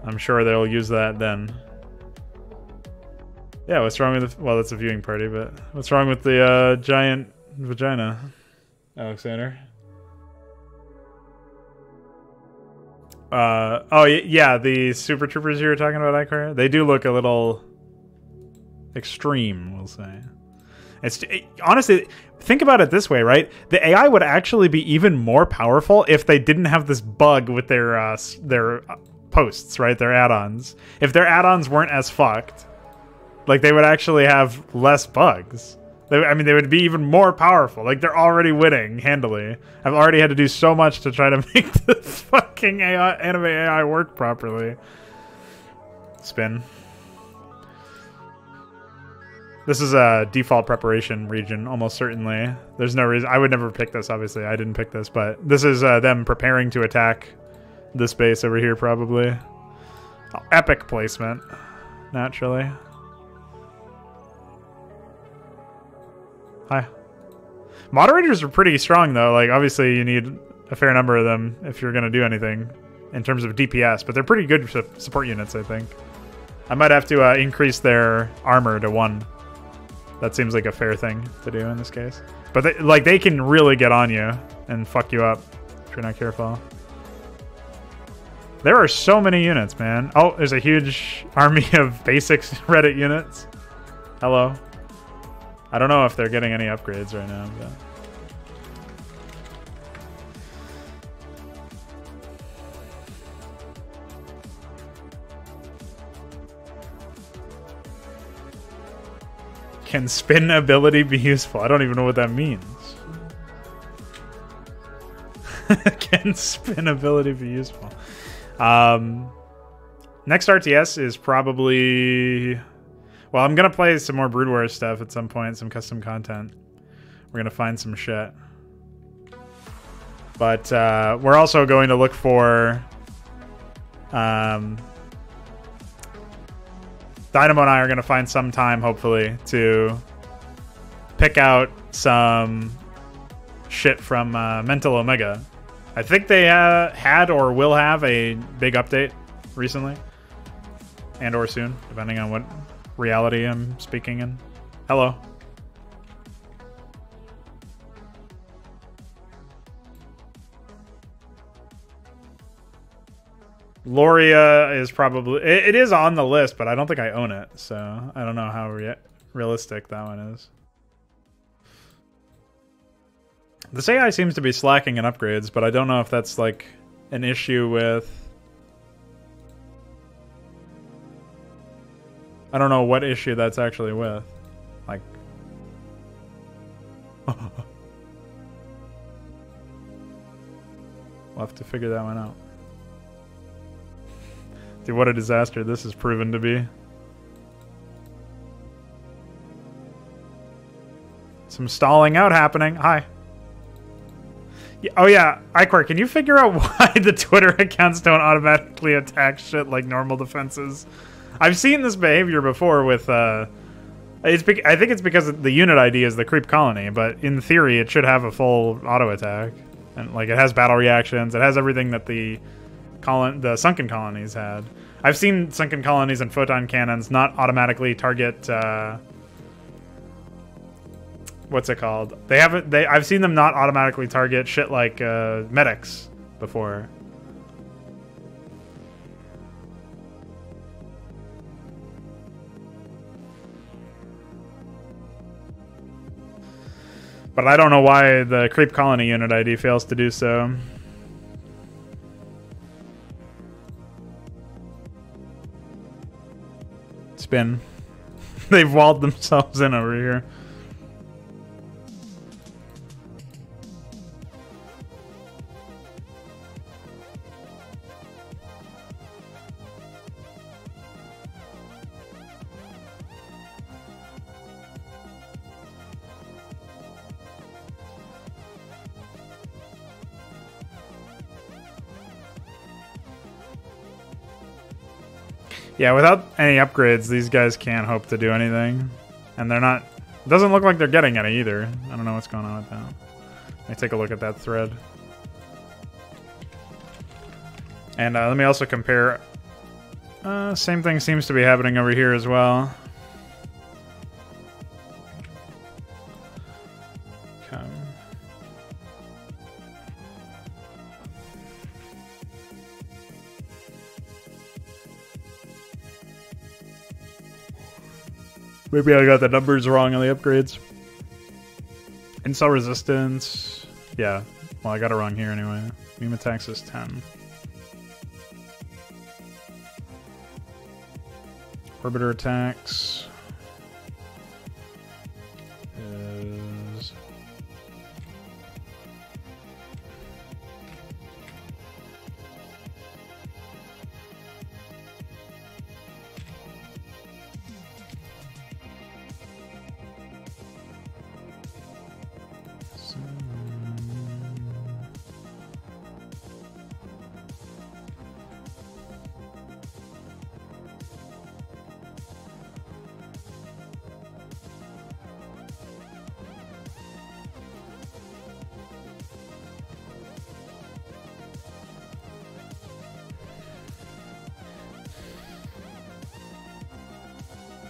[SPEAKER 1] I'm sure they'll use that then. Yeah, what's wrong with the... Well, that's a viewing party, but what's wrong with the giant vagina, Alexander? Oh, yeah, the Super Troopers you were talking about, Ikar, they do look a little extreme, we'll say. Honestly, think about it this way, right? The AI would actually be even more powerful if they didn't have this bug with their posts, right? Their add-ons. If their add-ons weren't as fucked, like, they would actually have less bugs. I mean, they would be even more powerful. Like, they're already winning handily. I've already had to do so much to try to make the fucking anime AI work properly. Spin. This is a default preparation region, almost certainly. There's no reason. I would never pick this, obviously. I didn't pick this, but this is them preparing to attack this base over here, probably. Oh, epic placement, naturally. Hi. Moderators are pretty strong, though. Like, obviously, you need a fair number of them if you're going to do anything in terms of DPS, but they're pretty good support units, I think. I might have to increase their armor to 1. That seems like a fair thing to do in this case. But they can really get on you and fuck you up if you're not careful. There are so many units, man. Oh, there's a huge army of basics Reddit units. Hello. I don't know if they're getting any upgrades right now, but... Can spin ability be useful? I don't even know what that means. Can spin ability be useful? Next RTS is probably... Well, I'm going to play some more Brood Wars stuff at some point, some custom content. We're going to find some shit. But we're also going to look for Dynamo and I are going to find some time, hopefully, to pick out some shit from Mental Omega. I think they had or will have a big update recently. And or soon, depending on what reality I'm speaking in. Hello. Loria is probably... It is on the list, but I don't think I own it. So I don't know how realistic that one is. This AI seems to be slacking in upgrades, but I don't know if that's like an issue with... I don't know what issue that's actually with. Like... We'll have to figure that one out. Dude, what a disaster this has proven to be. Some stalling out happening. Hi. Yeah, oh yeah, Iquar, can you figure out why the Twitter accounts don't automatically attack shit like normal defenses? I've seen this behavior before with... I think it's because the unit ID is the creep colony, but in theory it should have a full auto attack. And like it has battle reactions, it has everything that the sunken colonies had. I've seen sunken colonies and photon cannons not automatically target what's it called? I've seen them not automatically target shit like medics before. But I don't know why the creep colony unit ID fails to do so. Spin. They've walled themselves in over here. Yeah, without any upgrades, these guys can't hope to do anything. And they're not... It doesn't look like they're getting any either. I don't know what's going on with that. Let me take a look at that thread. And let me also compare... same thing seems to be happening over here as well. Okay. Maybe I got the numbers wrong on the upgrades. Incel resistance. Yeah. Well, I got it wrong here anyway. Meme attacks is 10. Orbiter attacks is...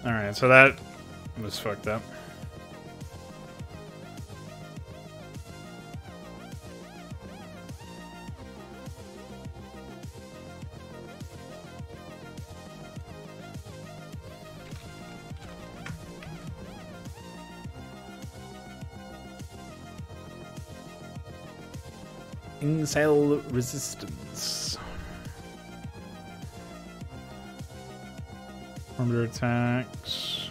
[SPEAKER 1] Alright, so that was fucked up. Incel resistance. Orbiter attacks.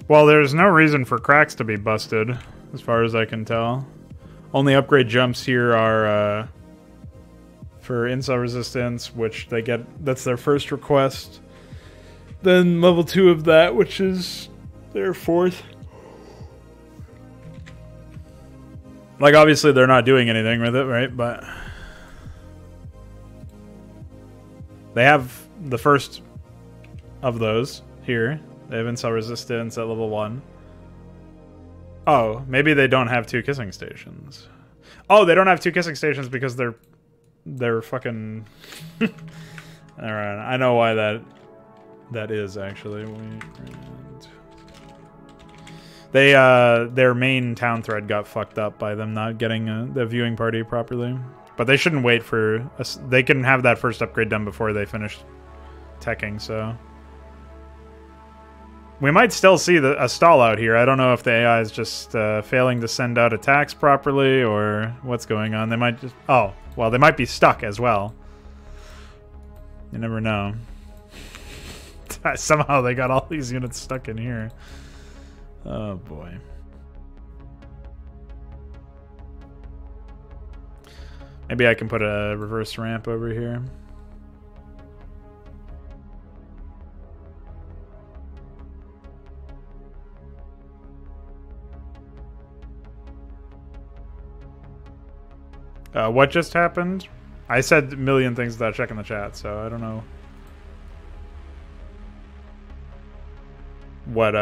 [SPEAKER 1] Well, there's no reason for cracks to be busted, as far as I can tell. Only upgrade jumps here are for incel resistance, which they get. That's their first request. Then level 2 of that, which is their fourth. Like, obviously, they're not doing anything with it, right? But they have the first of those here. They have incel resistance at level 1. Oh, maybe they don't have 2 kissing stations. Oh, they don't have 2 kissing stations because they're fucking... Alright, I know why that is, actually. They, their main town thread got fucked up by them not getting the viewing party properly. But they shouldn't wait for... They can have that first upgrade done before they finish teching, so... We might still see a stall out here. I don't know if the AI is just failing to send out attacks properly or what's going on. They might just... Oh, well, they might be stuck as well. You never know. Somehow they got all these units stuck in here. Oh, boy. Maybe I can put a reverse ramp over here. What just happened? I said a million things without checking the chat, so I don't know what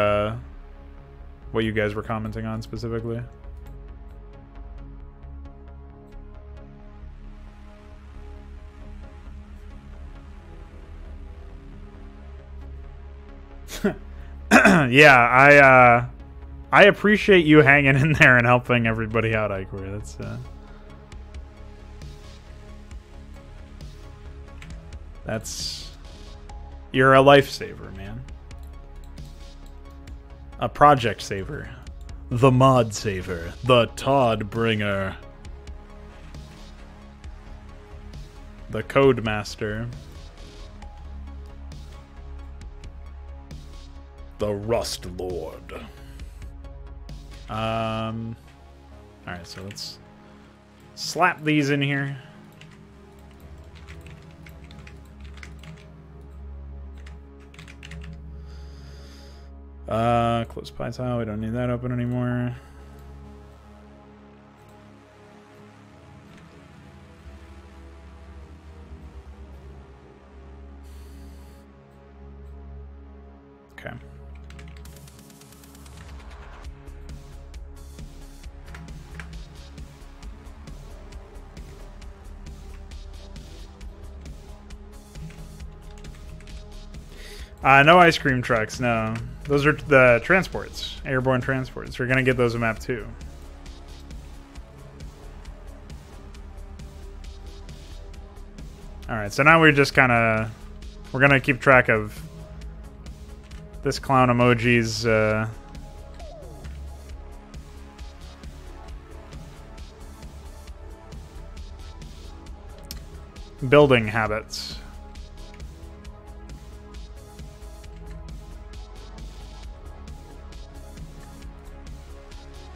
[SPEAKER 1] you guys were commenting on specifically. Yeah, I appreciate you hanging in there and helping everybody out, Ikor. That's you're a lifesaver, man. A project saver. The mod saver. The Todd bringer. The code master. The Rust Lord. Alright, so let's slap these in here. Close pie tile, we don't need that open anymore. Okay. No ice cream trucks, no. Those are the transports, airborne transports. We're gonna get those a map too. Alright, so now we're just kinda... We're gonna keep track of this clown emoji's building habits.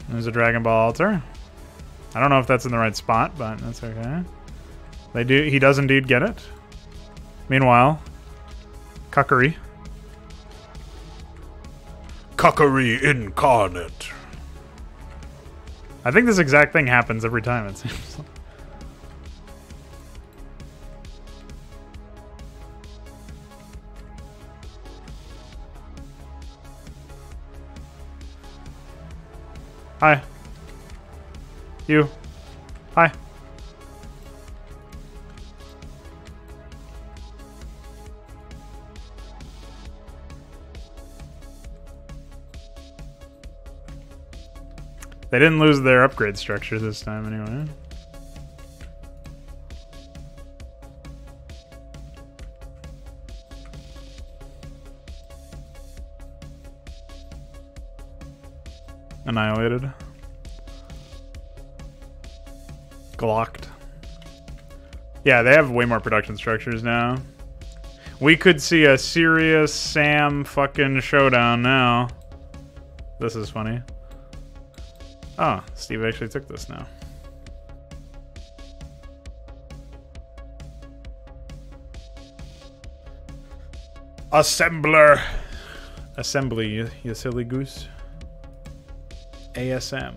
[SPEAKER 1] There's a Dragon Ball altar. I don't know if that's in the right spot, but that's okay. He does indeed get it. Meanwhile, cuckery. Cuckery incarnate. I think this exact thing happens every time, it seems. Hi. You. Hi. They didn't lose their upgrade structure this time anyway. Annihilated. Glocked. Yeah, they have way more production structures now. We could see a serious Sam fucking showdown now. This is funny. Oh, Steve actually took this now. Assembler. Assembly, you silly goose. ASM.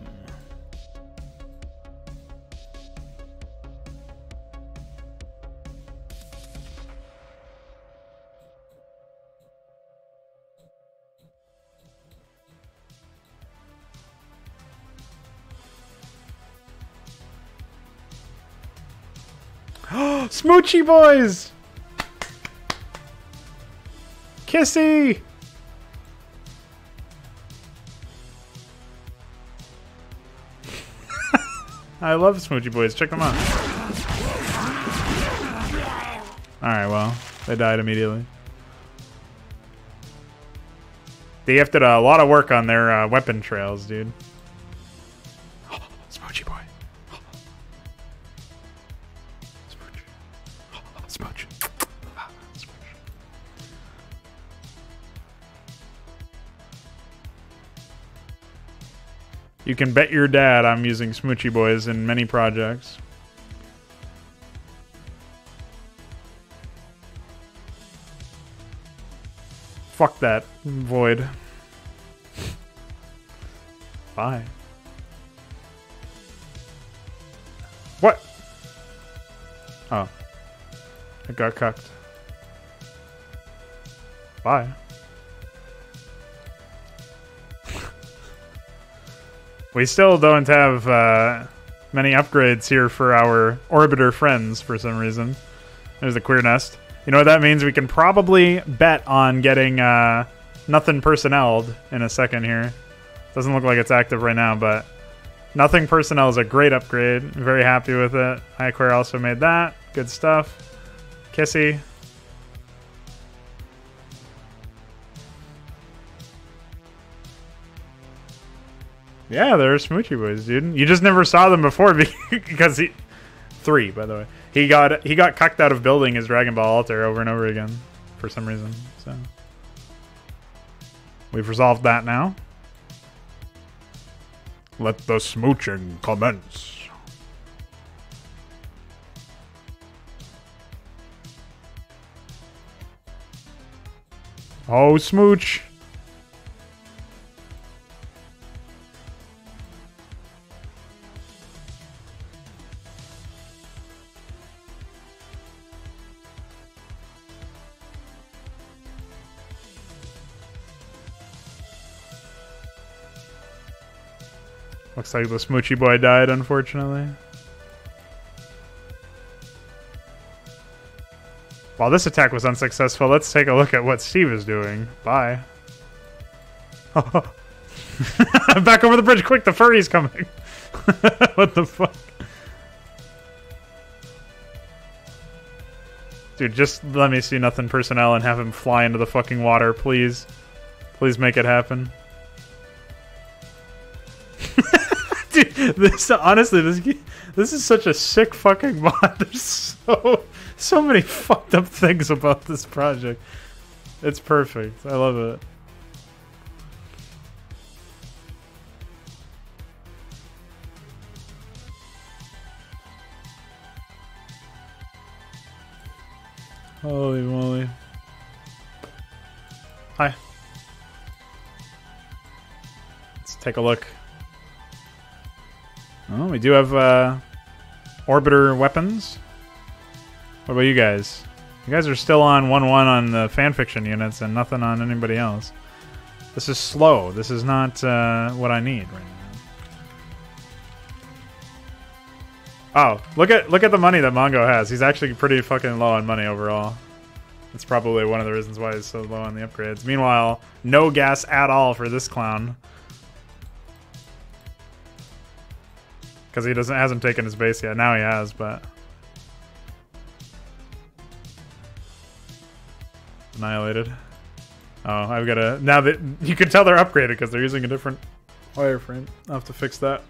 [SPEAKER 1] Smoochy boys! Kissy! I love Smoochy boys. Check them out. Alright, well, they died immediately. They have did a lot of work on their weapon trails, dude. Smoochy boy. Smooch. You can bet your dad I'm using Smoochy Boys in many projects. Fuck that void. Bye. What? Oh. It got cucked. Bye. We still don't have many upgrades here for our orbiter friends for some reason. There's the queer nest. You know what that means? We can probably bet on getting nothing personneled in a second here. Doesn't look like it's active right now, but nothing personnel is a great upgrade. Very happy with it. iQueer also made that. Good stuff. Kissy. Yeah, they're Smoochy Boys, dude. You just never saw them before because he... 3, by the way. He got cucked out of building his Dragon Ball altar over and over again for some reason. So we've resolved that now. Let the smooching commence. Oh, smooch. Looks like the Smoochy boy died, unfortunately. While this attack was unsuccessful, let's take a look at what Steve is doing. Bye. Back over the bridge, quick, the furry's coming. What the fuck? Dude, just let me see nothing personnel and have him fly into the fucking water, please. Please make it happen. Dude, this honestly, this is such a sick fucking mod. There's so many fucked up things about this project. It's perfect. I love it. Holy moly. Hi. Let's take a look. Oh, we do have orbiter weapons. What about you guys? You guys are still on 1-1 on the fanfiction units and nothing on anybody else. This is slow. This is not what I need right now. Oh, look at the money that Mongo has. He's actually pretty fucking low on money overall. That's probably one of the reasons why he's so low on the upgrades. Meanwhile, no gas at all for this clown. Because he hasn't taken his base yet. Now he has, but annihilated. Oh, I've got to... Now that you can tell they're upgraded because they're using a different wireframe. I'll have to fix that.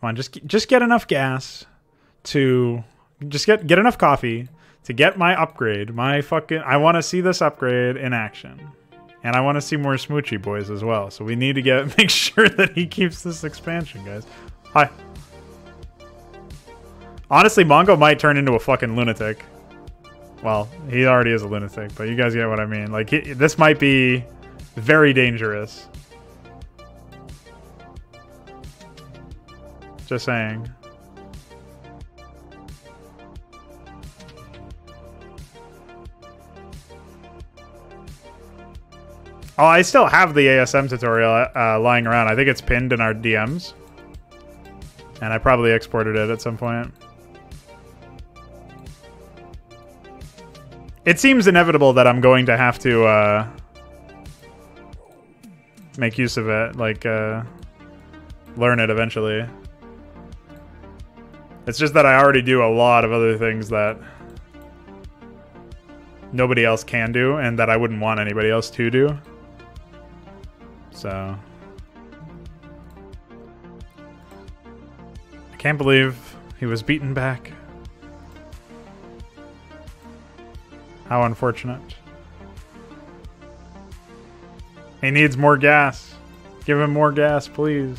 [SPEAKER 1] Come on, just get enough gas to just get enough coffee to get my upgrade. My fucking I want to see this upgrade in action. And I want to see more Smoochy boys as well. So we need to make sure that he keeps this expansion, guys. Hi. Honestly, Mongo might turn into a fucking lunatic. Well, he already is a lunatic, but you guys get what I mean. Like, this might be very dangerous. Just saying. Oh, I still have the ASM tutorial lying around. I think it's pinned in our DMs. And I probably exported it at some point. It seems inevitable that I'm going to have to make use of it, like learn it eventually. It's just that I already do a lot of other things that nobody else can do and that I wouldn't want anybody else to do. So I can't believe he was beaten back. How unfortunate. He needs more gas. Give him more gas, please.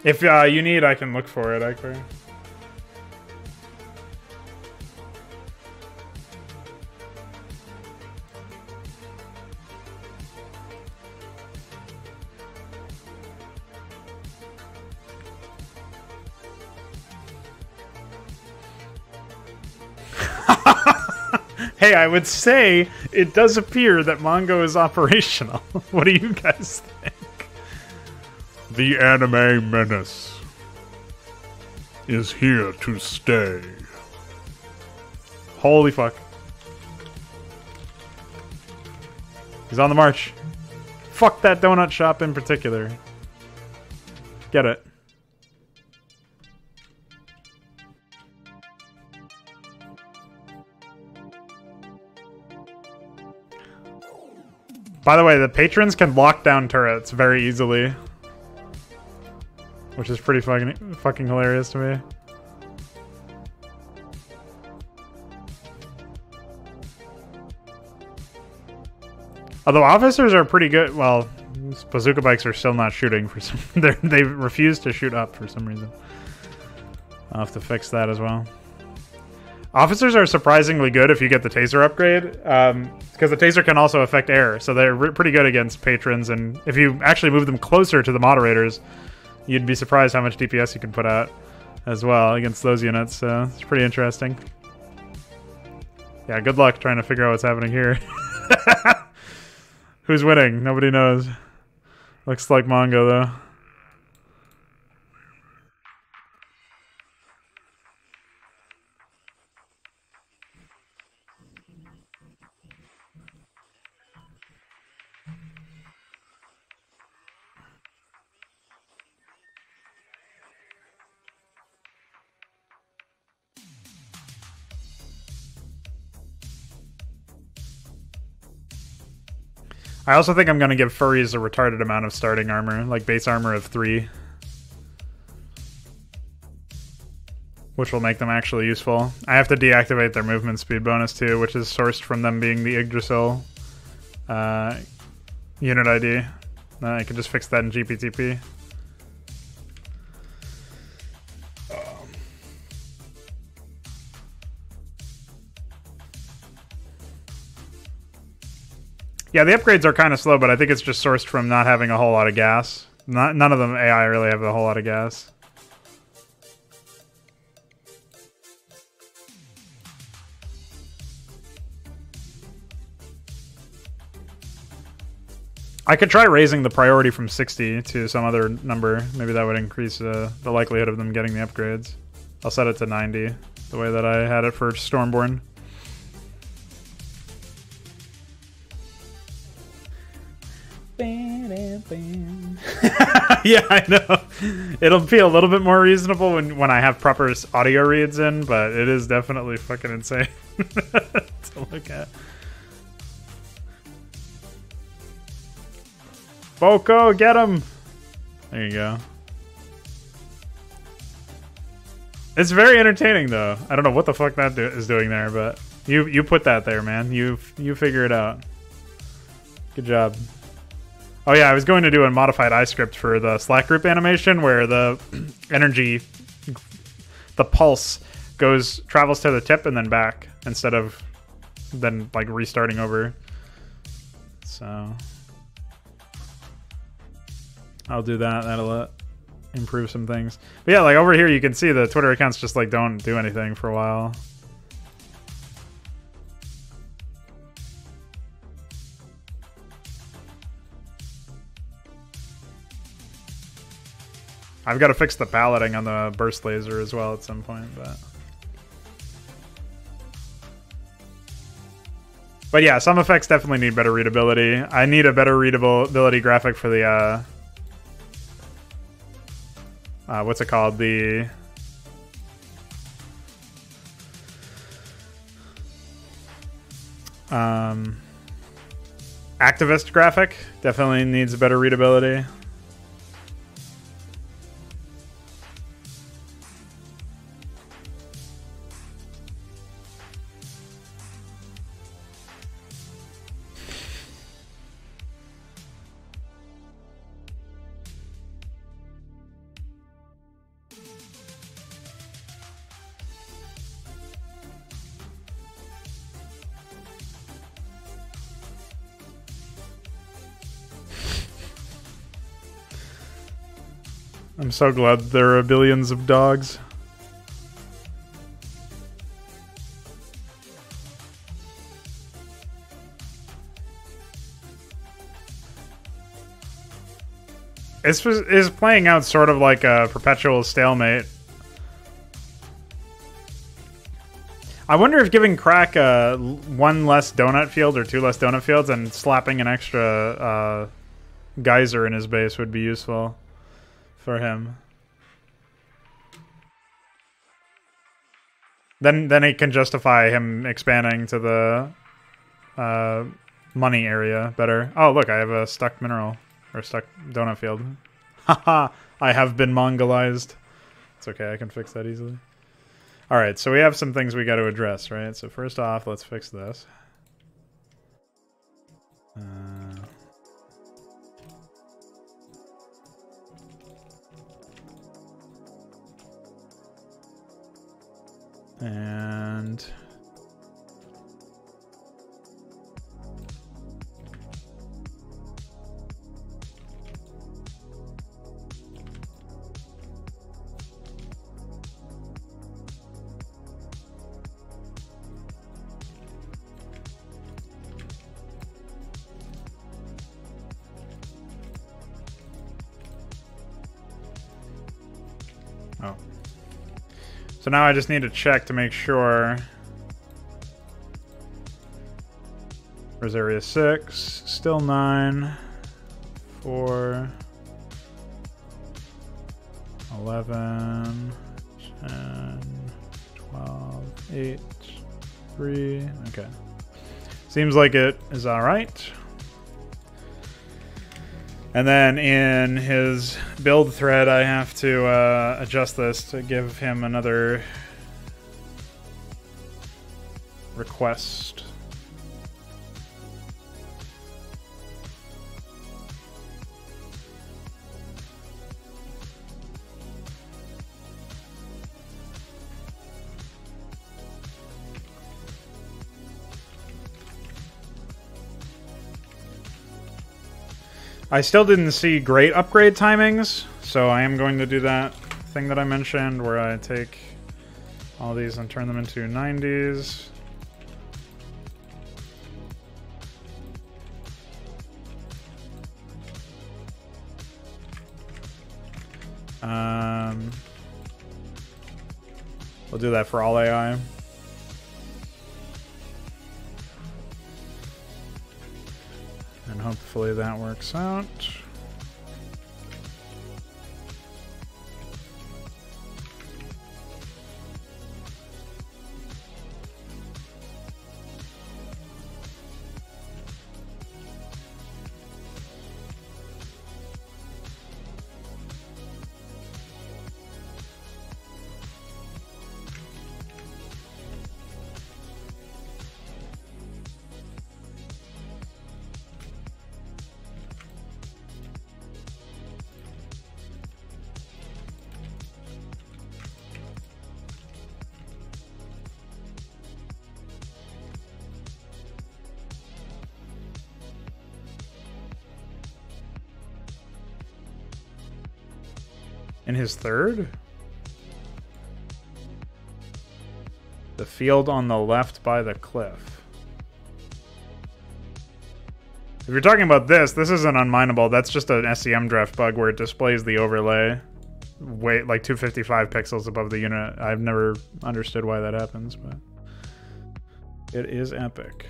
[SPEAKER 1] If you need, I can look for it, actually. Hey, I would say it does appear that Mongo is operational. What do you guys think? The anime menace is here to stay. Holy fuck. He's on the march. Fuck that donut shop in particular. Get it. By the way, the patrons can lock down turrets very easily. Which is pretty fucking hilarious to me. Although officers are pretty good. Well, bazooka bikes are still not shooting for some. They refuse to shoot up for some reason. I'll have to fix that as well. Officers are surprisingly good if you get the taser upgrade, because the taser can also affect air, so they're pretty good against patrons. And if you actually move them closer to the moderators, you'd be surprised how much DPS you can put out as well against those units. So it's pretty interesting. Yeah, good luck trying to figure out what's happening here. Who's winning? Nobody knows. Looks like Mongo, though. I also think I'm going to give furries a retarded amount of starting armor, like base armor of 3. Which will make them actually useful. I have to deactivate their movement speed bonus too, which is sourced from them being the Yggdrasil unit ID. I can just fix that in GPTP. Yeah, the upgrades are kind of slow, but I think it's just sourced from not having a whole lot of gas. None of them AI really have a whole lot of gas. I could try raising the priority from 60 to some other number. Maybe that would increase the likelihood of them getting the upgrades. I'll set it to 90, the way that I had it for Stormborn. Yeah, I know. It'll be a little bit more reasonable when I have proper audio reads in, but it is definitely fucking insane to look at. Boko, get him! There you go. It's very entertaining though. I don't know what the fuck that is doing there, but you put that there, man. You figure it out. Good job. Oh yeah, I was going to do a modified iScript for the Slack group animation where the energy, the pulse travels to the tip and then back instead of then like restarting over. So I'll do that. That'll improve some things. But yeah, like over here you can see the Twitter accounts just like don't do anything for a while. I've got to fix the paletting on the burst laser as well at some point, but yeah, some effects definitely need better readability. I need a better readability graphic for the what's it called? The activist graphic definitely needs better readability. I'm so glad there are billions of dogs. This is playing out sort of like a perpetual stalemate. I wonder if giving Crack one less donut field or two less donut fields and slapping an extra geyser in his base would be useful for him. Then it can justify him expanding to the money area better. Oh, look, I have a stuck mineral or stuck donut field. Haha, I have been Mongolized. It's okay, I can fix that easily. All right, so we have some things we got to address, right? So first off, let's fix this. And oh. So now I just need to check to make sure. Where's area 6? Still 9. 4. 11. 10. 12. 8. 3. Okay. Seems like it is alright. And then in his build thread, I have to adjust this to give him another request. I still didn't see great upgrade timings, so I am going to do that thing that I mentioned where I take all these and turn them into 90s. We'll do that for all AI. And hopefully that works out. In his third? The field on the left by the cliff. If you're talking about this isn't unmineable. That's just an SEM draft bug where it displays the overlay way like 255 pixels above the unit. I've never understood why that happens, but it is epic.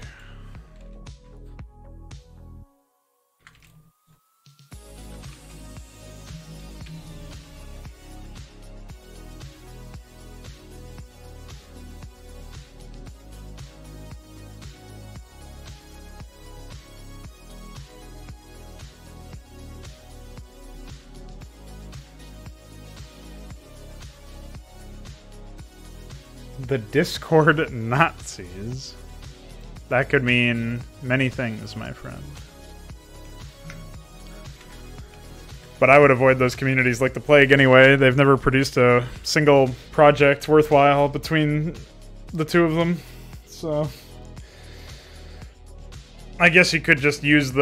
[SPEAKER 1] The Discord Nazis. That could mean many things, my friend. But I would avoid those communities like the plague anyway. They've never produced a single project worthwhile between the two of them. So I guess you could just use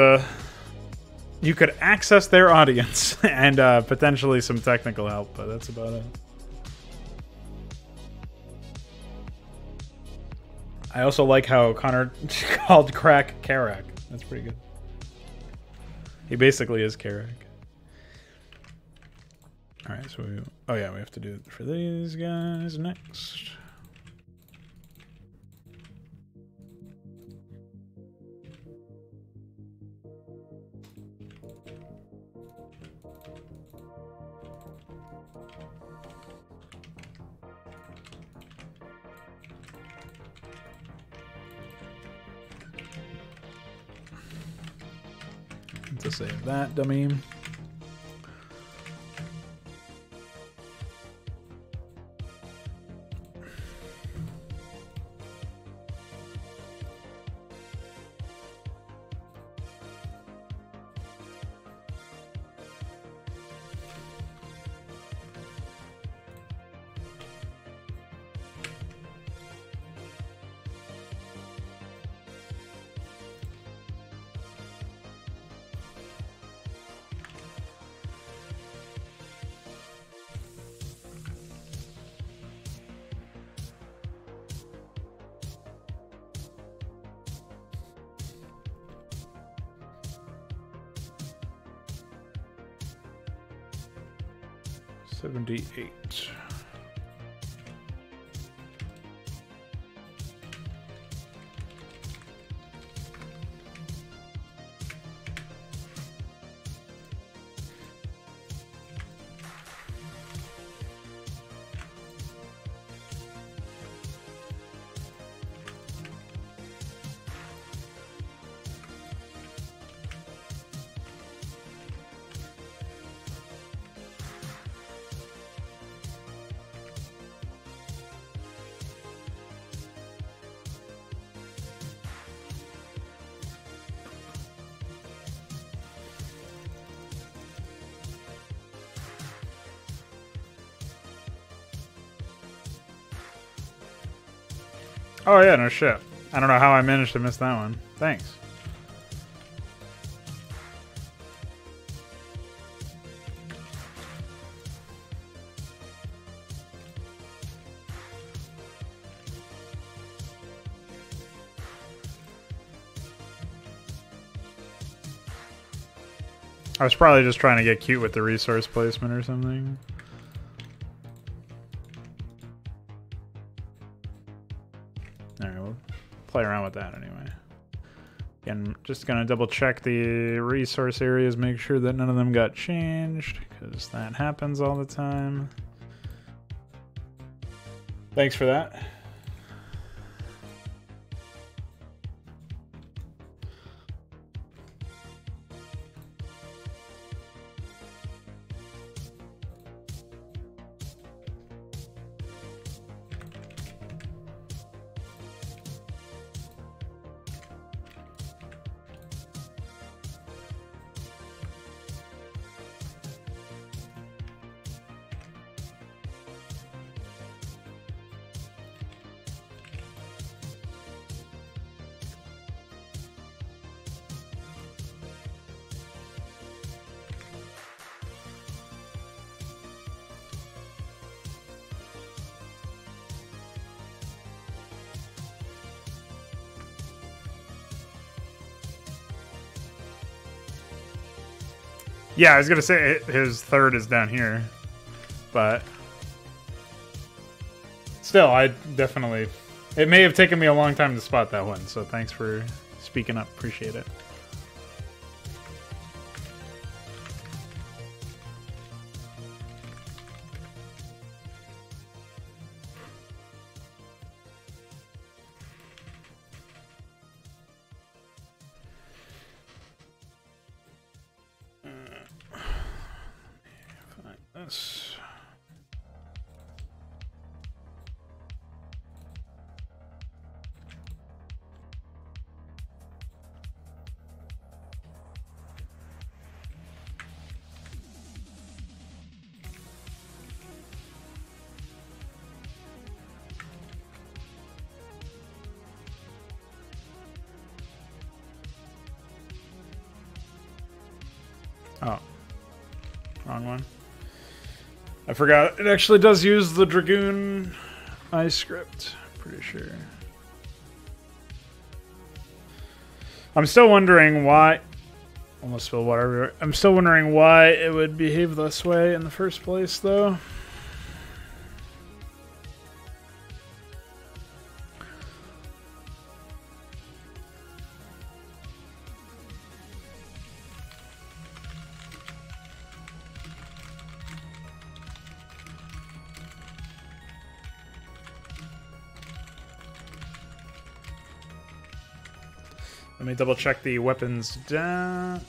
[SPEAKER 1] you could access their audience and potentially some technical help, but that's about it. I also like how Connor called Crack Karak. That's pretty good. He basically is Karak. Alright, so oh yeah, we have to do it for these guys next. To save that, dummy. $78. Oh yeah, no shit. I don't know how I managed to miss that one. Thanks. I was probably just trying to get cute with the resource placement or something. Alright, we'll play around with that anyway. Again, just gonna double check the resource areas, make sure that none of them got changed, because that happens all the time. Thanks for that. Yeah, I was gonna say his third is down here, but still, I definitely. It may have taken me a long time to spot that one, so thanks for speaking up. Appreciate it. Find this. Oh, wrong one. I forgot. It actually does use the Dragoon I script. Pretty sure. I'm still wondering why. Almost spilled water everywhere. I'm still wondering why it would behave this way in the first place, though. Let me double check the weapons stat.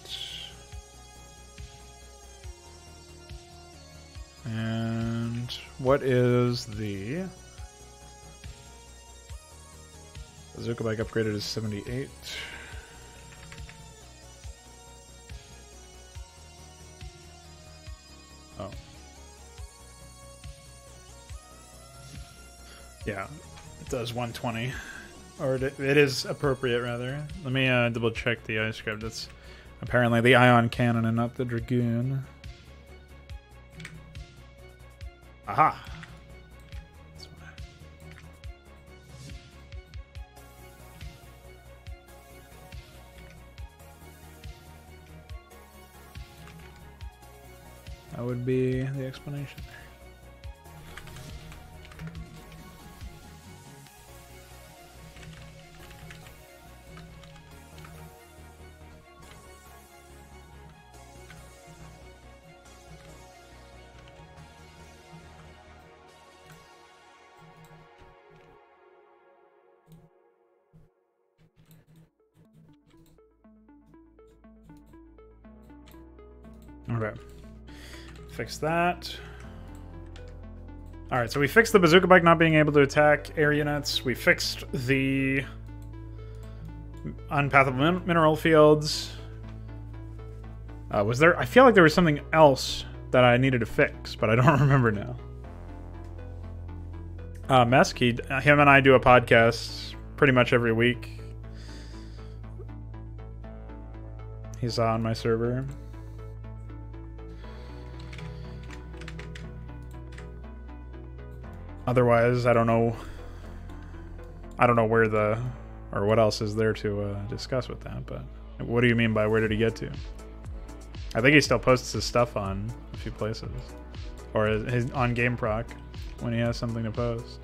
[SPEAKER 1] And what is the bazooka bike upgraded is 78. Oh. Yeah, it does 120. Or it is appropriate, rather. Let me double check the iScript. It's apparently the ion cannon and not the Dragoon. Aha! That would be the explanation there. Okay. Fix that. Alright, so we fixed the bazooka bike not being able to attack air units. We fixed the unpathable mineral fields. Was there... I feel like there was something else that I needed to fix, but I don't remember now. Mesk, him and I do a podcast pretty much every week. He's on my server. Otherwise, I don't know where the, or what else is there to discuss with that, but what do you mean by where did he get to? I think he still posts his stuff on a few places. Or on GameProc when he has something to post.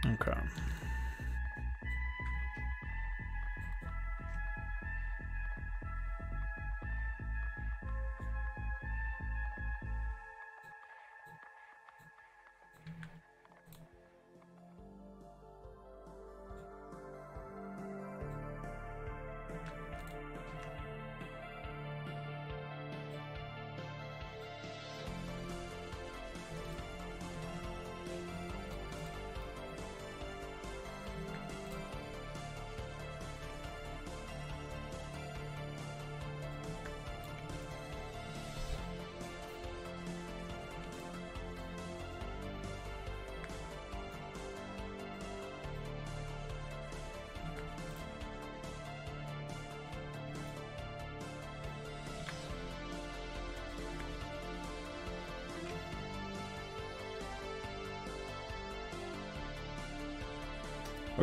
[SPEAKER 1] Okay.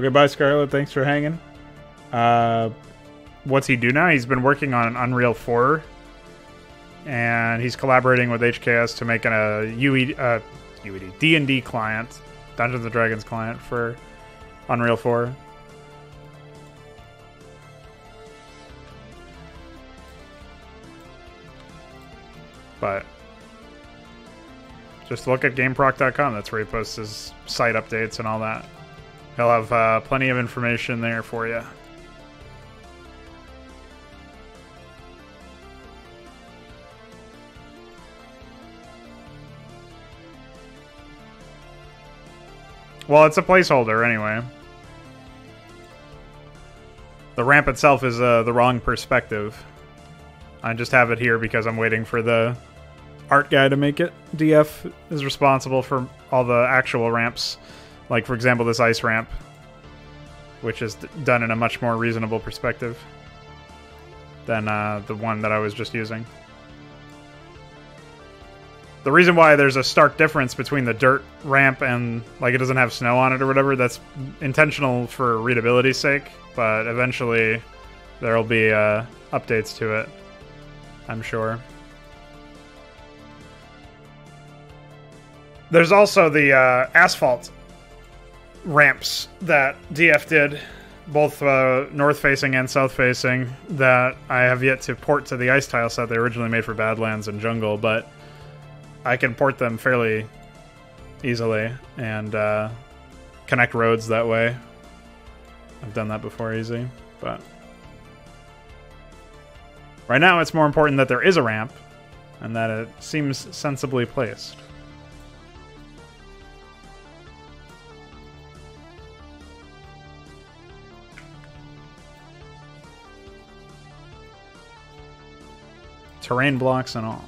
[SPEAKER 1] Okay, bye, Scarlet. Thanks for hanging. What's he do now? He's been working on Unreal 4, and he's collaborating with HKS to make a D&D client, Dungeons and Dragons client for Unreal 4. But just look at GameProc.com. That's where he posts his site updates and all that. He'll have plenty of information there for you. Well, it's a placeholder anyway. The ramp itself is the wrong perspective. I just have it here because I'm waiting for the art guy to make it. DF is responsible for all the actual ramps. Like, for example, this ice ramp, which is done in a much more reasonable perspective than the one that I was just using. The reason why there's a stark difference between the dirt ramp and, like, it doesn't have snow on it or whatever, that's intentional for readability's sake, but eventually there'll be updates to it, I'm sure. There's also the asphalt ramps that DF did, both north-facing and south-facing, that I have yet to port to the ice tile set they originally made for Badlands and Jungle, but I can port them fairly easily and connect roads that way. I've done that before easy, but right now it's more important that there is a ramp and that it seems sensibly placed. Terrain blocks and all.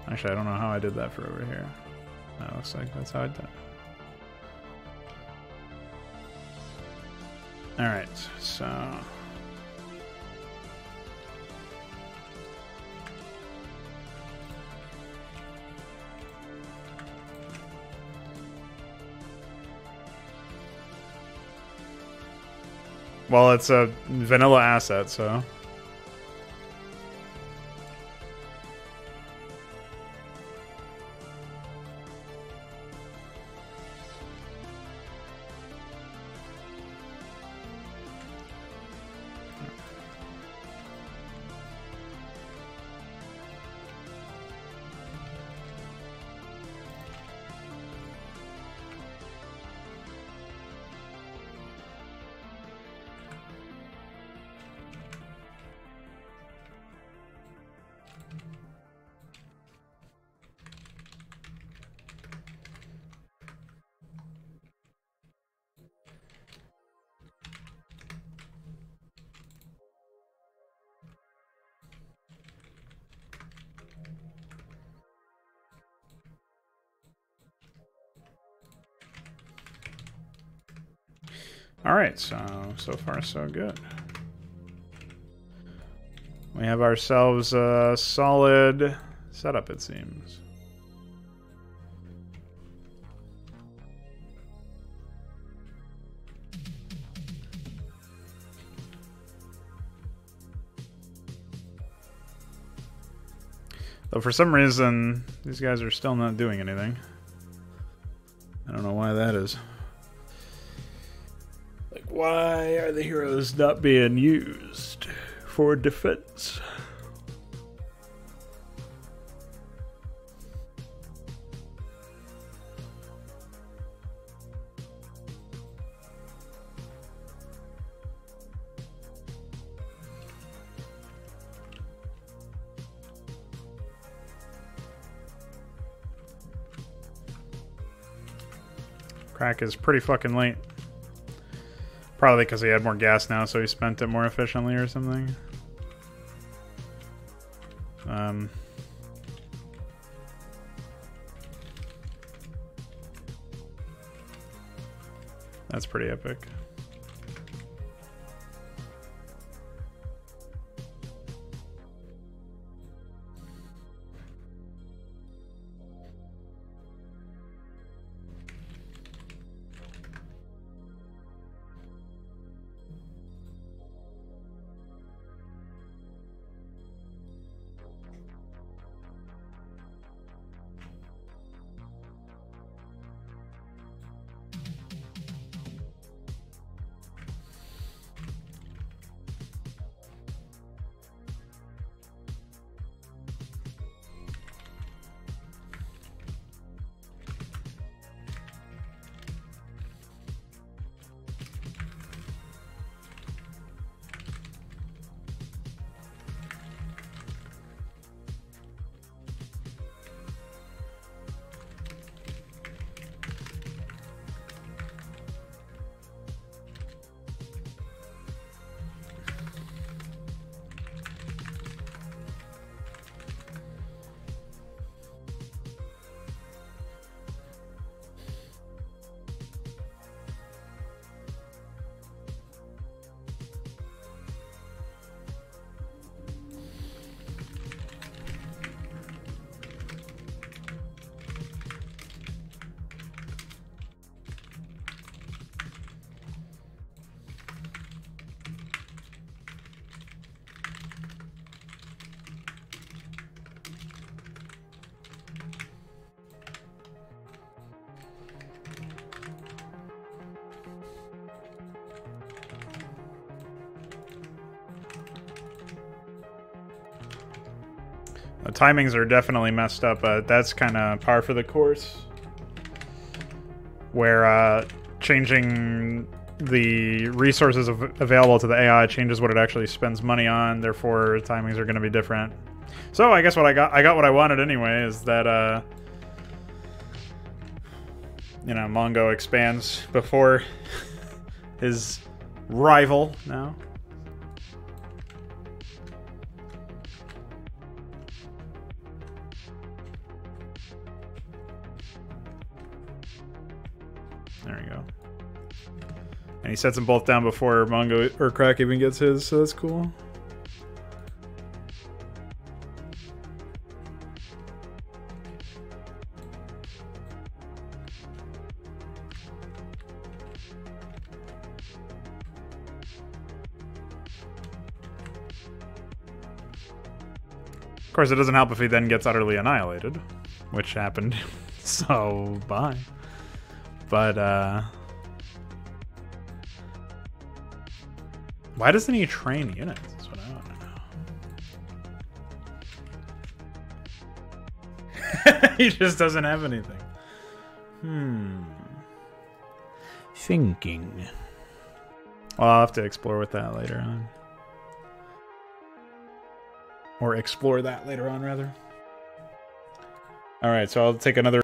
[SPEAKER 1] Actually, I don't know how I did that for over here. That looks like that's how I did it. Alright, so... Well, it's a vanilla asset, so... Alright, so far so good. We have ourselves a solid setup, it seems. Though for some reason, these guys are still not doing anything. I don't know why that is. Why are the heroes not being used for defense? Crack is pretty fucking late. Probably because he had more gas now, so he spent it more efficiently or something. That's pretty epic. The timings are definitely messed up, but that's kind of par for the course. Where changing the resources available to the AI changes what it actually spends money on, therefore timings are going to be different. So I guess what I got what I wanted anyway, is that you know, Mongo expands before his rival now. There we go. And he sets them both down before Mongo or Crack even gets his, so that's cool. Of course, it doesn't help if he then gets utterly annihilated, which happened. So, bye. But, why doesn't he train units? That's what I want to know. He just doesn't have anything. Thinking. Well, I'll have to explore with that later on. Or explore that later on, rather. Alright, so I'll take another...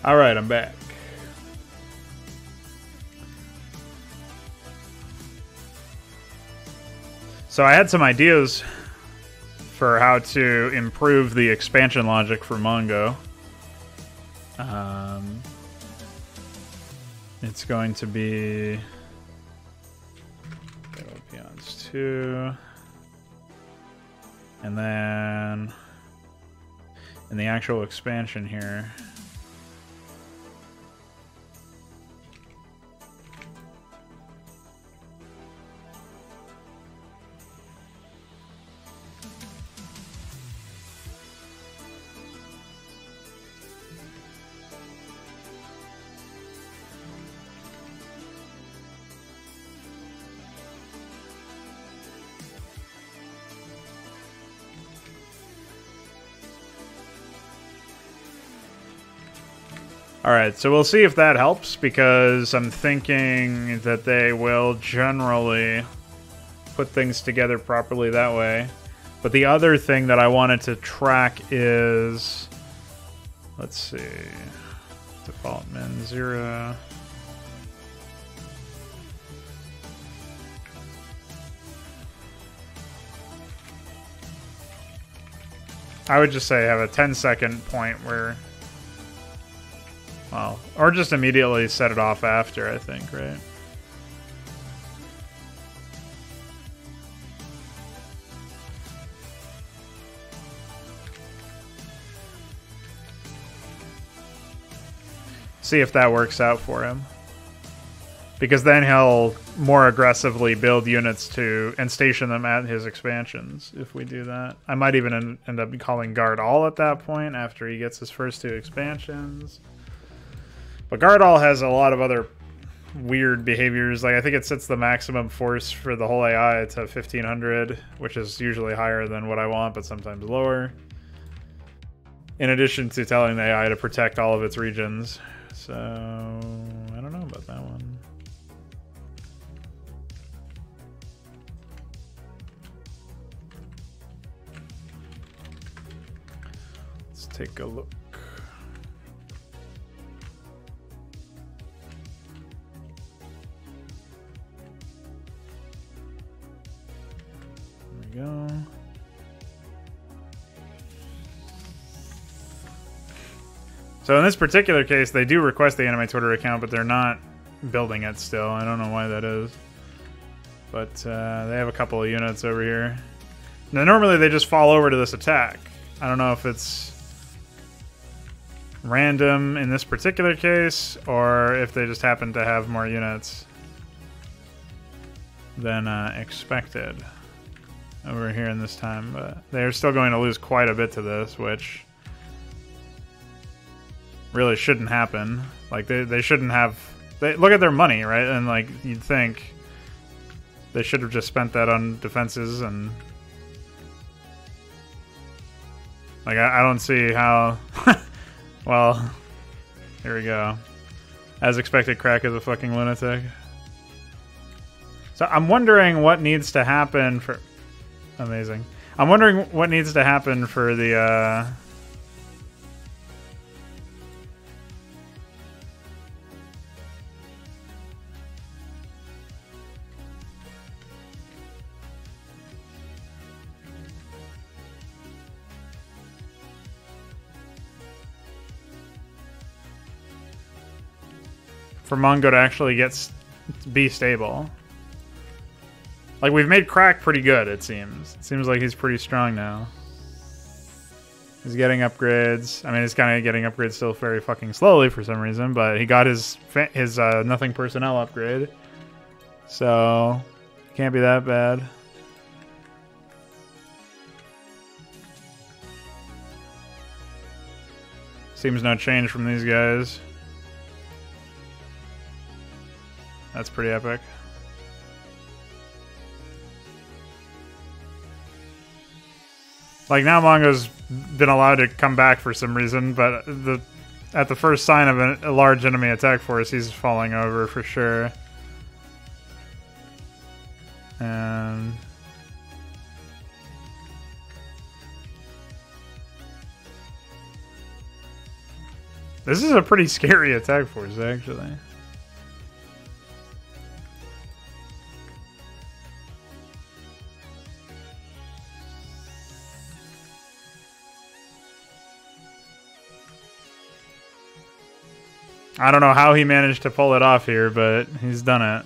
[SPEAKER 1] All right, I'm back. So I had some ideas for how to improve the expansion logic for Mongo. It's going to be peons 2, and then in the actual expansion here. Alright, so we'll see if that helps, because I'm thinking that they will generally put things together properly that way. But the other thing that I wanted to track is... Let's see... Default min 0... I would just say have a 10-second point where... Well, or just immediately set it off after, I think, right? See if that works out for him. Because then he'll more aggressively build units to and station them at his expansions if we do that. I might even end up calling Guard All at that point after he gets his first 2 expansions. But Guard All has a lot of other weird behaviors. Like, I think it sets the maximum force for the whole AI to 1500, which is usually higher than what I want, but sometimes lower. In addition to telling the AI to protect all of its regions. So, I don't know about that one. Let's take a look. Go. So in this particular case, they do request the anime Twitter account, but they're not building it still. I don't know why that is. But they have a couple of units over here. Now, normally they just fall over to this attack. I don't know if it's random in this particular case, or if they just happen to have more units than expected over here in this time, but they're still going to lose quite a bit to this, which really shouldn't happen. Like, they shouldn't have... look at their money, right? And, like, you'd think they should have just spent that on defenses, and... Like, I don't see how... Well, here we go. As expected, Crack is a fucking lunatic. So I'm wondering what needs to happen for... Amazing. I'm wondering what needs to happen for the, for Mongo to actually be stable. Like, we've made Crack pretty good, it seems. It seems like he's pretty strong now. He's getting upgrades. I mean, he's kind of getting upgrades still very fucking slowly for some reason, but he got his Nothing Personnel upgrade. So, can't be that bad. Seems no change from these guys. That's pretty epic. Like, now Mongo's been allowed to come back for some reason, but at the first sign of a large enemy attack force, he's falling over for sure. And... This is a pretty scary attack force, actually. I don't know how he managed to pull it off here, but he's done it.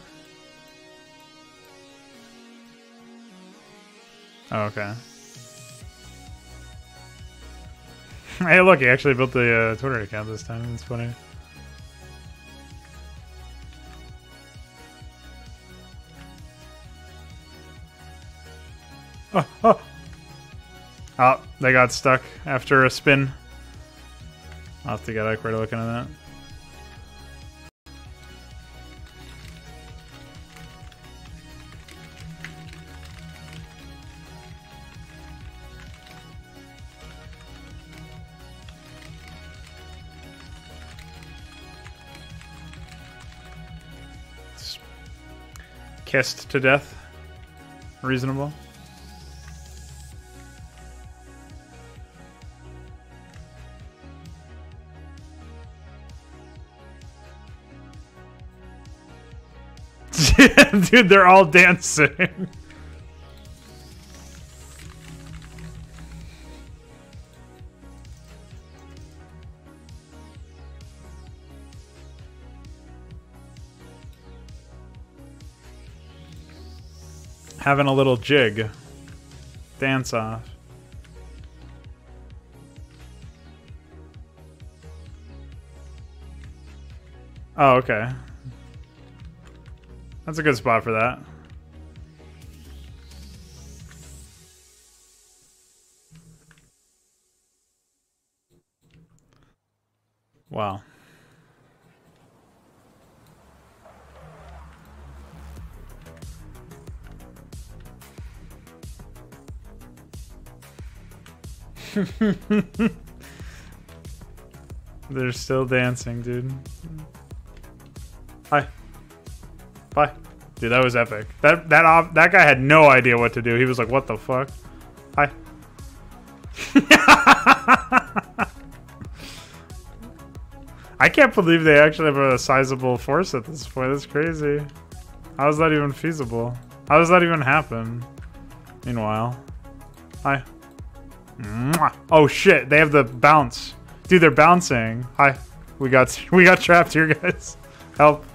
[SPEAKER 1] Oh, okay. Hey, look, he actually built the Twitter account this time. It's funny. Oh, oh. Oh, they got stuck after a spin. I'll have to get Eckler looking at that. Kissed to death. Reasonable. Dude, they're all dancing. Having a little jig. Dance off. Oh, okay. That's a good spot for that. Wow. They're still dancing, dude. Hi. Bye. Dude, that was epic. That guy had no idea what to do. He was like, what the fuck? Hi. I can't believe they actually have a sizable force at this point. That's crazy. How is that even feasible? How does that even happen? Meanwhile. Hi. Mwah. Oh shit, they have the bounce. Dude, they're bouncing. Hi. We got trapped here, guys. Help.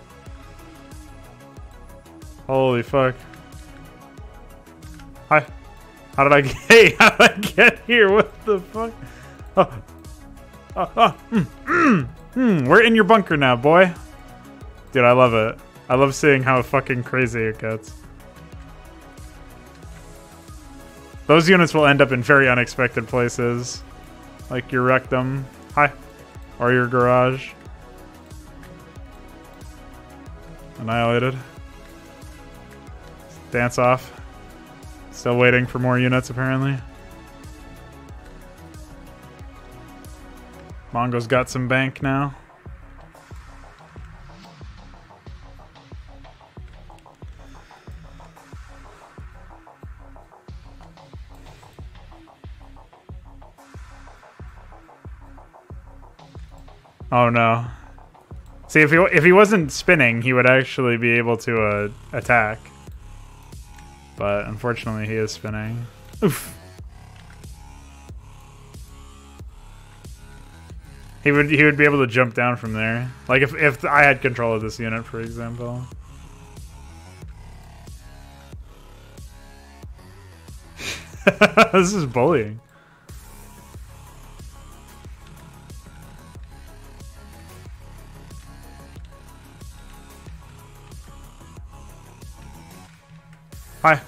[SPEAKER 1] Holy fuck. Hi. How did I get hey, how did I get here? What the fuck? We're in your bunker now, boy. Dude, I love it. I love seeing how fucking crazy it gets. Those units will end up in very unexpected places. Like your rectum. Hi. Or your garage. Annihilated. Dance off. Still waiting for more units, apparently. Mongo's got some bank now. Oh no. See, if he wasn't spinning, he would actually be able to attack. But unfortunately, he is spinning. Oof. He would be able to jump down from there. Like if I had control of this unit, for example. This is bullying. Hi.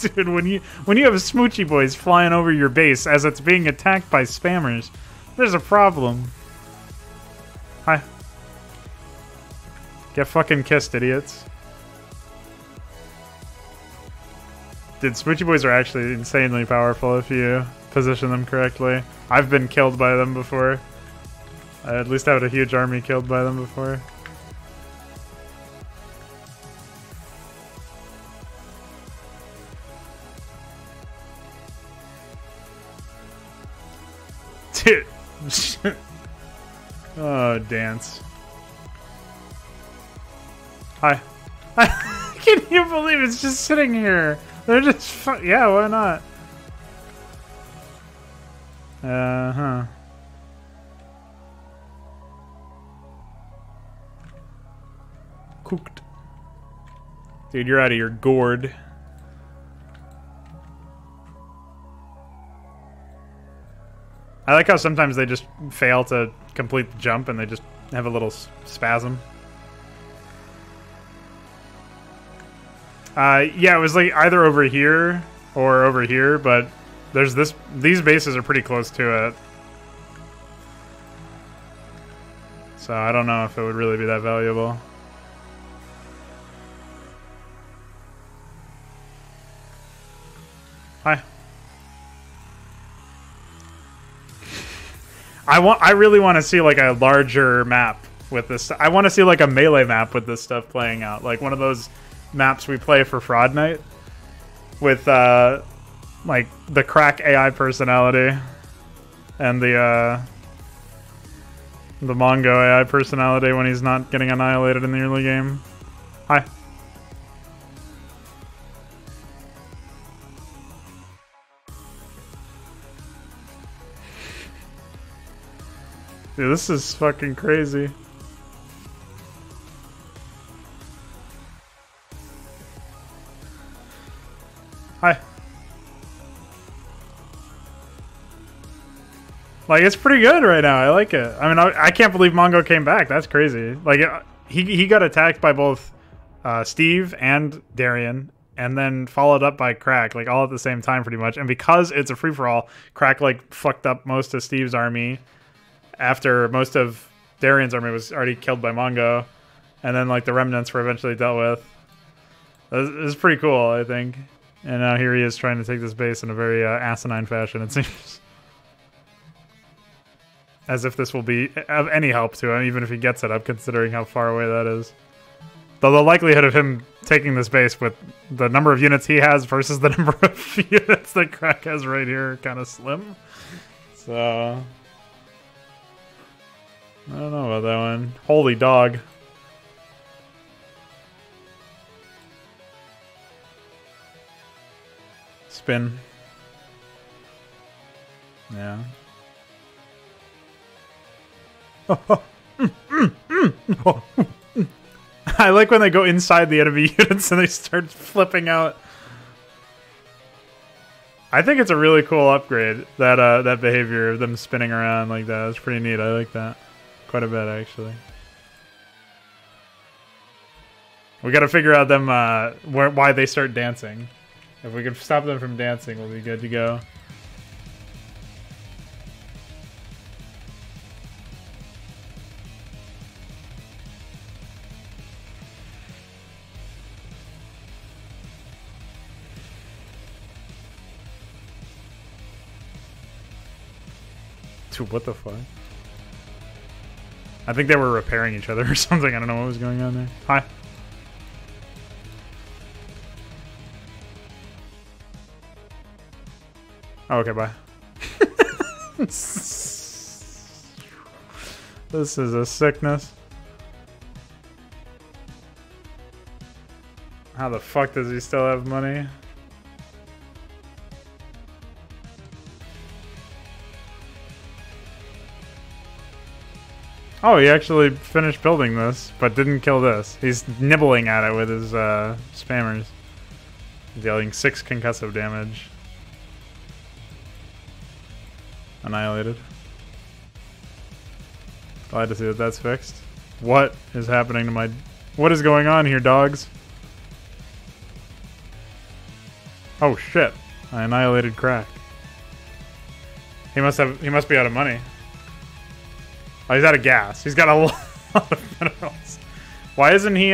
[SPEAKER 1] Dude, when you have smoochy boys flying over your base as it's being attacked by spammers, there's a problem. Hi. Get fucking kissed, idiots. Dude, smoochy boys are actually insanely powerful if you position them correctly. I've been killed by them before. I at least had a huge army killed by them before. Dude. Oh, dance. Hi. Can you believe it's just sitting here? They're just yeah, why not? Uh-huh. Cooked. Dude, you're out of your gourd. I like how sometimes they just fail to complete the jump and they just have a little spasm. Yeah, it was like either over here or over here, but there's this. These bases are pretty close to it, so I don't know if it would really be that valuable. Hi. I really want to see like a larger map with this. I want to see like a melee map with this stuff playing out, like one of those maps we play for Fraud Night with like the crack AI personality and the Mongo AI personality when he's not getting annihilated in the early game. Hi. Dude, this is fucking crazy. Hi. Like, it's pretty good right now. I like it. I mean, I can't believe Mongo came back. That's crazy. Like, he got attacked by both Steve and Darian, and then followed up by Crack, like, all at the same time, pretty much. And because it's a free-for-all, Crack, like, fucked up most of Steve's army after most of Darian's army was already killed by Mongo. And then, like, the remnants were eventually dealt with. It was pretty cool, I think. And now here he is trying to take this base in a very asinine fashion, it seems. As if this will be of any help to him, even if he gets it up, considering how far away that is. Though the likelihood of him taking this base with the number of units he has versus the number of units that Crack has right here are kind of slim. So... I don't know about that one. Holy dog. Spin. Yeah. I like when they go inside the enemy units and they start flipping out. I think it's a really cool upgrade, that that behavior of them spinning around like that. It's pretty neat. I like that quite a bit, actually. We got to figure out them why they start dancing. If we can stop them from dancing, we'll be good to go. Dude, what the fuck? I think they were repairing each other or something. I don't know what was going on there. Hi. Oh, okay, bye. This is a sickness. How the fuck does he still have money? Oh, he actually finished building this, but didn't kill this. He's nibbling at it with his spammers. Dealing 6 concussive damage. Annihilated. Glad to see that that's fixed. What is happening to my... What is going on here, dogs? Oh, shit. I annihilated Crack. He must be out of money. Oh, he's out of gas. He's got a lot of minerals. Why isn't he,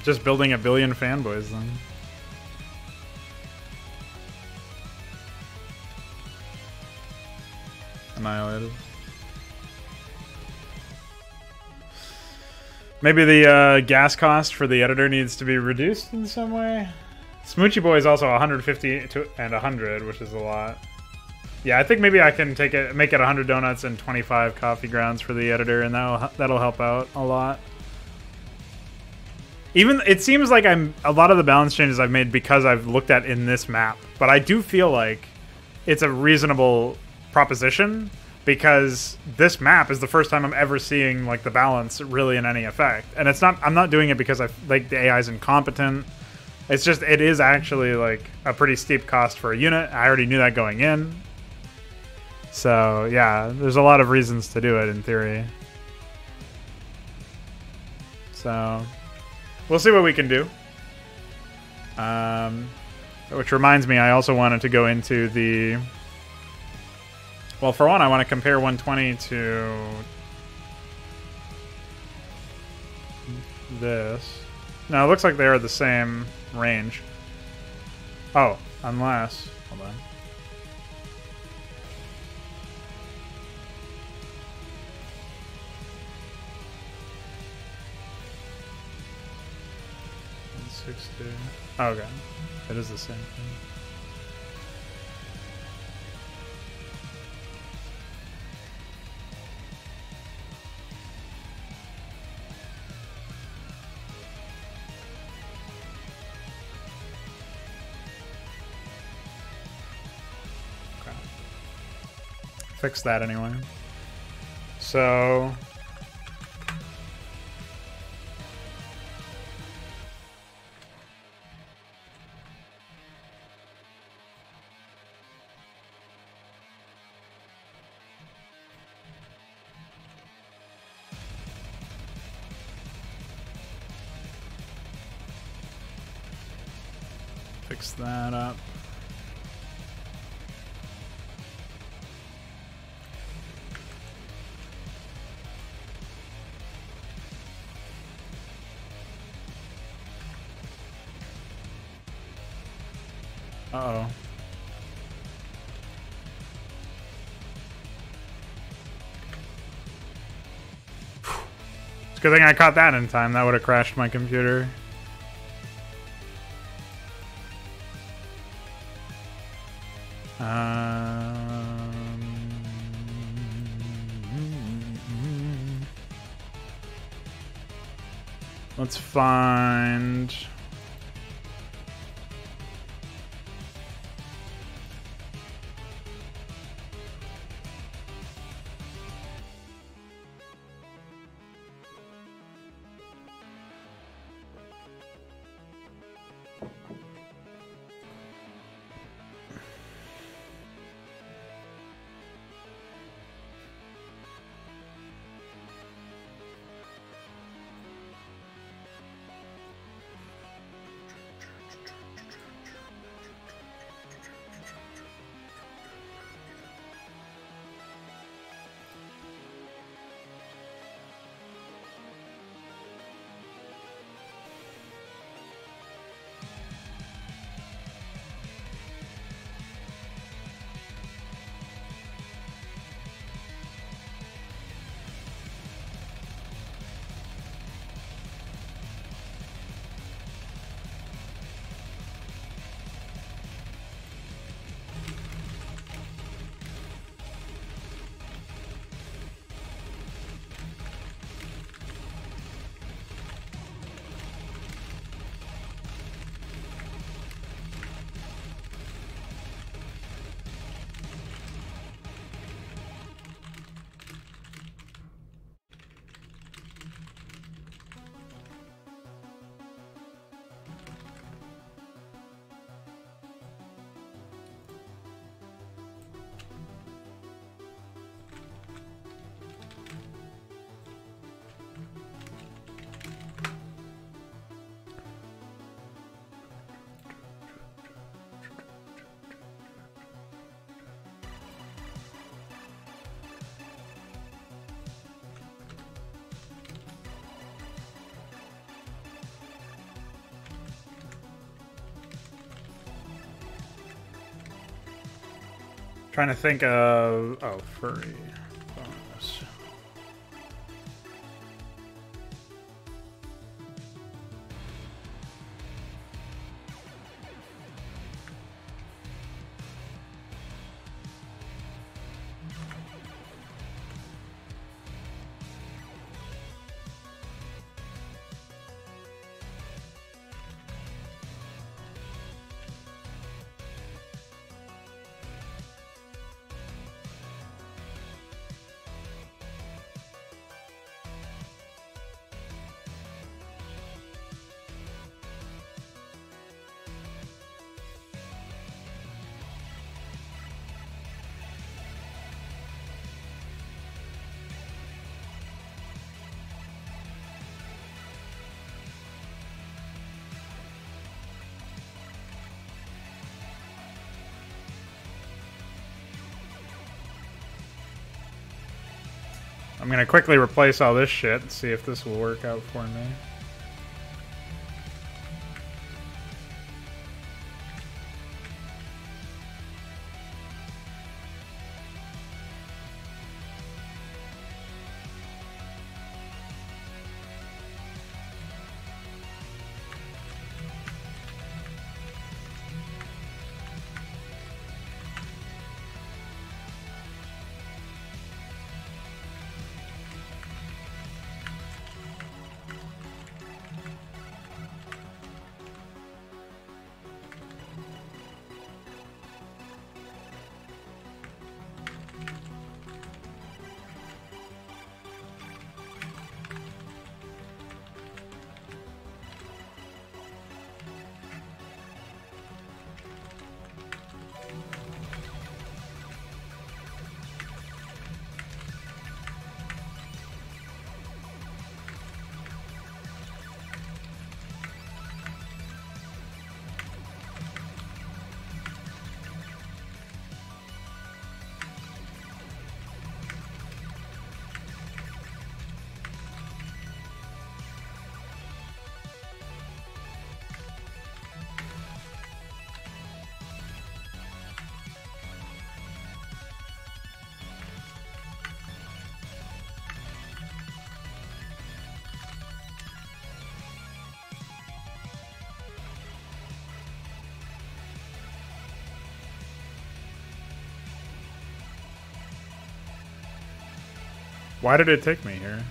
[SPEAKER 1] just building a billion fanboys, then? Annihilated. Maybe the gas cost for the editor needs to be reduced in some way? Smoochy Boy is also 150 and 100, which is a lot. Yeah, I think maybe I can make it 100 donuts and 25 coffee grounds for the editor, and that'll help out a lot. Even it seems like a lot of the balance changes I've made because I've looked at in this map, but I do feel like it's a reasonable proposition because this map is the first time I'm ever seeing like the balance really in any effect, and it's not. I'm not doing it because I like the AI is incompetent. It's just it is actually like a pretty steep cost for a unit. I already knew that going in. So, yeah, there's a lot of reasons to do it, in theory. So, we'll see what we can do. Which reminds me, I also wanted to go into the... Well, for one, I want to compare 120 to... this. No, it looks like they are the same range. Oh, unless... Hold on. Oh, okay. It is the same thing. Okay. Fix that anyway. So... fix that up. Uh-oh. It's a good thing I caught that in time. That would have crashed my computer. Let's find... Trying to think of... Oh, furry. Bonus. I'm gonna quickly replace all this shit and see if this will work out for me. Why did it take me here?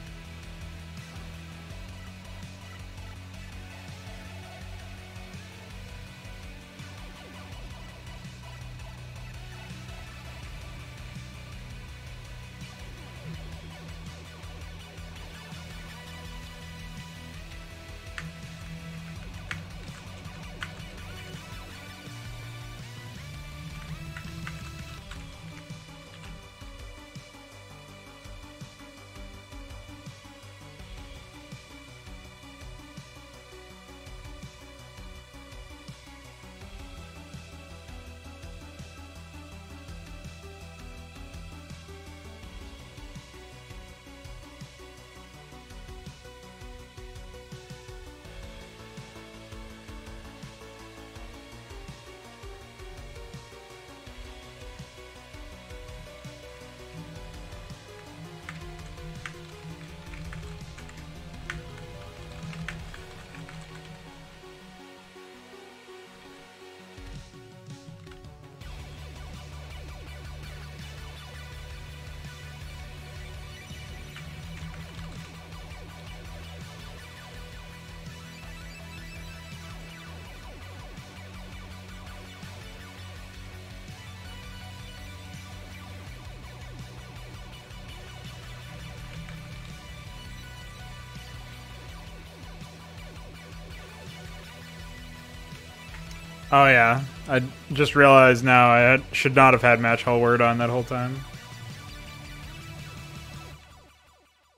[SPEAKER 1] Oh yeah, I just realized now should not have had match hall word on that whole time.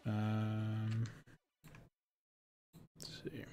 [SPEAKER 1] Let's see.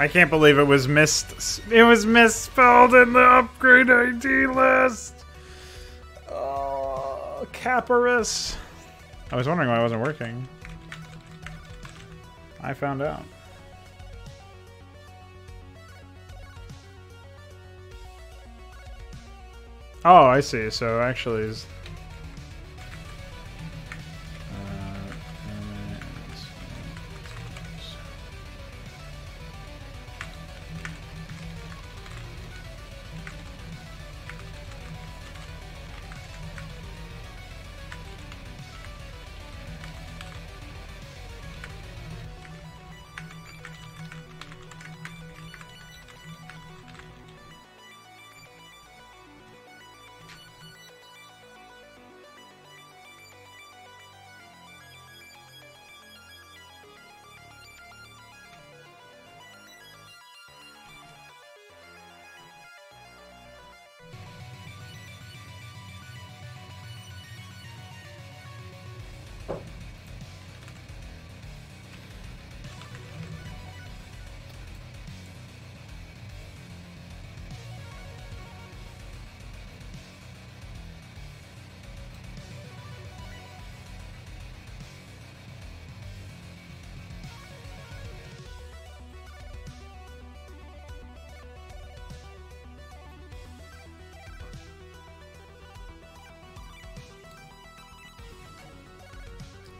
[SPEAKER 1] I can't believe it was misspelled in the upgrade ID list. Oh, Caparus. I was wondering why it wasn't working. I found out. Oh, I see. So actually is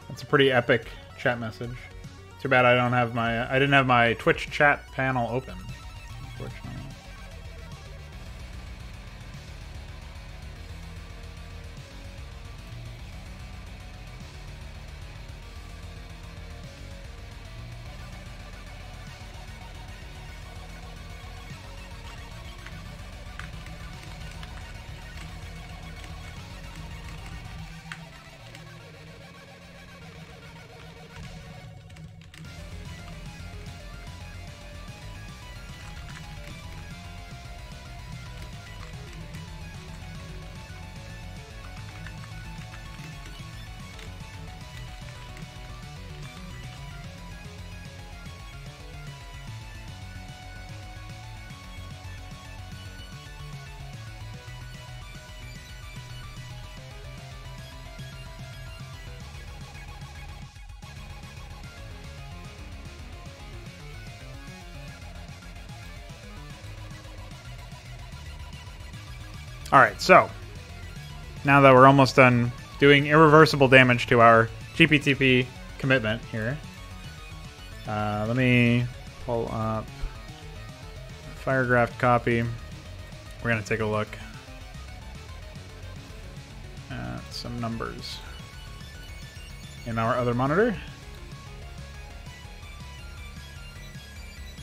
[SPEAKER 1] It's a pretty epic chat message. Too bad I didn't have my Twitch chat panel open, unfortunately. Alright, so now that we're almost done doing irreversible damage to our GPTP commitment here, let me pull up Firegraph copy. We're going to take a look at some numbers in our other monitor.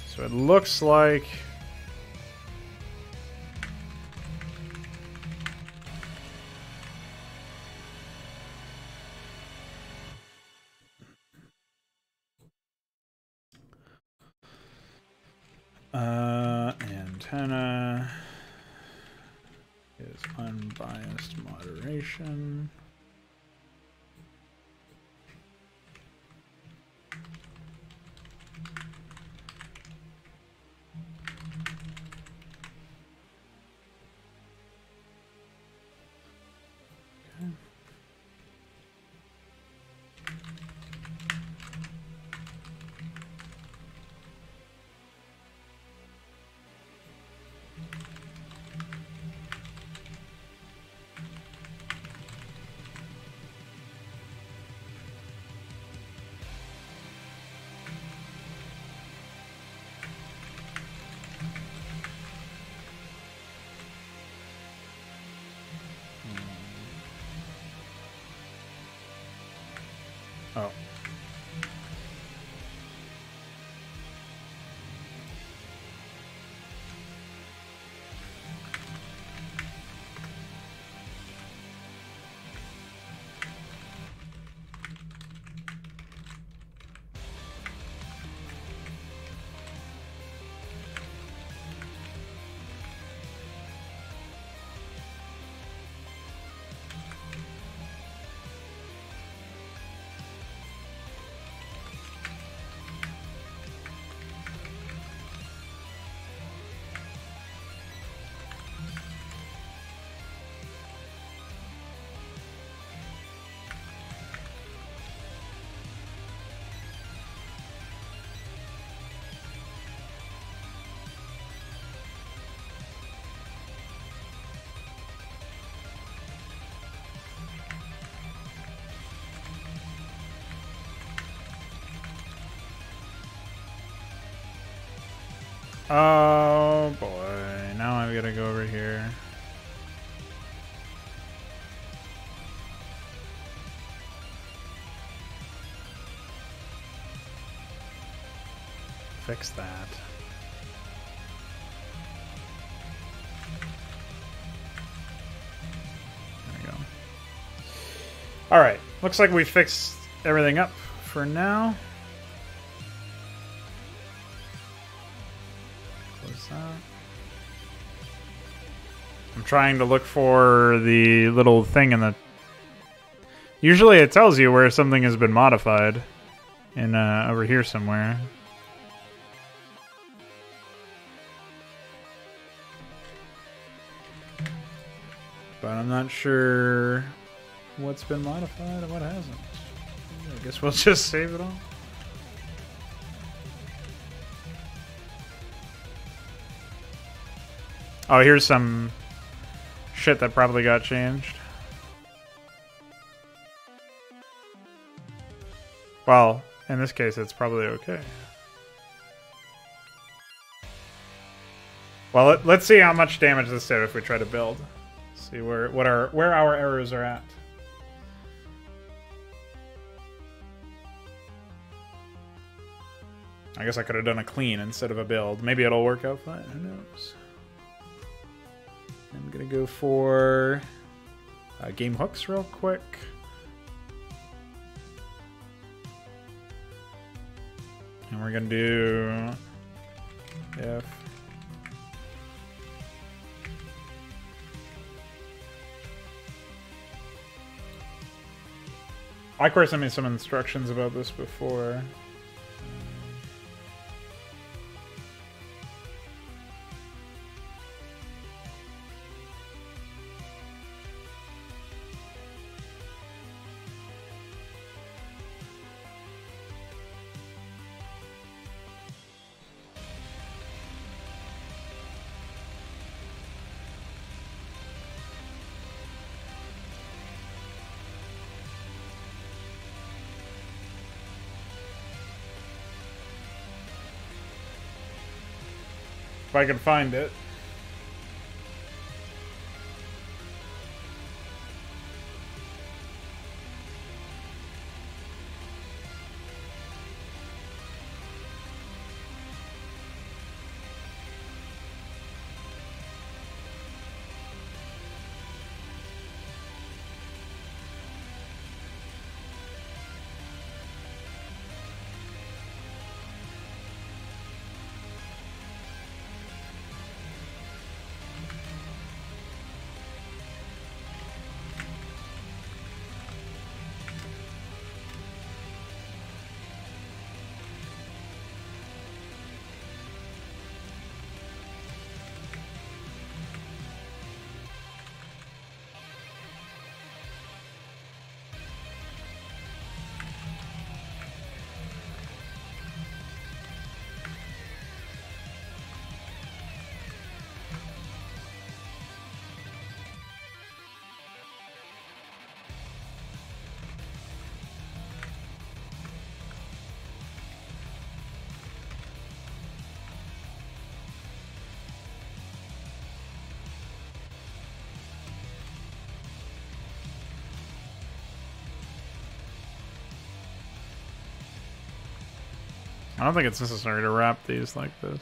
[SPEAKER 1] So it looks like antenna is unbiased moderation. Oh. Oh boy, now I've got to go over here. Fix that. There we go. Alright, looks like we fixed everything up for now. Close that. I'm trying to look for the little thing in the... Usually it tells you where something has been modified. In over here somewhere. But I'm not sure what's been modified and what hasn't. I guess we'll just save it all. Oh, here's some shit that probably got changed. Well, in this case, it's probably okay. Well, let's see how much damage this did if we try to build. See where our errors are at. I guess I could have done a clean instead of a build. Maybe it'll work out fine. Who knows? I'm gonna go for game hooks real quick. And we're gonna do if of course sent me some instructions about this before. If I can find it. I don't think it's necessary to wrap these like this.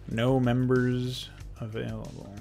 [SPEAKER 1] No members available.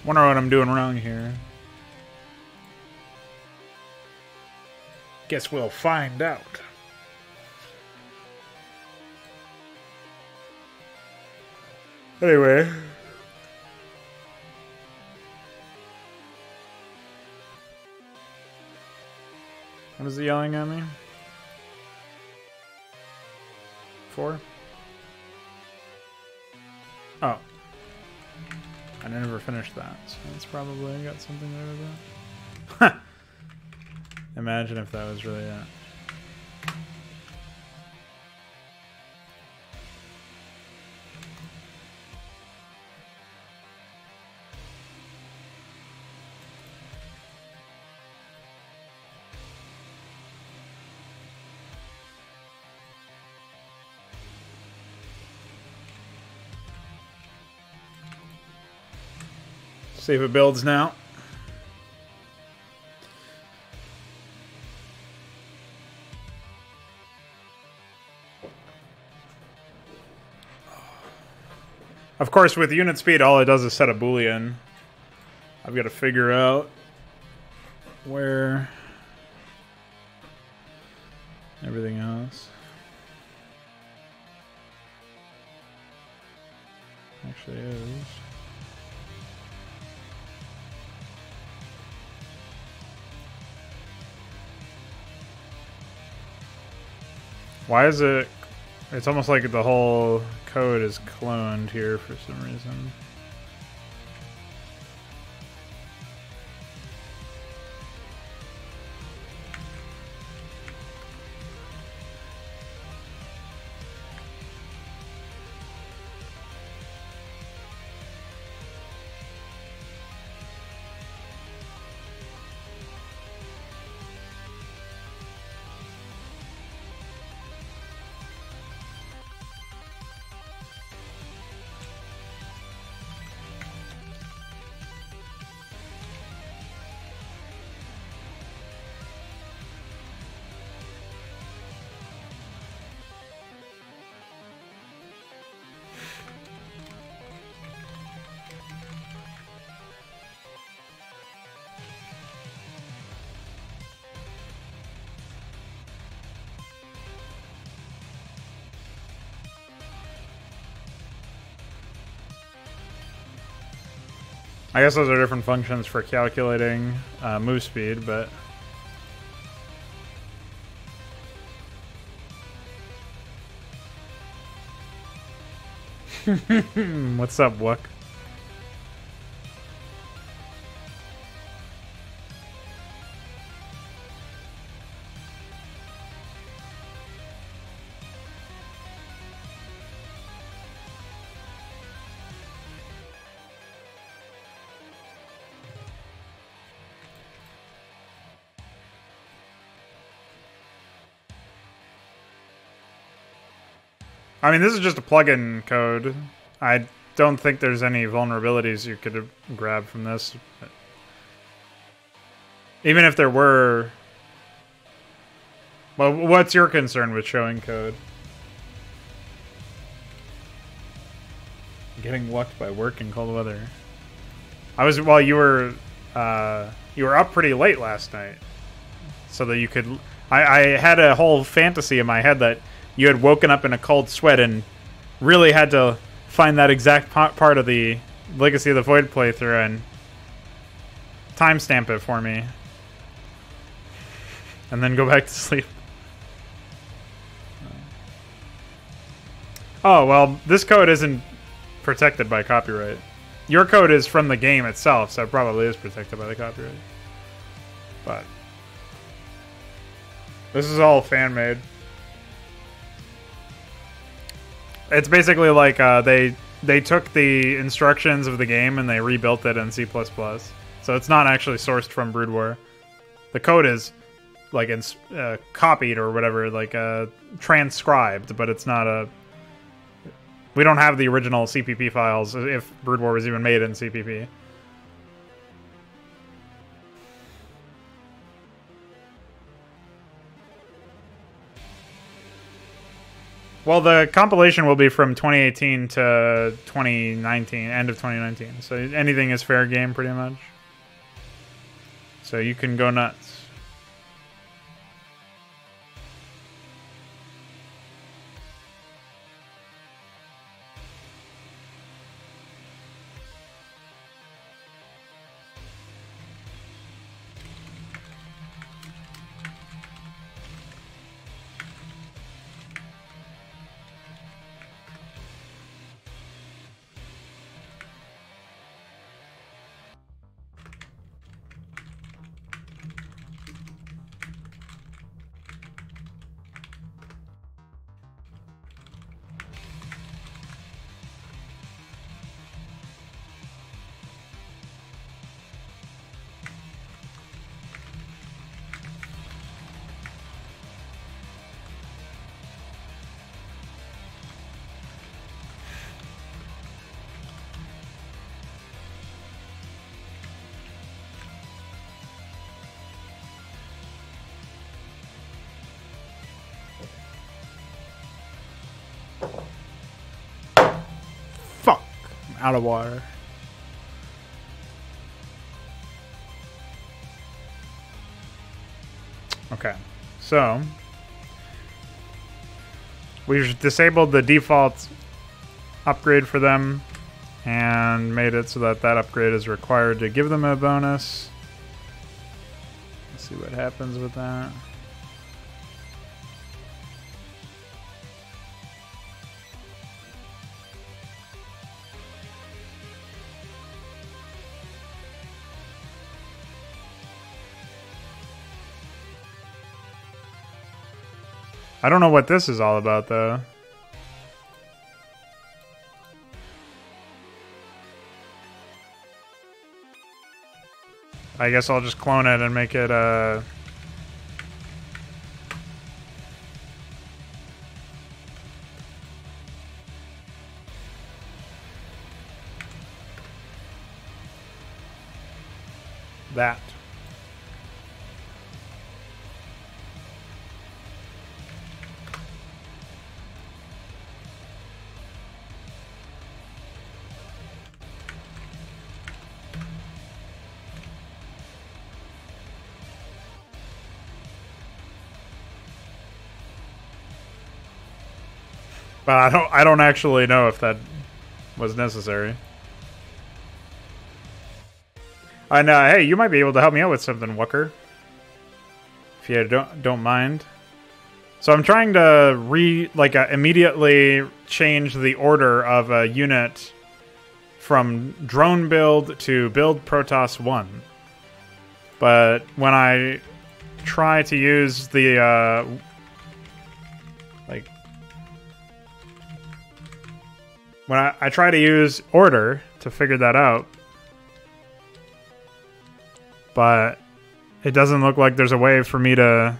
[SPEAKER 1] Wonder what I'm doing wrong here. Guess we'll find out. Anyway. What is he yelling at me? 4? Oh. I never finished that, so it's probably got something to do with that. Imagine if that was really it. See if it builds now. Of course, with unit speed, all it does is set a boolean. I've got to figure out where everything else actually is. Why is it... It's almost like the whole code is cloned here for some reason. I guess those are different functions for calculating move speed, but... What's up, Wuck? I mean, this is just a plugin code. I don't think there's any vulnerabilities you could grab from this. But even if there were... Well, what's your concern with showing code? Getting whacked by work in cold weather. I was... Well, you were up pretty late last night. So that you could... I had a whole fantasy in my head that you had woken up in a cold sweat and really had to find that exact part of the Legacy of the Void playthrough and timestamp it for me. And then go back to sleep. Oh, well, this code isn't protected by copyright. Your code is from the game itself, so it probably is protected by the copyright. But this is all fan-made. It's basically like they took the instructions of the game and they rebuilt it in C++. So it's not actually sourced from Brood War. The code is like copied or whatever, like transcribed, but it's not a... We don't have the original CPP files if Brood War was even made in CPP. Well, the compilation will be from 2018 to 2019, end of 2019. So anything is fair game, pretty much. So you can go nuts. Fuck. I'm out of water. Okay. So we've disabled the default upgrade for them and made it so that that upgrade is required to give them a bonus. Let's see what happens with that. I don't know what this is all about, though. I guess I'll just clone it and make it, that. But I don't actually know if that was necessary. And hey, you might be able to help me out with something, Wooker, if you don't mind. So I'm trying to immediately change the order of a unit from drone build to build Protoss 1. But when I try to use the when I try to use order to figure that out, but it doesn't look like there's a way for me to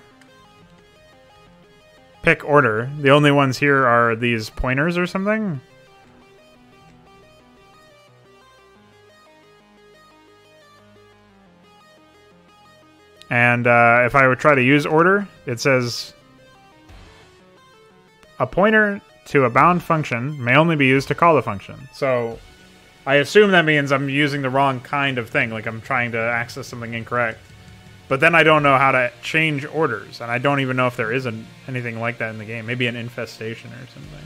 [SPEAKER 1] pick order. The only ones here are these pointers or something. And if I would try to use order, it says a pointer to a bound function may only be used to call the function. So I assume that means I'm using the wrong kind of thing, like I'm trying to access something incorrect. But then I don't know how to change orders, and I don't even know if there is anything like that in the game. Maybe an infestation or something.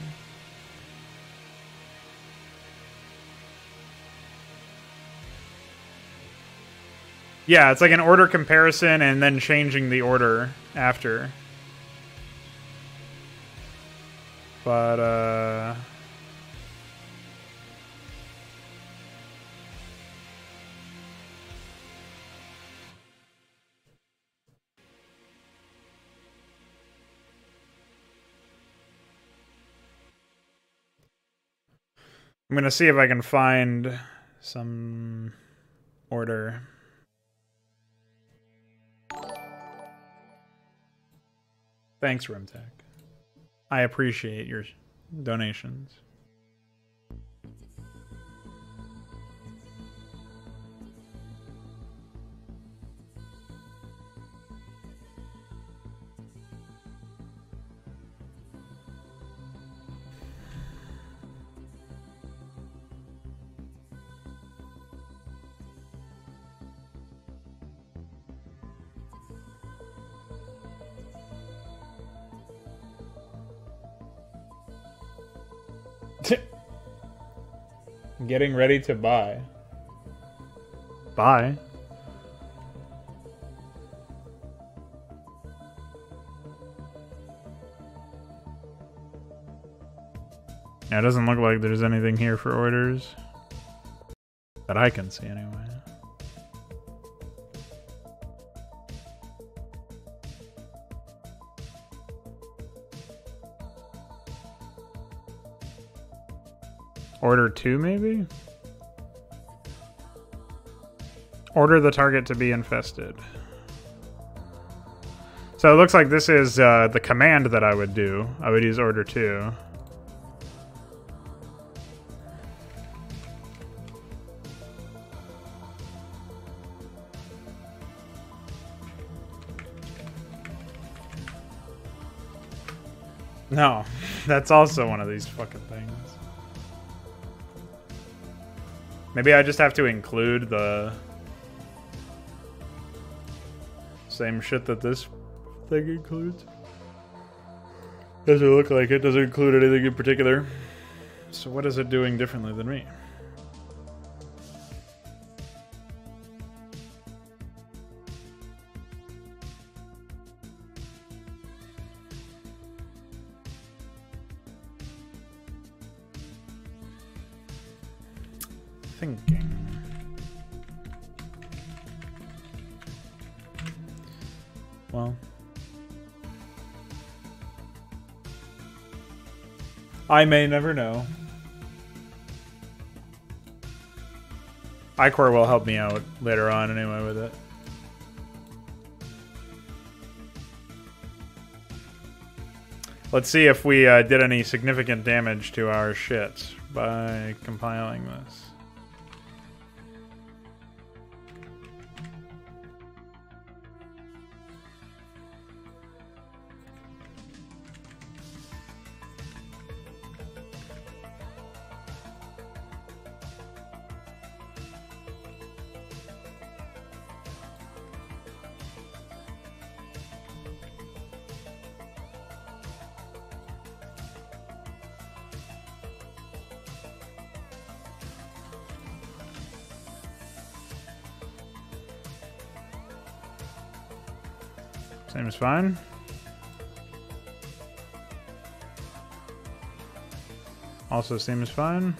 [SPEAKER 1] Yeah, it's like an order comparison and then changing the order after. But, I'm going to see if I can find some order. Thanks, Rimtech. I appreciate your donations. Getting ready to buy. Buy? Yeah, it doesn't look like there's anything here for orders. That I can see anyway. Order 2, maybe? Order the target to be infested. So it looks like this is the command that I would do. I would use order 2. No, that's also one of these fucking things. Maybe I just have to include the same shit that this thing includes. Doesn't look like it. Doesn't include anything in particular. So what is it doing differently than me? Thinking. Well, I may never know. iCore will help me out later on anyway with it. Let's see if we did any significant damage to our shit by compiling this. Seems fine. Also seems fine.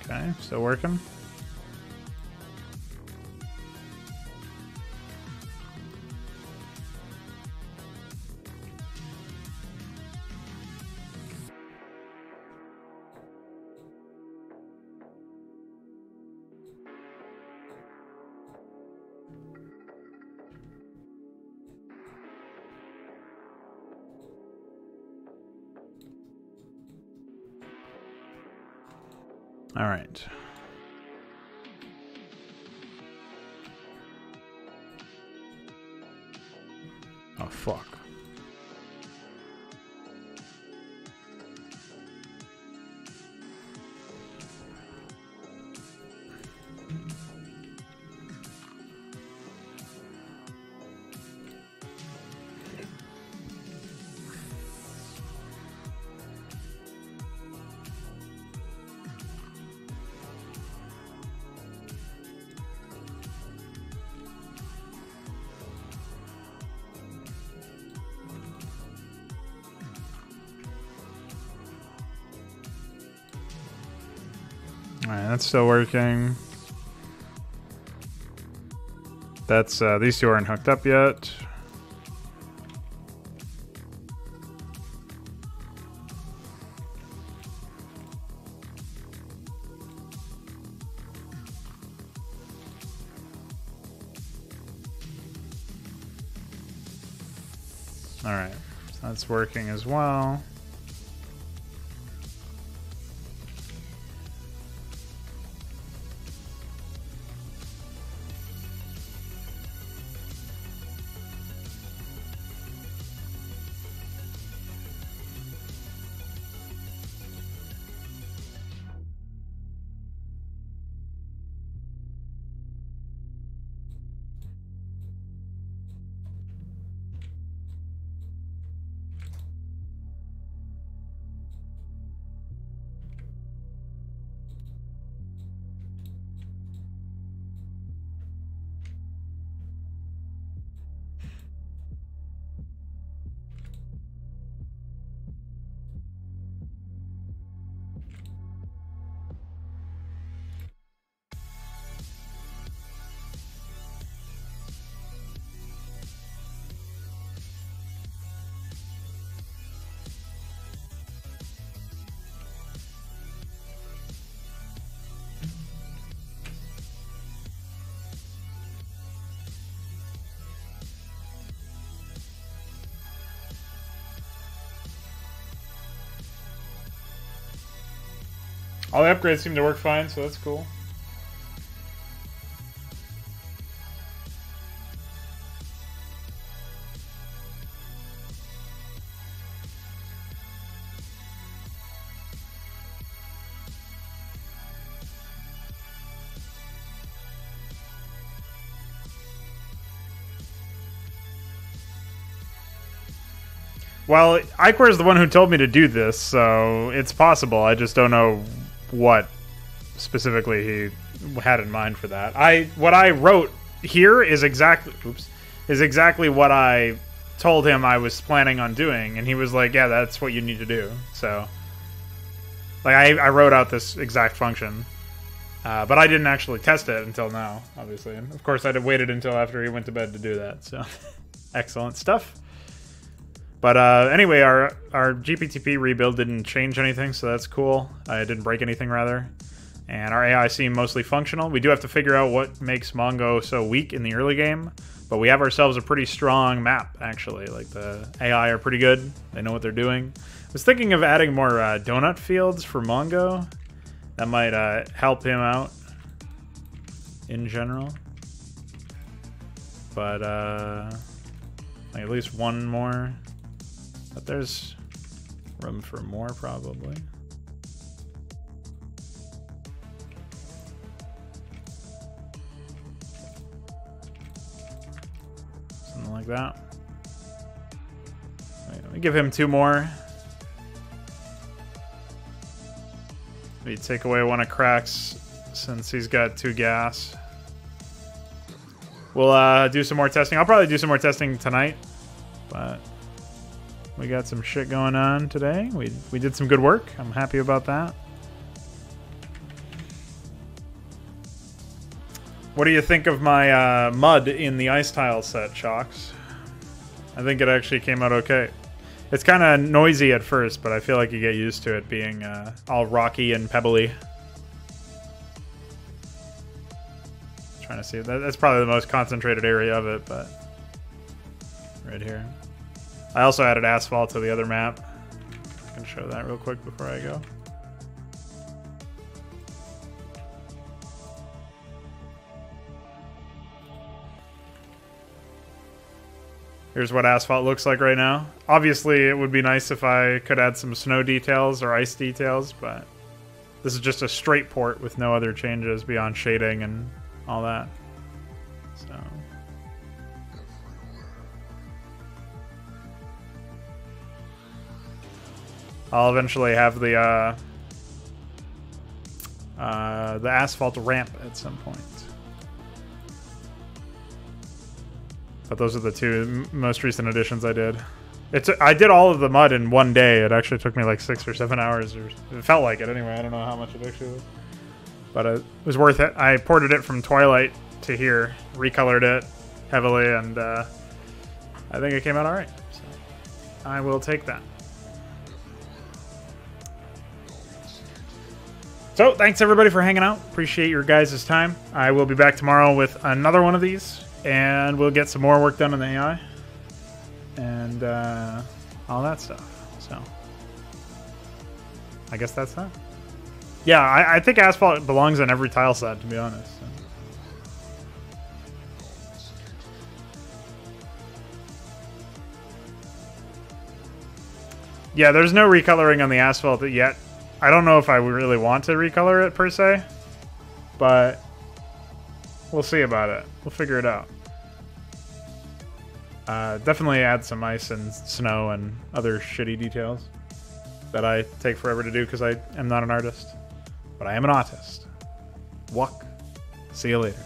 [SPEAKER 1] Okay, still working. All right. Oh, fuck. Alright, that's still working. That's, these two aren't hooked up yet. Alright, so that's working as well. All the upgrades seem to work fine, so that's cool. Well, Icor is the one who told me to do this, so it's possible. I just don't know what specifically he had in mind for that. What I wrote here is exactly what I told him I was planning on doing, and he was like, "Yeah, that's what you need to do." So, like, I wrote out this exact function, but I didn't actually test it until now, obviously. And of course, I'd have waited until after he went to bed to do that. So, excellent stuff. But anyway, our GPTP rebuild didn't change anything, so that's cool. It didn't break anything, rather. And our AI seemed mostly functional. We do have to figure out what makes Mongo so weak in the early game, but we have ourselves a pretty strong map, actually. Like, the AI are pretty good. They know what they're doing. I was thinking of adding more donut fields for Mongo. That might help him out in general. But like at least one more. But there's room for more, probably. Something like that. Wait, let me give him 2 more. Maybe take away one of Crack's since he's got 2 gas. We'll do some more testing. I'll probably do some more testing tonight, but we got some shit going on today. We did some good work. I'm happy about that. What do you think of my mud in the ice tile set, Shocks? I think it actually came out okay. It's kind of noisy at first, but I feel like you get used to it being all rocky and pebbly. Trying to see. That's probably the most concentrated area of it, but right here. I also added asphalt to the other map. I can show that real quick before I go. Here's what asphalt looks like right now. Obviously, it would be nice if I could add some snow details or ice details, but this is just a straight port with no other changes beyond shading and all that. So I'll eventually have the asphalt ramp at some point. But those are the 2 most recent additions I did. I did all of the mud in one day. It actually took me like 6 or 7 hours. Or it felt like it anyway. I don't know how much it actually was. But it was worth it. I ported it from Twilight to here, recolored it heavily, and I think it came out alright. So I will take that. So thanks everybody for hanging out. Appreciate your guys' time. I will be back tomorrow with another one of these. And we'll get some more work done on the AI and all that stuff. So I guess that's that. Yeah, I think asphalt belongs on every tile set, to be honest. So. Yeah, there's no recoloring on the asphalt yet. I don't know if I really want to recolor it per se, but we'll see about it. We'll figure it out. Definitely add some ice and snow and other shitty details that I take forever to do because I am not an artist. But I am an artist. Walk. See you later.